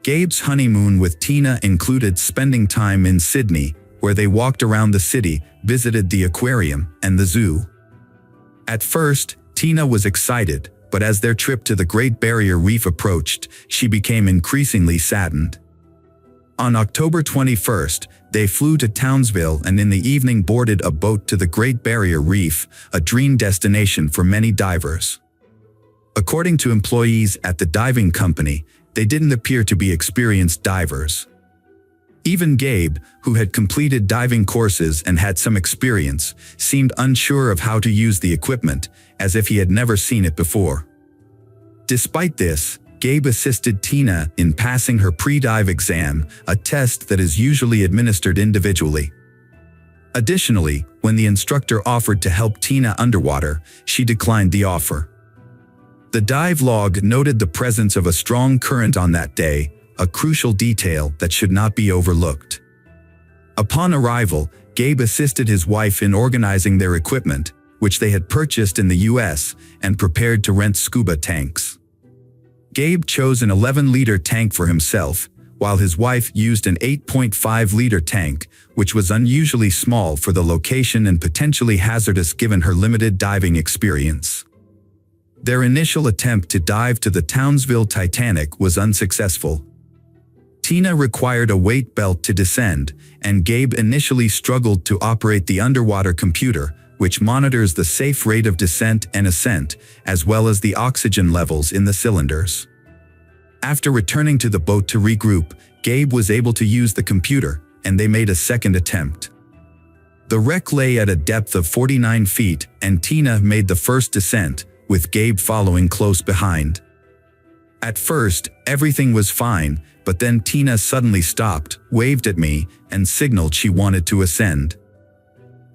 Gabe's honeymoon with Tina included spending time in Sydney, where they walked around the city, visited the aquarium, and the zoo. At first, Tina was excited, but as their trip to the Great Barrier Reef approached, she became increasingly saddened. On October 21st, they flew to Townsville and in the evening boarded a boat to the Great Barrier Reef, a dream destination for many divers. According to employees at the diving company, they didn't appear to be experienced divers. Even Gabe, who had completed diving courses and had some experience, seemed unsure of how to use the equipment, as if he had never seen it before. Despite this, Gabe assisted Tina in passing her pre-dive exam, a test that is usually administered individually. Additionally, when the instructor offered to help Tina underwater, she declined the offer. The dive log noted the presence of a strong current on that day, a crucial detail that should not be overlooked. Upon arrival, Gabe assisted his wife in organizing their equipment, which they had purchased in the US, and prepared to rent scuba tanks. Gabe chose an 11-liter tank for himself, while his wife used an 8.5-liter tank, which was unusually small for the location and potentially hazardous given her limited diving experience. Their initial attempt to dive to the Townsville Titanic was unsuccessful. Tina required a weight belt to descend, and Gabe initially struggled to operate the underwater computer, which monitors the safe rate of descent and ascent, as well as the oxygen levels in the cylinders. After returning to the boat to regroup, Gabe was able to use the computer, and they made a second attempt. The wreck lay at a depth of 49 feet, and Tina made the first descent, with Gabe following close behind. At first, everything was fine, but then Tina suddenly stopped, waved at me, and signaled she wanted to ascend.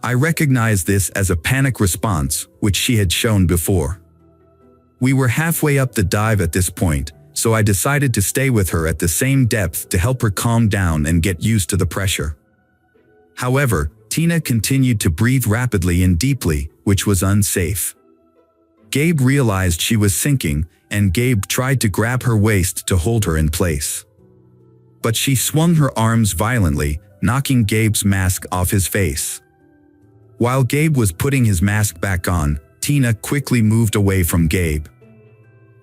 I recognized this as a panic response, which she had shown before. We were halfway up the dive at this point, so I decided to stay with her at the same depth to help her calm down and get used to the pressure. However, Tina continued to breathe rapidly and deeply, which was unsafe. Gabe realized she was sinking, and Gabe tried to grab her waist to hold her in place. But she swung her arms violently, knocking Gabe's mask off his face. While Gabe was putting his mask back on, Tina quickly moved away from Gabe.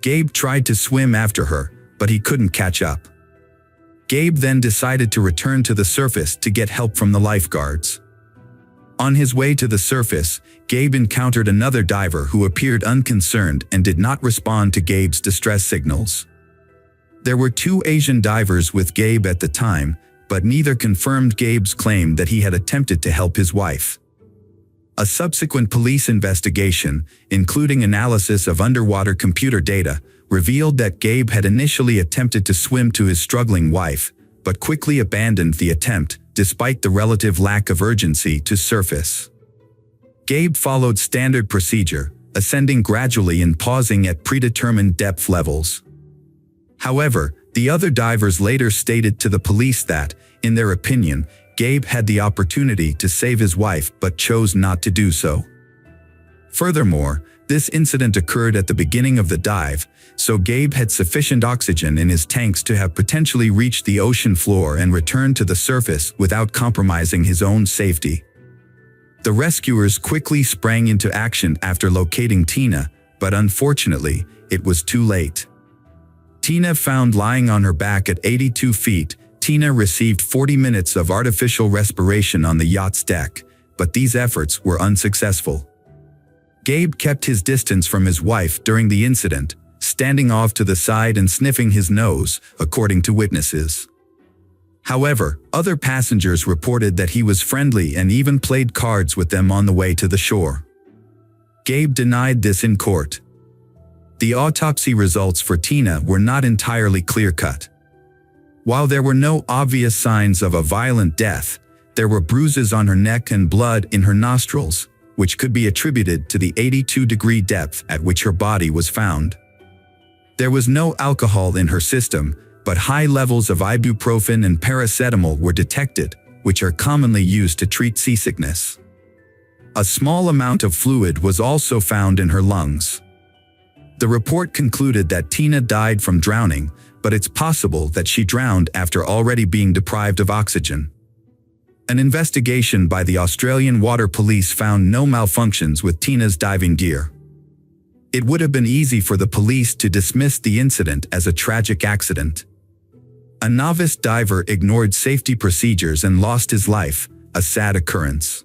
Gabe tried to swim after her, but he couldn't catch up. Gabe then decided to return to the surface to get help from the lifeguards. On his way to the surface, Gabe encountered another diver who appeared unconcerned and did not respond to Gabe's distress signals. There were 2 Asian divers with Gabe at the time, but neither confirmed Gabe's claim that he had attempted to help his wife. A subsequent police investigation, including analysis of underwater computer data, revealed that Gabe had initially attempted to swim to his struggling wife, but quickly abandoned the attempt, despite the relative lack of urgency to surface. Gabe followed standard procedure, ascending gradually and pausing at predetermined depth levels. However, the other divers later stated to the police that, in their opinion, Gabe had the opportunity to save his wife but chose not to do so. Furthermore, this incident occurred at the beginning of the dive, so Gabe had sufficient oxygen in his tanks to have potentially reached the ocean floor and returned to the surface without compromising his own safety. The rescuers quickly sprang into action after locating Tina, but unfortunately, it was too late. Tina found lying on her back at 82 feet, Tina received 40 minutes of artificial respiration on the yacht's deck, but these efforts were unsuccessful. Gabe kept his distance from his wife during the incident, standing off to the side and sniffing his nose, according to witnesses. However, other passengers reported that he was friendly and even played cards with them on the way to the shore. Gabe denied this in court. The autopsy results for Tina were not entirely clear-cut. While there were no obvious signs of a violent death, there were bruises on her neck and blood in her nostrils, which could be attributed to the 82-degree depth at which her body was found. There was no alcohol in her system, but high levels of ibuprofen and paracetamol were detected, which are commonly used to treat seasickness. A small amount of fluid was also found in her lungs. The report concluded that Tina died from drowning, but it's possible that she drowned after already being deprived of oxygen. An investigation by the Australian Water Police found no malfunctions with Tina's diving gear. It would have been easy for the police to dismiss the incident as a tragic accident. A novice diver ignored safety procedures and lost his life, a sad occurrence.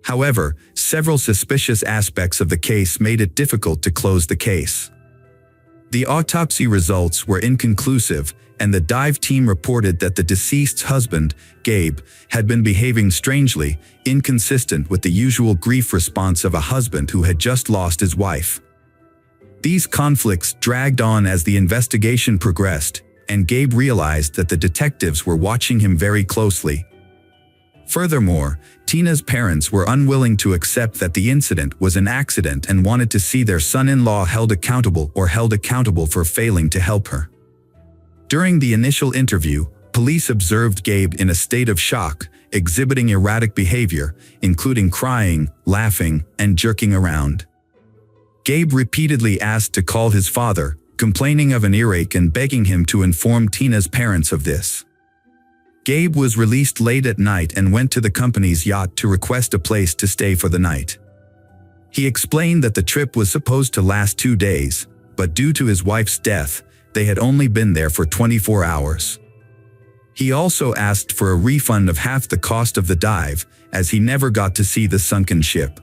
However, several suspicious aspects of the case made it difficult to close the case. The autopsy results were inconclusive, and the dive team reported that the deceased's husband, Gabe, had been behaving strangely, inconsistent with the usual grief response of a husband who had just lost his wife. These conflicts dragged on as the investigation progressed, and Gabe realized that the detectives were watching him very closely. Furthermore, Tina's parents were unwilling to accept that the incident was an accident and wanted to see their son-in-law held accountable for failing to help her. During the initial interview, police observed Gabe in a state of shock, exhibiting erratic behavior, including crying, laughing, and jerking around. Gabe repeatedly asked to call his father, complaining of an earache and begging him to inform Tina's parents of this. Gabe was released late at night and went to the company's yacht to request a place to stay for the night. He explained that the trip was supposed to last 2 days, but due to his wife's death, they had only been there for 24 hours. He also asked for a refund of half the cost of the dive, as he never got to see the sunken ship.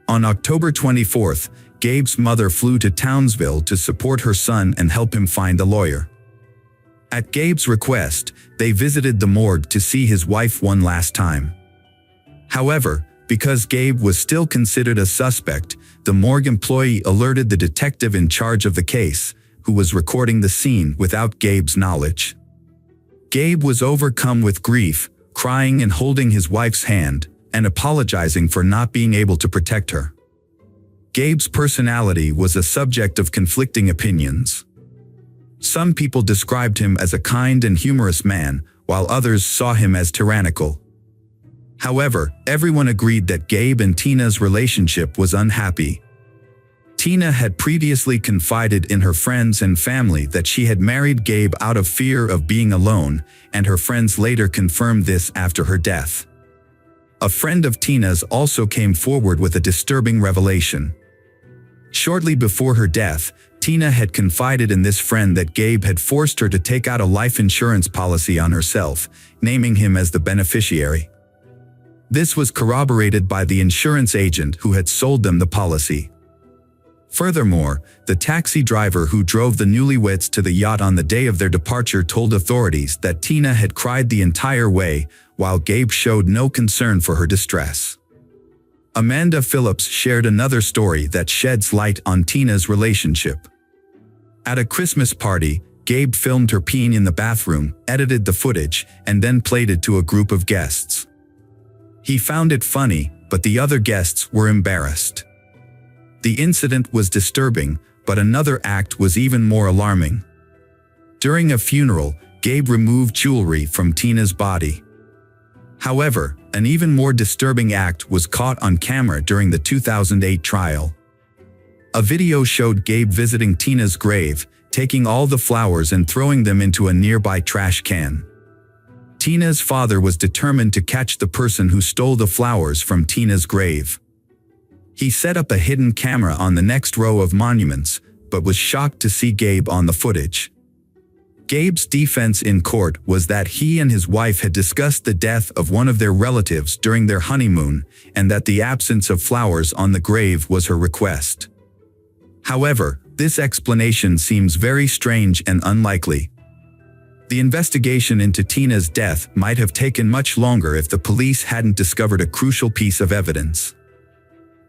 On October 24th, Gabe's mother flew to Townsville to support her son and help him find a lawyer. At Gabe's request, they visited the morgue to see his wife one last time. However, because Gabe was still considered a suspect, the morgue employee alerted the detective in charge of the case, who was recording the scene without Gabe's knowledge. Gabe was overcome with grief, crying and holding his wife's hand, and apologizing for not being able to protect her. Gabe's personality was a subject of conflicting opinions. Some people described him as a kind and humorous man, while others saw him as tyrannical. However, everyone agreed that Gabe and Tina's relationship was unhappy. Tina had previously confided in her friends and family that she had married Gabe out of fear of being alone, and her friends later confirmed this after her death. A friend of Tina's also came forward with a disturbing revelation. Shortly before her death, Tina had confided in this friend that Gabe had forced her to take out a life insurance policy on herself, naming him as the beneficiary. This was corroborated by the insurance agent who had sold them the policy. Furthermore, the taxi driver who drove the newlyweds to the yacht on the day of their departure told authorities that Tina had cried the entire way, while Gabe showed no concern for her distress. Amanda Phillips shared another story that sheds light on Tina's relationship. At a Christmas party, Gabe filmed her peeing in the bathroom, edited the footage, and then played it to a group of guests. He found it funny, but the other guests were embarrassed. The incident was disturbing, but another act was even more alarming. During a funeral, Gabe removed jewelry from Tina's body. However, an even more disturbing act was caught on camera during the 2008 trial. A video showed Gabe visiting Tina's grave, taking all the flowers and throwing them into a nearby trash can. Tina's father was determined to catch the person who stole the flowers from Tina's grave. He set up a hidden camera on the next row of monuments, but was shocked to see Gabe on the footage. Gabe's defense in court was that he and his wife had discussed the death of one of their relatives during their honeymoon, and that the absence of flowers on the grave was her request. However, this explanation seems very strange and unlikely. The investigation into Tina's death might have taken much longer if the police hadn't discovered a crucial piece of evidence.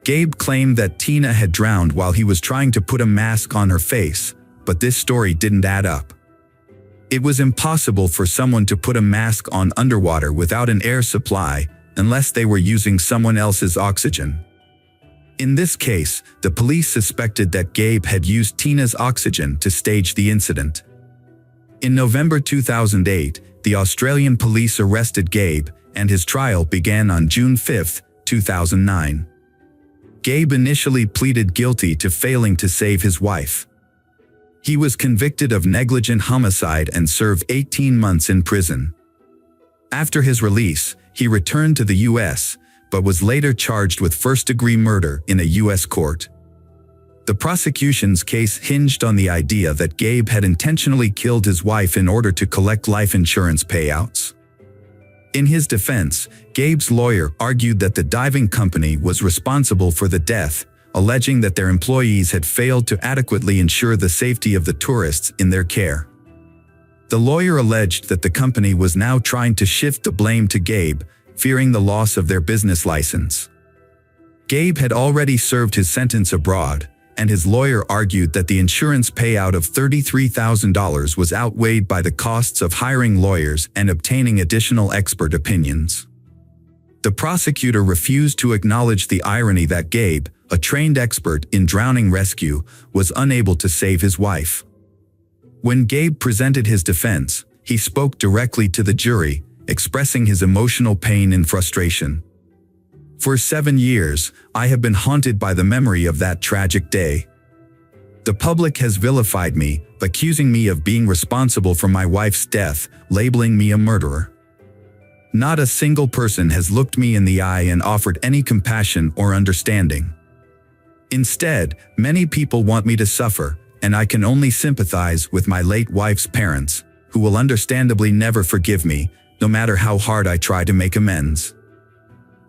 Gabe claimed that Tina had drowned while he was trying to put a mask on her face, but this story didn't add up. It was impossible for someone to put a mask on underwater without an air supply, unless they were using someone else's oxygen. In this case, the police suspected that Gabe had used Tina's oxygen to stage the incident. In November 2008, the Australian police arrested Gabe, and his trial began on June 5, 2009. Gabe initially pleaded guilty to failing to save his wife. He was convicted of negligent homicide and served 18 months in prison. After his release, he returned to the U.S., but was later charged with first-degree murder in a U.S. court. The prosecution's case hinged on the idea that Gabe had intentionally killed his wife in order to collect life insurance payouts. In his defense, Gabe's lawyer argued that the diving company was responsible for the death, alleging that their employees had failed to adequately ensure the safety of the tourists in their care. The lawyer alleged that the company was now trying to shift the blame to Gabe, fearing the loss of their business license. Gabe had already served his sentence abroad, and his lawyer argued that the insurance payout of $33,000 was outweighed by the costs of hiring lawyers and obtaining additional expert opinions. The prosecutor refused to acknowledge the irony that Gabe, a trained expert in drowning rescue, was unable to save his wife. When Gabe presented his defense, he spoke directly to the jury, expressing his emotional pain and frustration. For 7 years, I have been haunted by the memory of that tragic day. The public has vilified me, accusing me of being responsible for my wife's death, labeling me a murderer. Not a single person has looked me in the eye and offered any compassion or understanding. Instead, many people want me to suffer, and I can only sympathize with my late wife's parents, who will understandably never forgive me, no matter how hard I try to make amends.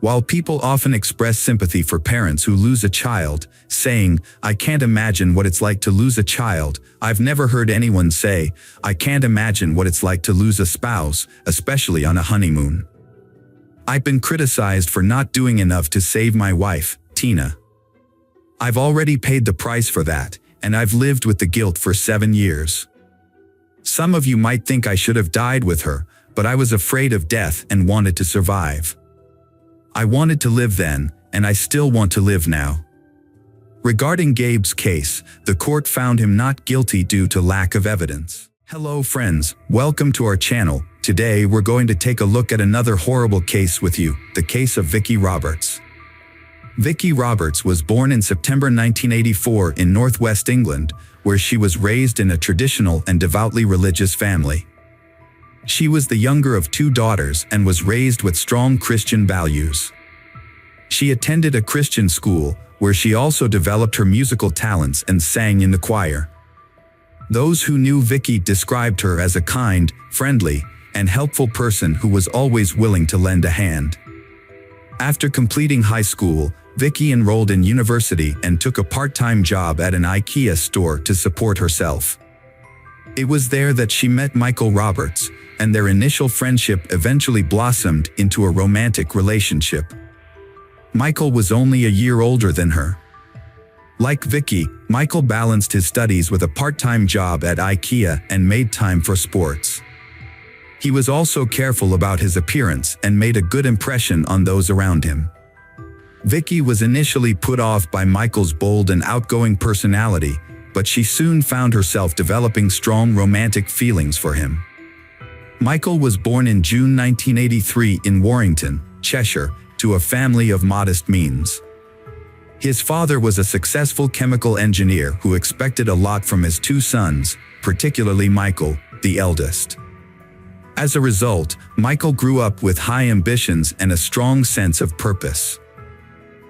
While people often express sympathy for parents who lose a child, saying, "I can't imagine what it's like to lose a child," I've never heard anyone say, "I can't imagine what it's like to lose a spouse, especially on a honeymoon." I've been criticized for not doing enough to save my wife, Tina. I've already paid the price for that, and I've lived with the guilt for 7 years. Some of you might think I should have died with her, but I was afraid of death and wanted to survive. I wanted to live then, and I still want to live now. Regarding Gabe's case, the court found him not guilty due to lack of evidence. Hello friends, welcome to our channel. Today we're going to take a look at another horrible case with you, the case of Vicki Roberts. Vicky Roberts was born in September 1984 in northwest England, where she was raised in a traditional and devoutly religious family. She was the younger of two daughters and was raised with strong Christian values. She attended a Christian school, where she also developed her musical talents and sang in the choir. Those who knew Vicky described her as a kind, friendly, and helpful person who was always willing to lend a hand. After completing high school, Vicky enrolled in university and took a part-time job at an IKEA store to support herself. It was there that she met Michael Roberts, and their initial friendship eventually blossomed into a romantic relationship. Michael was only a year older than her. Like Vicky, Michael balanced his studies with a part-time job at IKEA and made time for sports. He was also careful about his appearance and made a good impression on those around him. Vicky was initially put off by Michael's bold and outgoing personality, but she soon found herself developing strong romantic feelings for him. Michael was born in June 1983 in Warrington, Cheshire, to a family of modest means. His father was a successful chemical engineer who expected a lot from his two sons, particularly Michael, the eldest. As a result, Michael grew up with high ambitions and a strong sense of purpose.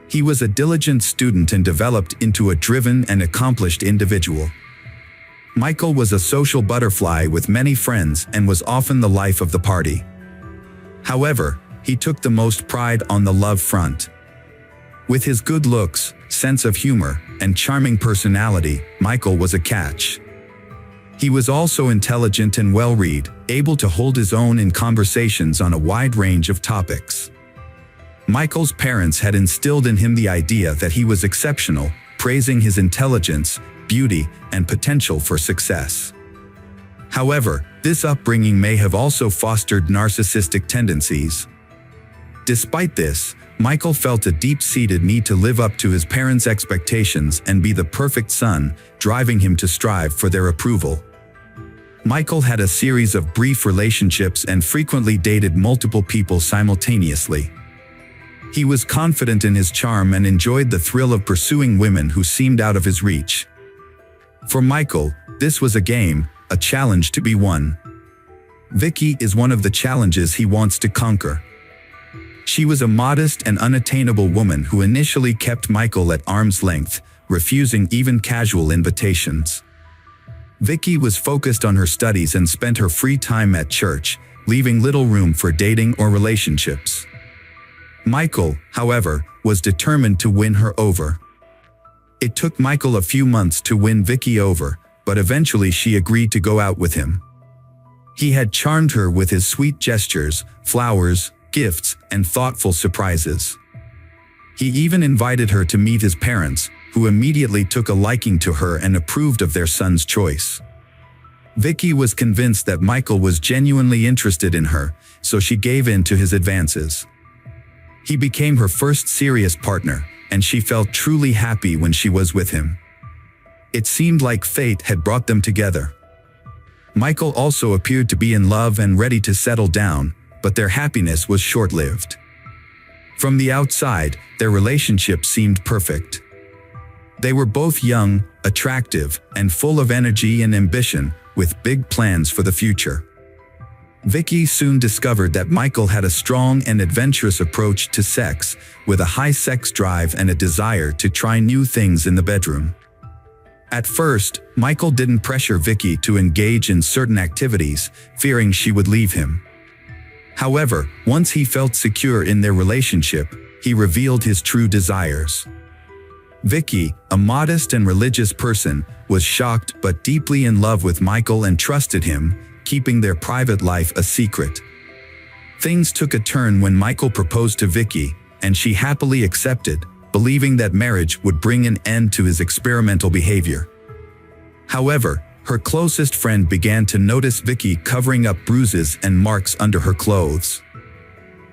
He was a diligent student and developed into a driven and accomplished individual. Michael was a social butterfly with many friends and was often the life of the party. However, he took the most pride on the love front. With his good looks, sense of humor, and charming personality, Michael was a catch. He was also intelligent and well-read, able to hold his own in conversations on a wide range of topics. Michael's parents had instilled in him the idea that he was exceptional, praising his intelligence, beauty, and potential for success. However, this upbringing may have also fostered narcissistic tendencies. Despite this, Michael felt a deep-seated need to live up to his parents' expectations and be the perfect son, driving him to strive for their approval. Michael had a series of brief relationships and frequently dated multiple people simultaneously. He was confident in his charm and enjoyed the thrill of pursuing women who seemed out of his reach. For Michael, this was a game, a challenge to be won. Vicky is one of the challenges he wants to conquer. She was a modest and unattainable woman who initially kept Michael at arm's length, refusing even casual invitations. Vicky was focused on her studies and spent her free time at church, leaving little room for dating or relationships. Michael, however, was determined to win her over. It took Michael a few months to win Vicky over, but eventually she agreed to go out with him. He had charmed her with his sweet gestures, flowers, gifts, and thoughtful surprises. He even invited her to meet his parents, who immediately took a liking to her and approved of their son's choice. Vicky was convinced that Michael was genuinely interested in her, so she gave in to his advances. He became her first serious partner, and she felt truly happy when she was with him. It seemed like fate had brought them together. Michael also appeared to be in love and ready to settle down, but their happiness was short-lived. From the outside, their relationship seemed perfect. They were both young, attractive, and full of energy and ambition, with big plans for the future. Vicky soon discovered that Michael had a strong and adventurous approach to sex, with a high sex drive and a desire to try new things in the bedroom. At first, Michael didn't pressure Vicky to engage in certain activities, fearing she would leave him. However, once he felt secure in their relationship, he revealed his true desires. Vicky, a modest and religious person, was shocked but deeply in love with Michael and trusted him, keeping their private life a secret. Things took a turn when Michael proposed to Vicky, and she happily accepted, believing that marriage would bring an end to his experimental behavior. However, her closest friend began to notice Vicky covering up bruises and marks under her clothes.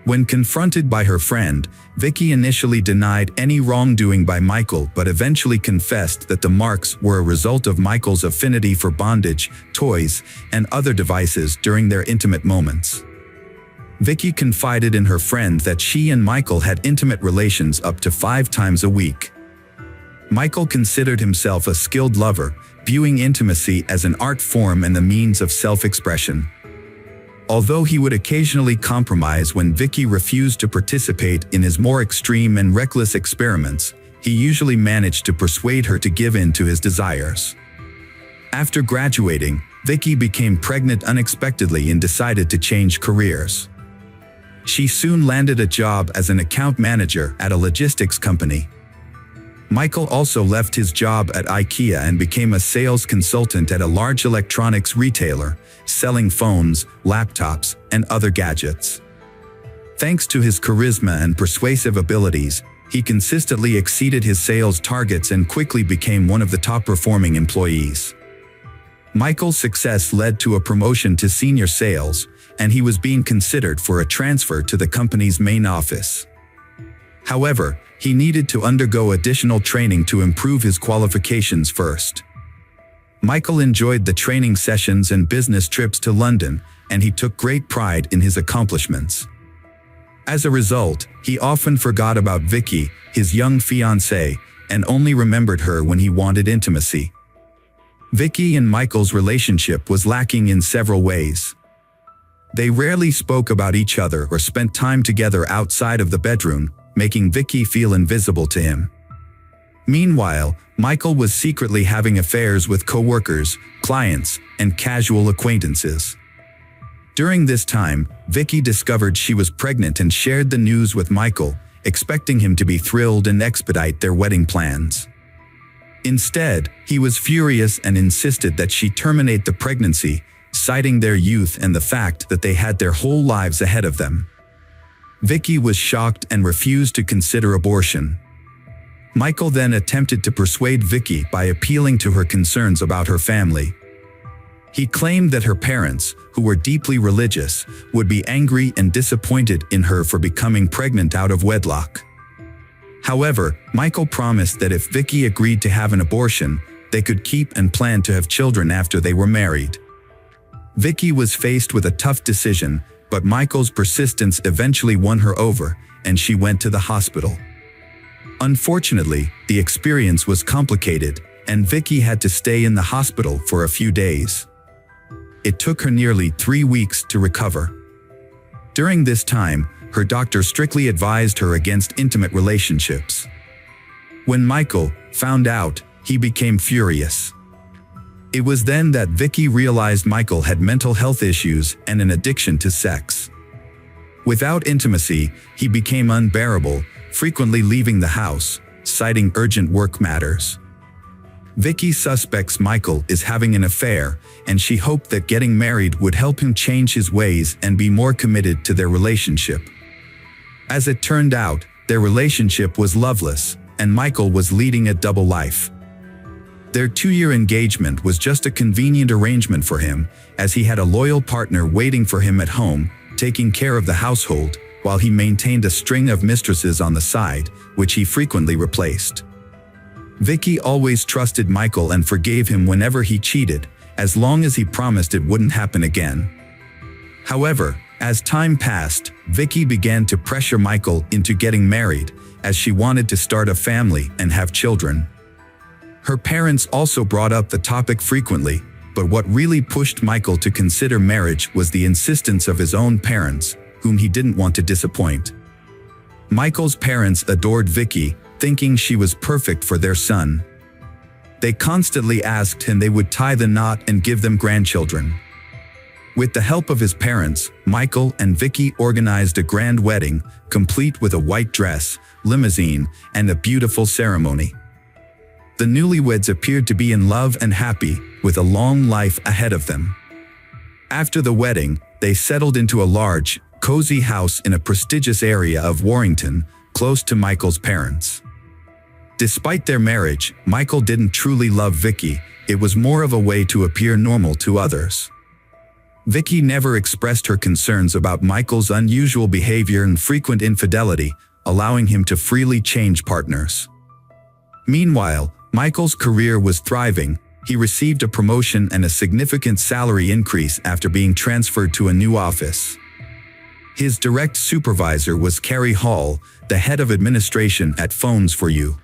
When confronted by her friend, Vicky initially denied any wrongdoing by Michael but eventually confessed that the marks were a result of Michael's affinity for bondage, toys, and other devices during their intimate moments. Vicky confided in her friend that she and Michael had intimate relations up to 5 times a week. Michael considered himself a skilled lover, viewing intimacy as an art form and the means of self-expression. Although he would occasionally compromise when Vicky refused to participate in his more extreme and reckless experiments, he usually managed to persuade her to give in to his desires. After graduating, Vicky became pregnant unexpectedly and decided to change careers. She soon landed a job as an account manager at a logistics company. Michael also left his job at IKEA and became a sales consultant at a large electronics retailer, selling phones, laptops, and other gadgets. Thanks to his charisma and persuasive abilities, he consistently exceeded his sales targets and quickly became one of the top-performing employees. Michael's success led to a promotion to senior sales, and he was being considered for a transfer to the company's main office. However, he needed to undergo additional training to improve his qualifications first. Michael enjoyed the training sessions and business trips to London, and he took great pride in his accomplishments. As a result, he often forgot about Vicky, his young fiancée, and only remembered her when he wanted intimacy. Vicky and Michael's relationship was lacking in several ways. They rarely spoke about each other or spent time together outside of the bedroom, making Vicky feel invisible to him. Meanwhile, Michael was secretly having affairs with coworkers, clients, and casual acquaintances. During this time, Vicky discovered she was pregnant and shared the news with Michael, expecting him to be thrilled and expedite their wedding plans. Instead, he was furious and insisted that she terminate the pregnancy, citing their youth and the fact that they had their whole lives ahead of them. Vicky was shocked and refused to consider abortion. Michael then attempted to persuade Vicky by appealing to her concerns about her family. He claimed that her parents, who were deeply religious, would be angry and disappointed in her for becoming pregnant out of wedlock. However, Michael promised that if Vicky agreed to have an abortion, they could keep and plan to have children after they were married. Vicky was faced with a tough decision, but Michael's persistence eventually won her over, and she went to the hospital. Unfortunately, the experience was complicated, and Vicky had to stay in the hospital for a few days. It took her nearly 3 weeks to recover. During this time, her doctor strictly advised her against intimate relationships. When Michael found out, he became furious. It was then that Vicky realized Michael had mental health issues and an addiction to sex. Without intimacy, he became unbearable, frequently leaving the house, citing urgent work matters. Vicky suspects Michael is having an affair, and she hoped that getting married would help him change his ways and be more committed to their relationship. As it turned out, their relationship was loveless, and Michael was leading a double life. Their 2-year engagement was just a convenient arrangement for him, as he had a loyal partner waiting for him at home, taking care of the household, while he maintained a string of mistresses on the side, which he frequently replaced. Vicky always trusted Michael and forgave him whenever he cheated, as long as he promised it wouldn't happen again. However, as time passed, Vicky began to pressure Michael into getting married, as she wanted to start a family and have children. Her parents also brought up the topic frequently, but what really pushed Michael to consider marriage was the insistence of his own parents, whom he didn't want to disappoint. Michael's parents adored Vicky, thinking she was perfect for their son. They constantly asked him they would tie the knot and give them grandchildren. With the help of his parents, Michael and Vicky organized a grand wedding, complete with a white dress, limousine, and a beautiful ceremony. The newlyweds appeared to be in love and happy, with a long life ahead of them. After the wedding, they settled into a large, cozy house in a prestigious area of Warrington, close to Michael's parents. Despite their marriage, Michael didn't truly love Vicky. It was more of a way to appear normal to others. Vicky never expressed her concerns about Michael's unusual behavior and frequent infidelity, allowing him to freely change partners. Meanwhile, Michael's career was thriving. He received a promotion and a significant salary increase after being transferred to a new office. His direct supervisor was Carrie Hall, the head of administration at Phones for You.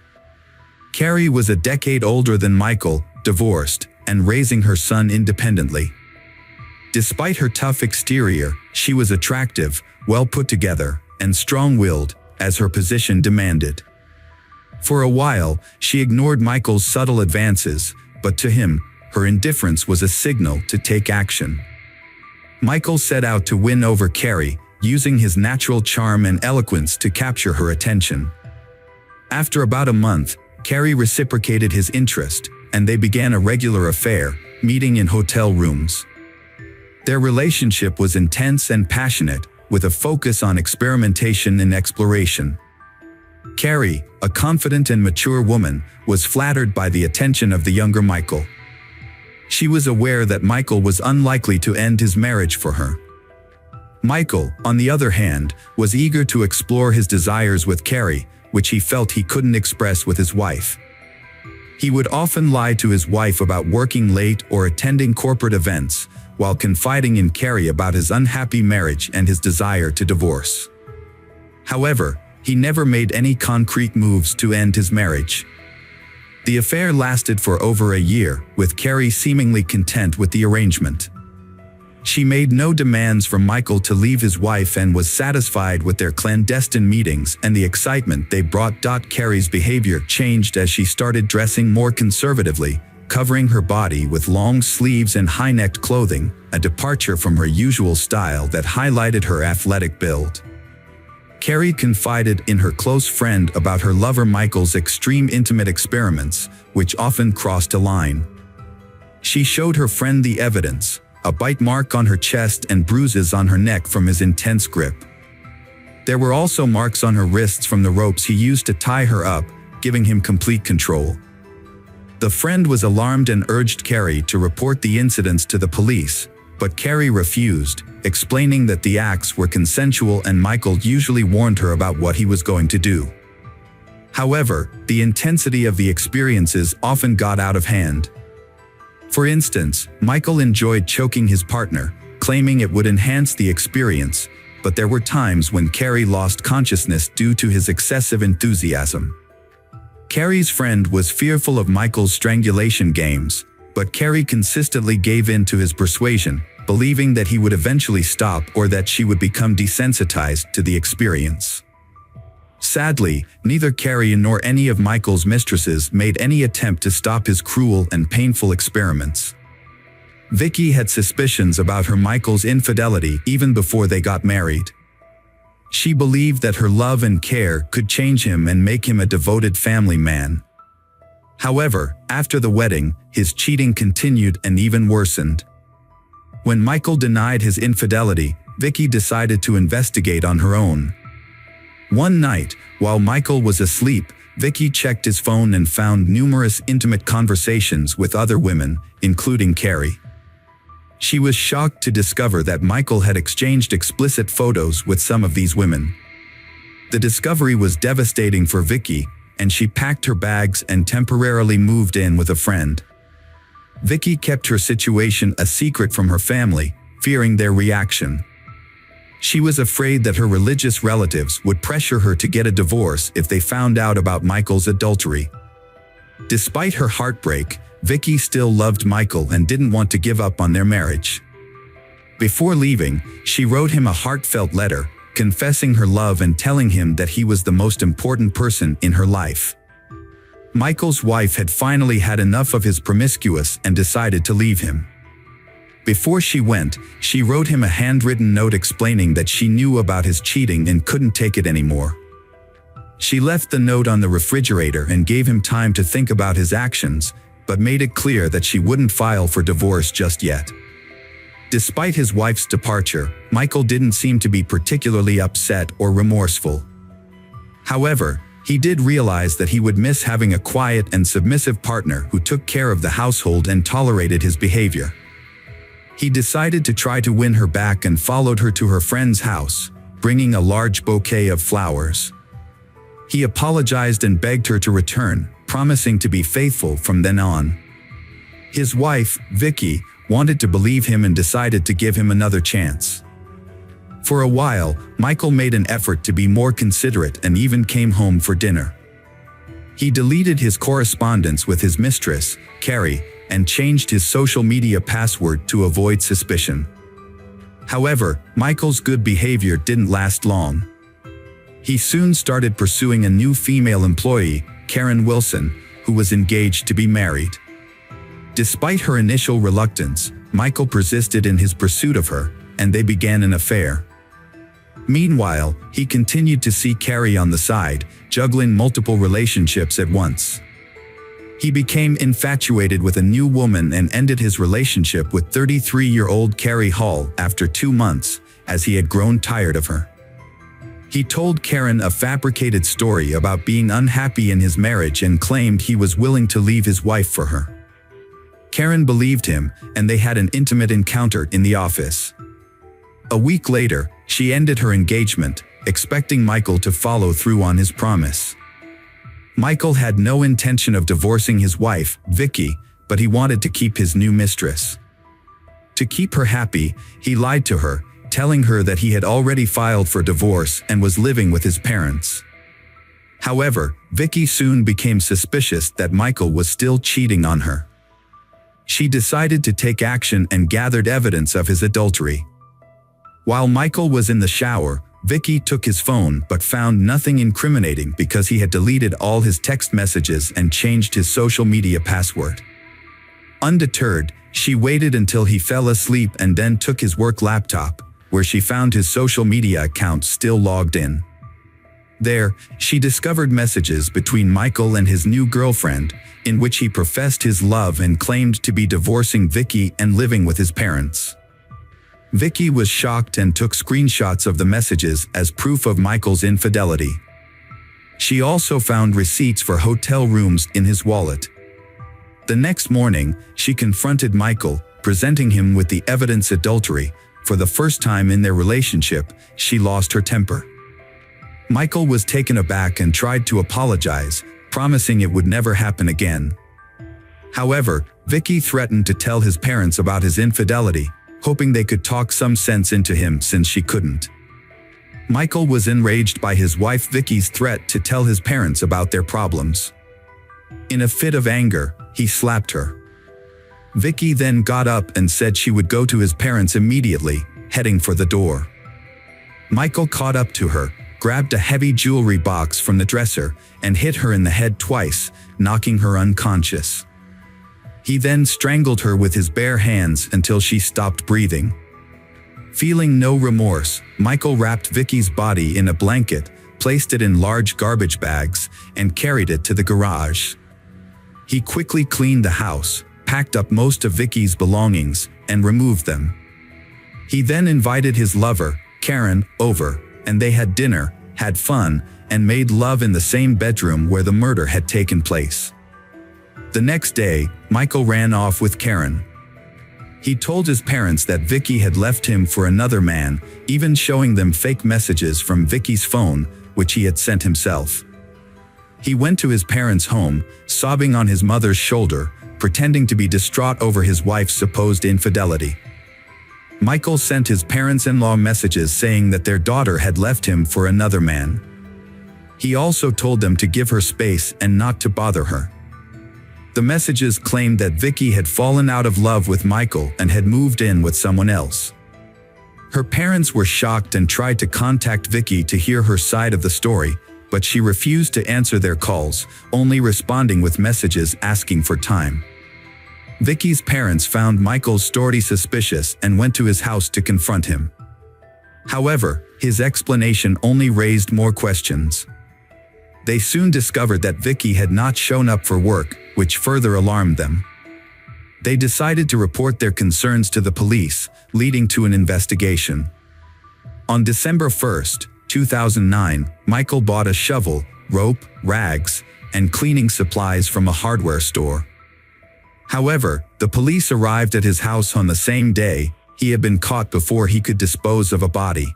Carrie was a decade older than Michael, divorced, and raising her son independently. Despite her tough exterior, she was attractive, well put together, and strong-willed, as her position demanded. For a while, she ignored Michael's subtle advances, but to him, her indifference was a signal to take action. Michael set out to win over Carrie, using his natural charm and eloquence to capture her attention. After about a month, Carrie reciprocated his interest, and they began a regular affair, meeting in hotel rooms. Their relationship was intense and passionate, with a focus on experimentation and exploration. Carrie, a confident and mature woman, was flattered by the attention of the younger Michael. She was aware that Michael was unlikely to end his marriage for her. Michael, on the other hand, was eager to explore his desires with Carrie, which he felt he couldn't express with his wife. He would often lie to his wife about working late or attending corporate events, while confiding in Carrie about his unhappy marriage and his desire to divorce. However, he never made any concrete moves to end his marriage. The affair lasted for over a year, with Carrie seemingly content with the arrangement. She made no demands from Michael to leave his wife and was satisfied with their clandestine meetings and the excitement they brought. Carrie's behavior changed as she started dressing more conservatively, covering her body with long sleeves and high-necked clothing, a departure from her usual style that highlighted her athletic build. Carrie confided in her close friend about her lover Michael's extreme intimate experiments, which often crossed a line. She showed her friend the evidence, a bite mark on her chest and bruises on her neck from his intense grip. There were also marks on her wrists from the ropes he used to tie her up, giving him complete control. The friend was alarmed and urged Carrie to report the incidents to the police, but Carrie refused, explaining that the acts were consensual and Michael usually warned her about what he was going to do. However, the intensity of the experiences often got out of hand. For instance, Michael enjoyed choking his partner, claiming it would enhance the experience, but there were times when Carrie lost consciousness due to his excessive enthusiasm. Carrie's friend was fearful of Michael's strangulation games, but Carrie consistently gave in to his persuasion, believing that he would eventually stop or that she would become desensitized to the experience. Sadly, neither Carrie nor any of Michael's mistresses made any attempt to stop his cruel and painful experiments. Vicky had suspicions about her Michael's infidelity even before they got married. She believed that her love and care could change him and make him a devoted family man. However, after the wedding, his cheating continued and even worsened. When Michael denied his infidelity, Vicky decided to investigate on her own. One night, while Michael was asleep, Vicky checked his phone and found numerous intimate conversations with other women, including Carrie. She was shocked to discover that Michael had exchanged explicit photos with some of these women. The discovery was devastating for Vicky, and she packed her bags and temporarily moved in with a friend. Vicky kept her situation a secret from her family, fearing their reaction. She was afraid that her religious relatives would pressure her to get a divorce if they found out about Michael's adultery. Despite her heartbreak, Vicky still loved Michael and didn't want to give up on their marriage. Before leaving, she wrote him a heartfelt letter, confessing her love and telling him that he was the most important person in her life. Michael's wife had finally had enough of his promiscuous and decided to leave him. Before she went, she wrote him a handwritten note explaining that she knew about his cheating and couldn't take it anymore. She left the note on the refrigerator and gave him time to think about his actions, but made it clear that she wouldn't file for divorce just yet. Despite his wife's departure, Michael didn't seem to be particularly upset or remorseful. However, he did realize that he would miss having a quiet and submissive partner who took care of the household and tolerated his behavior. He decided to try to win her back and followed her to her friend's house, bringing a large bouquet of flowers. He apologized and begged her to return, promising to be faithful from then on. His wife, Vicky, wanted to believe him and decided to give him another chance. For a while, Michael made an effort to be more considerate and even came home for dinner. He deleted his correspondence with his mistress, Carrie, and changed his social media password to avoid suspicion. However, Michael's good behavior didn't last long. He soon started pursuing a new female employee, Karen Wilson, who was engaged to be married. Despite her initial reluctance, Michael persisted in his pursuit of her, and they began an affair. Meanwhile, he continued to see Carrie on the side, juggling multiple relationships at once. He became infatuated with a new woman and ended his relationship with 33-year-old Carrie Hall after 2 months, as he had grown tired of her. He told Karen a fabricated story about being unhappy in his marriage and claimed he was willing to leave his wife for her. Karen believed him, and they had an intimate encounter in the office. A week later, she ended her engagement, expecting Michael to follow through on his promise. Michael had no intention of divorcing his wife, Vicky, but he wanted to keep his new mistress. To keep her happy, he lied to her, telling her that he had already filed for divorce and was living with his parents. However, Vicky soon became suspicious that Michael was still cheating on her. She decided to take action and gathered evidence of his adultery. While Michael was in the shower, Vicky took his phone but found nothing incriminating because he had deleted all his text messages and changed his social media password. Undeterred, she waited until he fell asleep and then took his work laptop, where she found his social media account still logged in. There, she discovered messages between Michael and his new girlfriend, in which he professed his love and claimed to be divorcing Vicky and living with his parents. Vicky was shocked and took screenshots of the messages as proof of Michael's infidelity. She also found receipts for hotel rooms in his wallet. The next morning, she confronted Michael, presenting him with the evidence adultery. For the first time in their relationship, she lost her temper. Michael was taken aback and tried to apologize, promising it would never happen again. However, Vicky threatened to tell his parents about his infidelity, hoping they could talk some sense into him since she couldn't. Michael was enraged by his wife Vicky's threat to tell his parents about their problems. In a fit of anger, he slapped her. Vicky then got up and said she would go to his parents immediately, heading for the door. Michael caught up to her, grabbed a heavy jewelry box from the dresser, and hit her in the head twice, knocking her unconscious. He then strangled her with his bare hands until she stopped breathing. Feeling no remorse, Michael wrapped Vicky's body in a blanket, placed it in large garbage bags, and carried it to the garage. He quickly cleaned the house, packed up most of Vicky's belongings, and removed them. He then invited his lover, Karen, over, and they had dinner, had fun, and made love in the same bedroom where the murder had taken place. The next day, Michael ran off with Karen. He told his parents that Vicky had left him for another man, even showing them fake messages from Vicky's phone, which he had sent himself. He went to his parents' home, sobbing on his mother's shoulder, pretending to be distraught over his wife's supposed infidelity. Michael sent his parents-in-law messages saying that their daughter had left him for another man. He also told them to give her space and not to bother her. The messages claimed that Vicky had fallen out of love with Michael and had moved in with someone else. Her parents were shocked and tried to contact Vicky to hear her side of the story, but she refused to answer their calls, only responding with messages asking for time. Vicky's parents found Michael's story suspicious and went to his house to confront him. However, his explanation only raised more questions. They soon discovered that Vicky had not shown up for work, which further alarmed them. They decided to report their concerns to the police, leading to an investigation. On December 1, 2009, Michael bought a shovel, rope, rags, and cleaning supplies from a hardware store. However, the police arrived at his house on the same day. He had been caught before he could dispose of a body.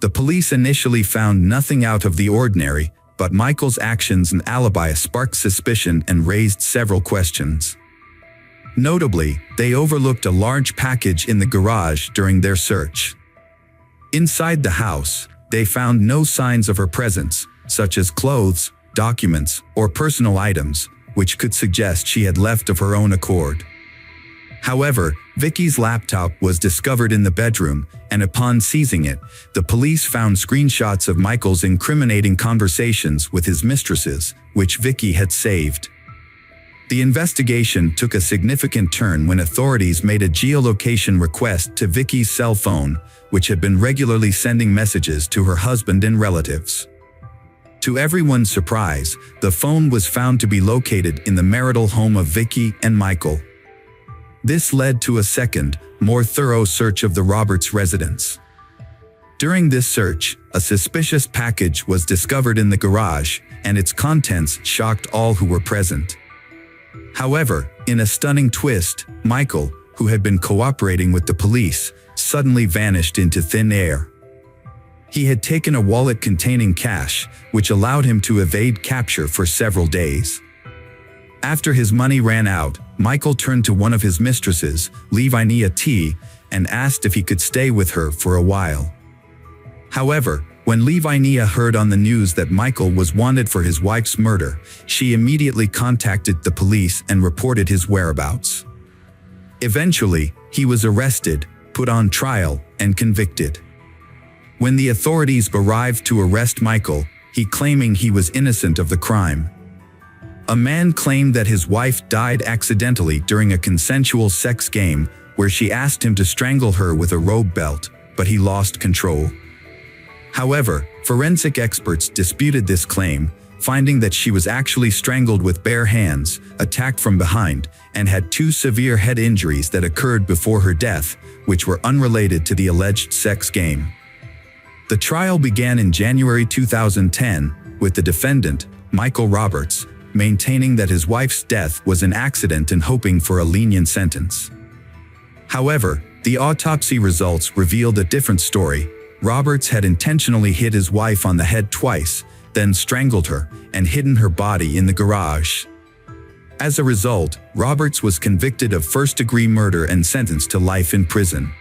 The police initially found nothing out of the ordinary, but Michael's actions and alibi sparked suspicion and raised several questions. Notably, they overlooked a large package in the garage during their search. Inside the house, they found no signs of her presence, such as clothes, documents, or personal items, which could suggest she had left of her own accord. However, Vicky's laptop was discovered in the bedroom, and upon seizing it, the police found screenshots of Michael's incriminating conversations with his mistresses, which Vicky had saved. The investigation took a significant turn when authorities made a geolocation request to Vicky's cell phone, which had been regularly sending messages to her husband and relatives. To everyone's surprise, the phone was found to be located in the marital home of Vicky and Michael. This led to a second, more thorough search of the Roberts residence. During this search, a suspicious package was discovered in the garage, and its contents shocked all who were present. However, in a stunning twist, Michael, who had been cooperating with the police, suddenly vanished into thin air. He had taken a wallet containing cash, which allowed him to evade capture for several days. After his money ran out, Michael turned to one of his mistresses, Livinia T., and asked if he could stay with her for a while. However, when Livinia heard on the news that Michael was wanted for his wife's murder, she immediately contacted the police and reported his whereabouts. Eventually, he was arrested, put on trial, and convicted. When the authorities arrived to arrest Michael, he claiming he was innocent of the crime. A man claimed that his wife died accidentally during a consensual sex game where she asked him to strangle her with a rope belt, but he lost control. However, forensic experts disputed this claim, finding that she was actually strangled with bare hands, attacked from behind, and had 2 severe head injuries that occurred before her death, which were unrelated to the alleged sex game. The trial began in January 2010, with the defendant, Michael Roberts, maintaining that his wife's death was an accident and hoping for a lenient sentence. However, the autopsy results revealed a different story. Roberts had intentionally hit his wife on the head twice, then strangled her, and hidden her body in the garage. As a result, Roberts was convicted of first-degree murder and sentenced to life in prison.